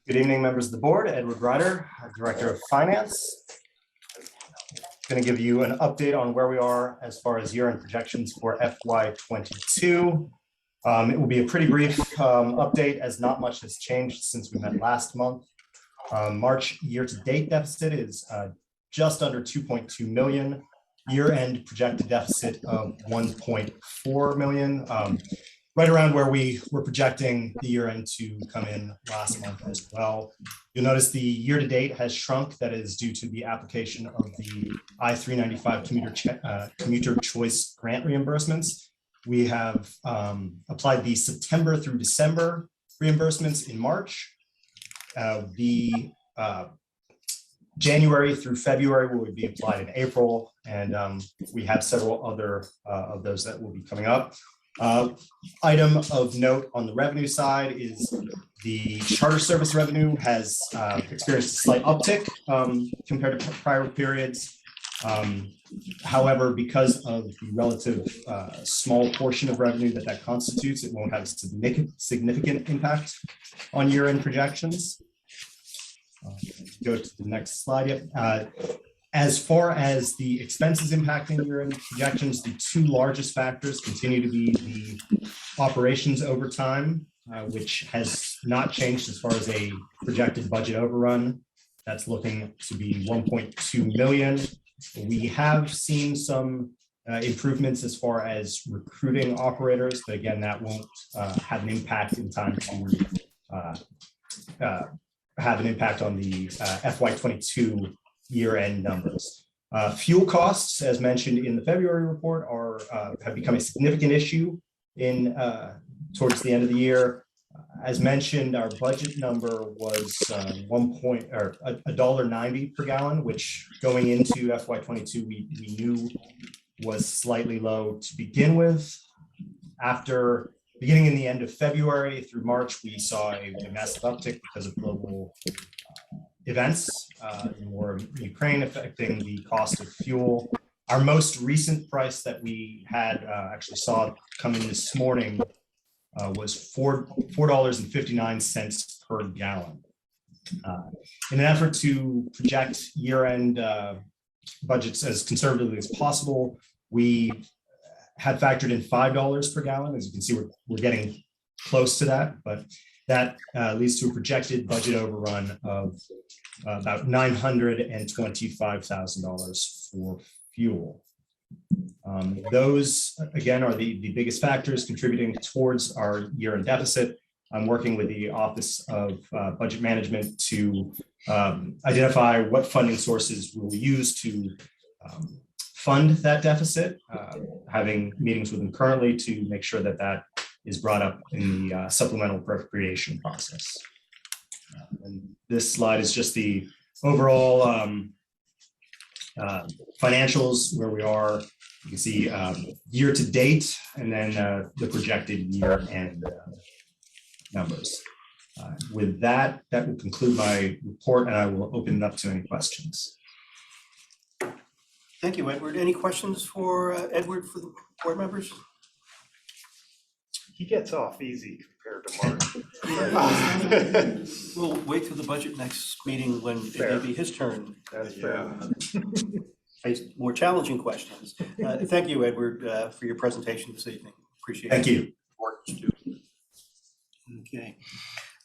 Good evening, members of the board. Edward Ryder, Director of Finance. going to give you an update on where we are as far as year-end projections for FY22. It will be a pretty brief update as not much has changed since we met last month. March year-to-date deficit is just under 2.2 million. Year-end projected deficit of 1.4 million, right around where we were projecting the year-end to come in last month as well. You'll notice the year-to-date has shrunk. That is due to the application of the I-395 commuter choice grant reimbursements. We have applied the September through December reimbursements in March. The January through February will be applied in April, and we have several other of those that will be coming up. Item of note on the revenue side is the charter service revenue has experienced a slight uptick compared to prior periods. However, because of the relative small portion of revenue that constitutes, it won't have a significant impact on year-end projections. Go to the next slide. Yep. As far as the expenses impacting year-end projections, the two largest factors continue to be the operations overtime, which has not changed as far as a projected budget overrun. That's looking to be 1.2 million. We have seen some improvements as far as recruiting operators, but again, that won't have an impact in time to have an impact on the FY22 year-end numbers. Fuel costs, as mentioned in the February report, have become a significant issue in towards the end of the year. As mentioned, our budget number was $1.90 per gallon, which going into FY22 we knew was slightly low to begin with. After beginning in the end of February through March, we saw a massive uptick because of global events in war in Ukraine affecting the cost of fuel. Our most recent price that we had actually saw come in this morning was $4.59 per gallon. In an effort to project year-end budgets as conservatively as possible, we had factored in $5 per gallon. As you can see, we're getting close to that, but that leads to a projected budget overrun of about $925,000 for fuel. Those, again, are the biggest factors contributing towards our year-end deficit. I'm working with the Office of Budget Management to identify what funding sources we'll use to fund that deficit, having meetings with them currently to make sure that that is brought up in the supplemental appropriation process. And this slide is just the overall financials where we are. You can see year to date, and then the projected year-end numbers. With that, that will conclude my report, and I will open it up to any questions. Thank you, Edward. Any questions for Edward for the board members? He gets off easy compared to Mark. We'll wait till the budget next meeting when it may be his turn. That's fair. Face more challenging questions. Thank you, Edward, for your presentation this evening. Appreciate it. Thank you. Okay.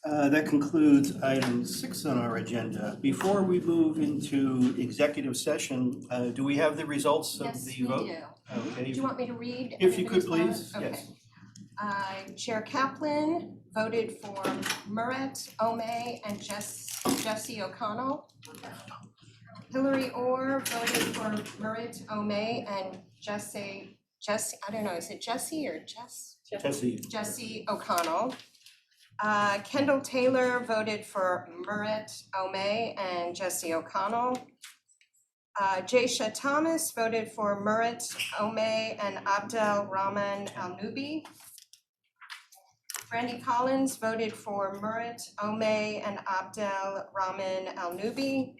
That concludes item 6 on our agenda. Before we move into executive session, do we have the results of the vote? Yes, we do. Okay. Do you want me to read? If you could, please, Okay. yes. Chair Kaplan voted for Merritt, Omey, and Jesse O'Connell. Hillary Orr voted for Merritt, Omey, and Jesse, I don't know, is it Jesse or Jess? Jesse O'Connell. Kendall Taylor voted for Merritt, Omey, and Jesse O'Connell. Jaisha Thomas voted for Merritt, Omey, and Abdel Rahman Al-Nubi. Brandy Collins voted for Merritt, Omey, and Abdel Rahman Al-Nubi.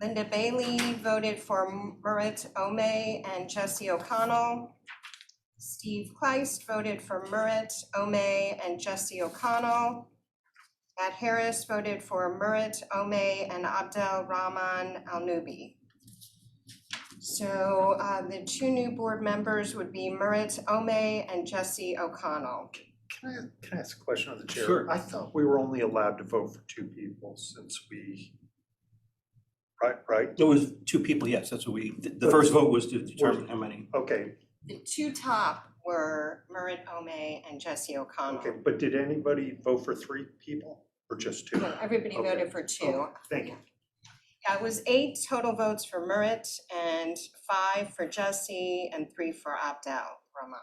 Linda Bailey voted for Merritt, Omey, and Jesse O'Connell. Steve Kleist voted for Merritt, Omey, and Jesse O'Connell. Matt Harris voted for Merritt, Omey, and Abdel Rahman Al-Nubi. So the two new board members would be Merritt Ome and Jesse O'Connell. Can I ask a question of the chair? Sure. I thought we were only allowed to vote for two people since we, right? There was two people, yes, that's what the first vote was to determine how many. Okay, The two top were Merritt Ome and Jesse O'Connell. okay, but did anybody vote for three people or just two? No, everybody Okay. voted for two. Okay, thank you. Yeah, it was 8 total votes for Merritt and 5 for Jesse and 3 for opt-out, Roman.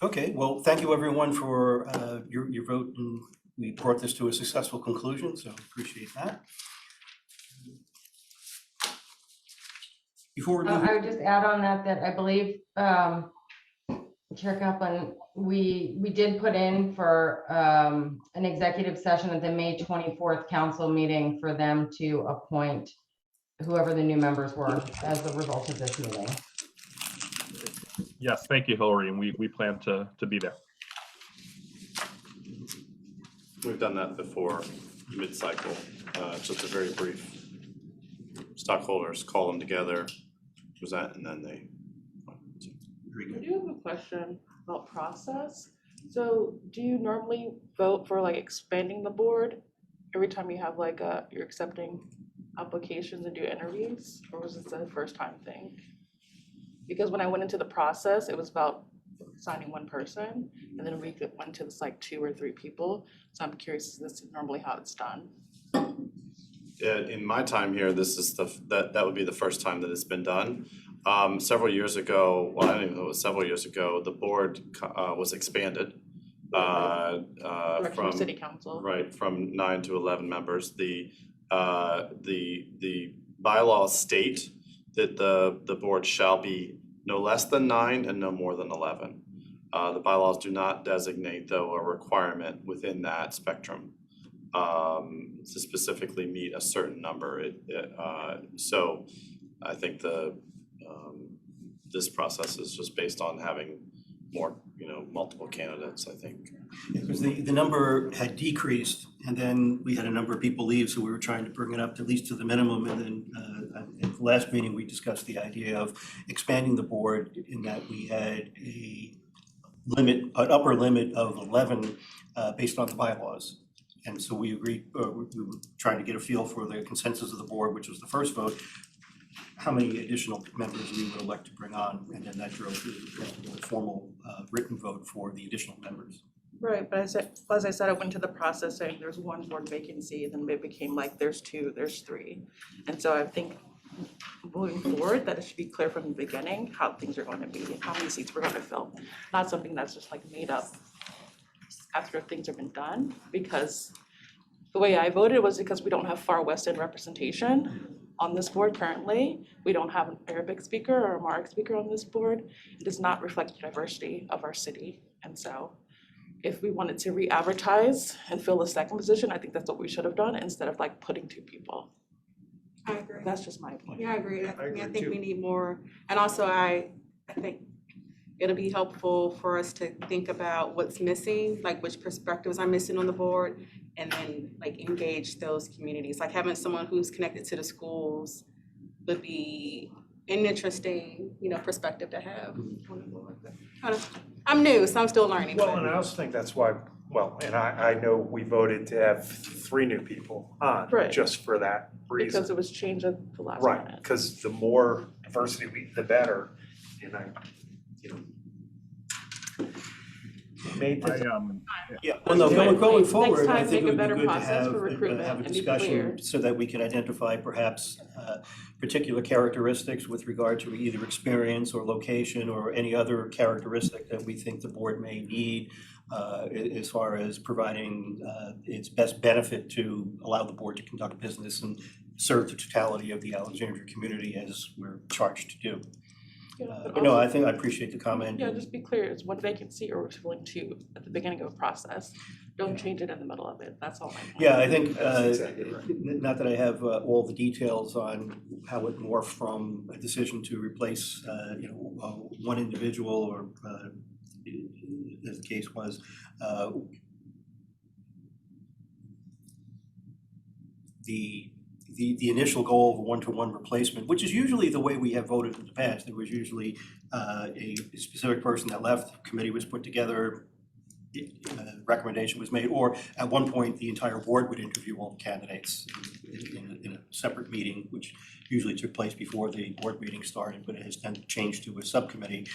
Okay, well, thank you everyone for your vote, and we brought this to a successful conclusion, so appreciate that. Before we move. I would just add on that I believe, Chair Kaplan, we did put in for an executive session at the May 24th council meeting for them to appoint whoever the new members were as a result of this meeting. Yes, thank you, Hillary, and we plan to be there. We've done that before, mid-cycle, just a very brief. Stockholders call them together, present, and then they. I do have a question about process. So do you normally vote for like expanding the board every time you have like you're accepting applications and do interviews, or was this a first time thing? Because when I went into the process, it was about signing one person, and then we went to this like 2 or 3 people. So I'm curious, is this normally how it's done? In my time here, this is that would be the first time that it's been done. Several years ago, well, I don't even know, it was several years ago, the board was expanded Direction from of city council. right, from 9 to 11 members. The bylaws state that the board shall be no less than 9 and no more than 11. The bylaws do not designate, though, a requirement within that spectrum to specifically meet a certain number. So I think this process is just based on having more, multiple candidates, I think. Because the number had decreased, and then we had a number of people leave, so we were trying to bring it up to at least to the minimum. And then at the last meeting, we discussed the idea of expanding the board in that we had an upper limit of 11 based on the bylaws. And so we agreed, we were trying to get a feel for the consensus of the board, which was the first vote, how many additional members we would elect to bring on, and then that drove the formal written vote for the additional members. Right, but as I said, I went to the process saying there's one board vacancy, then it became like there's 2, there's 3. And so I think moving forward, that it should be clear from the beginning how things are going to be and how many seats we're going to fill. Not something that's just like made up after things have been done, because the way I voted was because we don't have Far West End representation on this board currently. We don't have an Arabic speaker or a Amharic speaker on this board. It does not reflect the diversity of our city. And so if we wanted to re-advertise and fill the second position, I think that's what we should have done instead of like putting 2 people. I agree. That's just my opinion. Yeah, I agree. I agree think too. we need more, and also I think it'll be helpful for us to think about what's missing, like which perspectives are missing on the board, and then like engage those communities. Like having someone who's connected to the schools would be an interesting, perspective to have on the board. I'm new, so I'm still learning. Well, but- and I also think that's why, and I know we voted to have 3 new people on, Right. just for that reason. Because it was changed at the last Right, minute. because the more diversity the better, and made this. Yeah, well, no, going Next forward, I time, think make it a would be better good to process have for recruitment a and be discussion clear. so that we can identify perhaps particular characteristics with regard to either experience or location or any other characteristic that we think the board may need as far as providing its best benefit to allow the board to conduct business and serve the totality of the Alexandria community as we're charged to do. But no, I think I appreciate the comment. Yeah, just be clear, it's one vacancy or we're filling 2 at the beginning of a process. Don't change it in the middle of it, that's all my point. Yeah, I think, That's exactly right. not that I have all the details on how it morphed from a decision to replace, one individual or, as the case was, the the initial goal of a one-to-one replacement, which is usually the way we have voted in the past. There was usually a specific person that left, the committee was put together, recommendation was made, or at one point, the entire board would interview all the candidates in a separate meeting, which usually took place before the board meeting started, but it has then changed to a subcommittee.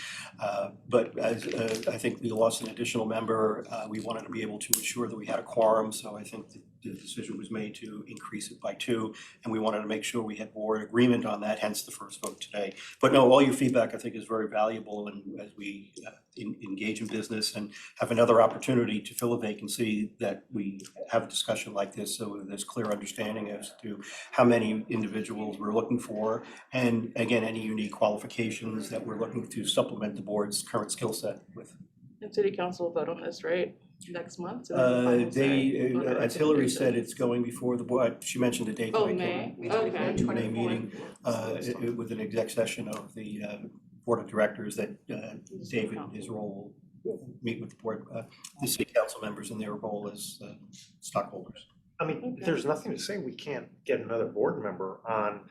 But as I think we lost an additional member, we wanted to be able to ensure that we had a quorum, so I think the decision was made to increase it by 2, and we wanted to make sure we had board agreement on that, hence the first vote today. But no, all your feedback I think is very valuable, and as we engage in business and have another opportunity to fill a vacancy, that we have a discussion like this so there's clear understanding as to how many individuals we're looking for, and again, any unique qualifications that we're looking to supplement the board's current skill set with. And city council will vote on this, right, next month? So then the final say on our As Hillary said, recommendations. it's going before the board. She mentioned a date. Oh, that I May? can't remember. Okay. May meeting, with an exec session of the board of directors that David in his role will meet with the board, the city council members in their role as stockholders. I mean, there's nothing to say we can't get another board member on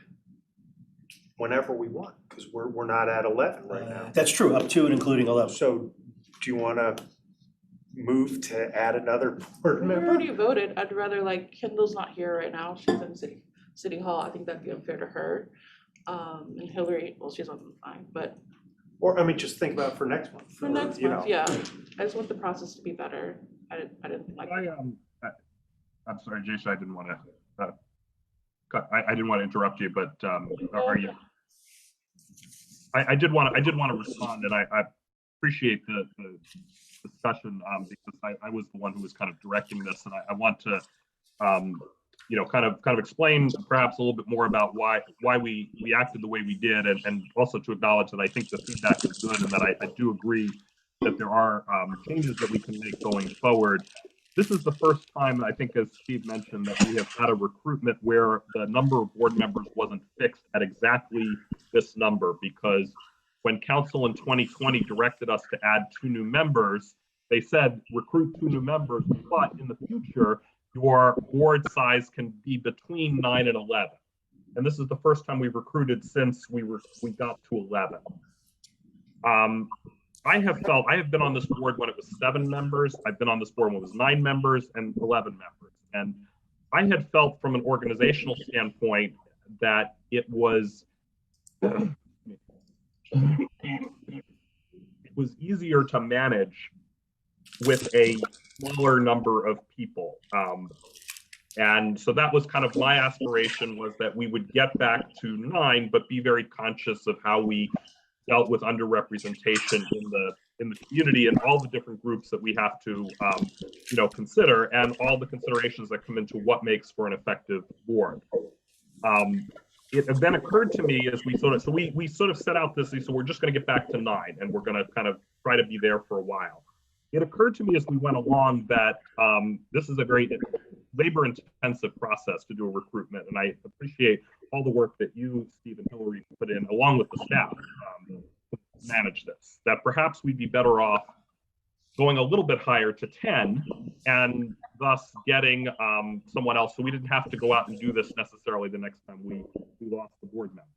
whenever we want, because we're not at 11 right now. That's true, up to and including 11. So do you want to move to add another board We member? already voted. I'd rather, like, Kendall's not here right now. She's in city hall. I think that'd be unfair to her. And Hillary, well, she's on fine, but Or, I mean, just think about it for next month. for or, next you month, know. yeah. I just want the process to be better. I didn't like. I'm sorry, Jason, I didn't want to, I didn't want to interrupt you, but are you? I did want to respond, and I appreciate the discussion because I was the one who was kind of directing this, and I want to, you know, kind of explain perhaps a little bit more about why we acted the way we did, and also to acknowledge that I think the feedback is good, and that I do agree that there are changes that we can make going forward. This is the first time, I think, as Steve mentioned, that we have had a recruitment where the number of board members wasn't fixed at exactly this number, because when council in 2020 directed us to add 2 new members, they said recruit 2 new members, but in the future, your board size can be between 9 and 11. And this is the first time we've recruited since we got to 11. I have been on this board when it was 7 members. I've been on this board when it was 9 members and 11 members. And I had felt from an organizational standpoint that it was easier to manage with a smaller number of people. And so that was kind of my aspiration, was that we would get back to 9, but be very conscious of how we dealt with underrepresentation in the community and all the different groups that we have to you know, consider, and all the considerations that come into what makes for an effective board. It then occurred to me as we sort of set out this, so we're just going to get back to 9, and we're going to kind of try to be there for a while. It occurred to me as we went along that this is a very labor-intensive process to do a recruitment, and I appreciate all the work that you, Steve, and Hillary put in, along with the staff, to manage this. That perhaps we'd be better off going a little bit higher to 10, and thus getting someone else, so we didn't have to go out and do this necessarily the next time we lost the board member.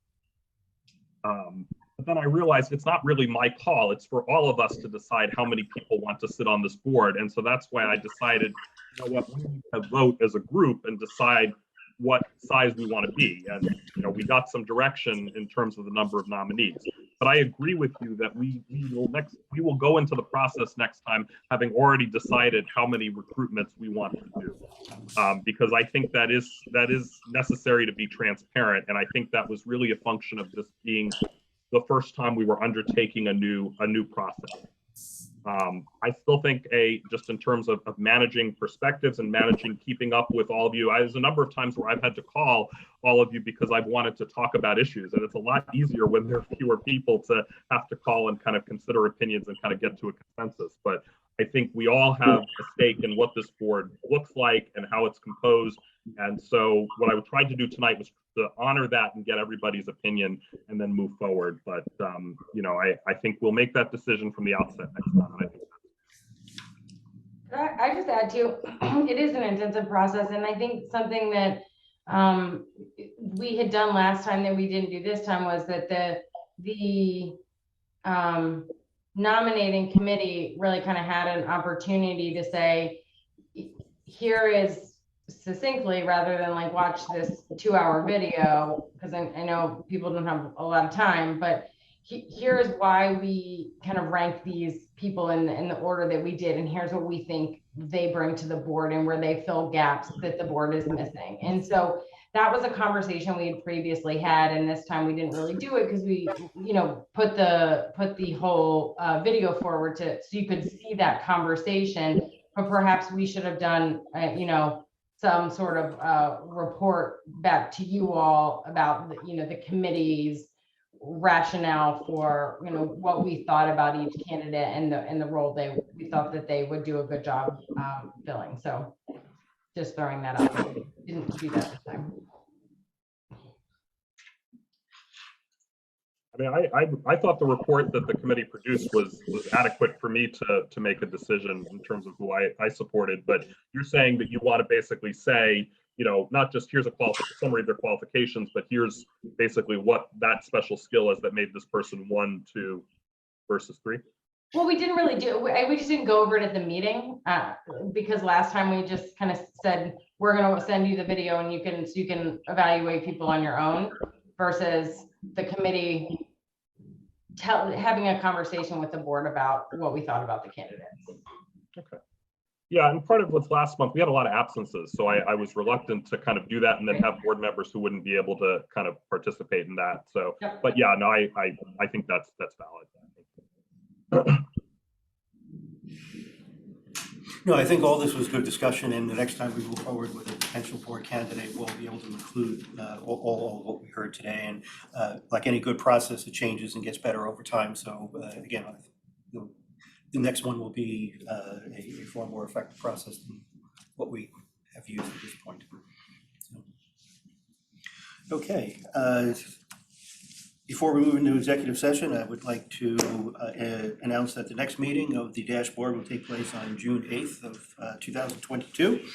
But then I realized it's not really my call. It's for all of us to decide how many people want to sit on this board. And so that's why I decided, you know what, we need to vote as a group and decide what size we want to be. And, you know, we got some direction in terms of the number of nominees. But I agree with you that we will go into the process next time having already decided how many recruitments we want to do, because I think that is necessary to be transparent. And I think that was really a function of this being the first time we were undertaking a new process. I still think just in terms of managing perspectives and keeping up with all of you, there's a number of times where I've had to call all of you because I've wanted to talk about issues, and it's a lot easier when there are fewer people to have to call and kind of consider opinions and kind of get to a consensus. But I think we all have a stake in what this board looks like and how it's composed. And so what I tried to do tonight was to honor that and get everybody's opinion and then move forward. But, you know, I think we'll make that decision from the outset next time. And I think I just add to, it is an intensive process. And I think something that we had done last time that we didn't do this time was that the nominating committee really kind of had an opportunity to say, here is succinctly, rather than like watch this 2-hour video, because I know people don't have a lot of time, but here's why we kind of rank these people in the order that we did, and here's what we think they bring to the board and where they fill gaps that the board is missing. And so that was a conversation we had previously had, and this time we didn't really do it because we, you know, put the whole video forward so you could see that conversation. But perhaps we should have done, you know, some sort of report back to you all about, you know, the committee's rationale for, you know, what we thought about each candidate and the role we thought that they would do a good job filling. So just throwing that out there. Didn't do that this time. I mean, I thought the report that the committee produced was adequate for me to make a decision in terms of who I supported. But you're saying that you want to basically say, you know, not just here's a summary of their qualifications, but here's basically what that special skill is that made this person 1, 2 versus 3. Well, we didn't really do it. We just didn't go over it at the meeting because last time we just kind of said, we're going to send you the video and you can evaluate people on your own, versus the committee having a conversation with the board about what we thought about the candidates. Okay. Yeah, and part of what's last month, we had a lot of absences. So I was reluctant to kind of do that and then have board members who wouldn't be able to kind of participate in that. So, Yep. But yeah, no, I think that's valid. No, I think all this was good discussion, and the next time we move forward with a potential board candidate, we'll be able to include all of what we heard today. And like any good process, it changes and gets better over time. So again, the next one will be a far more effective process than what we have used at this point. So, okay. Before we move into executive session, I would like to announce that the next meeting of the dashboard will take place on June 8th of 2022.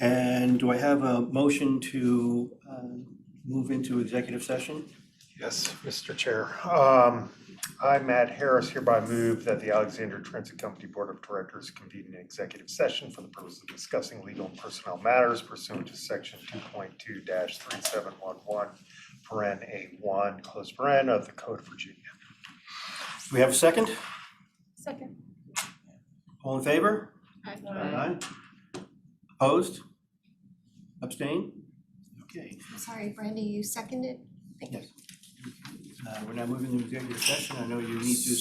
And do I have a motion to move into executive session? Yes, Mr. Chair. I, Matt Harris, hereby move that the Alexandria Transit Company Board of Directors convene an executive session for the purpose of discussing legal and personnel matters pursuant to section 2.2-3711, paren A1, close paren of the Code of Virginia. Do we have a second? Second. All in favor? Aye. Aye. Opposed? Abstain? Okay. Sorry, Brandy, you seconded? Yes. We're now moving to executive session. I know you need to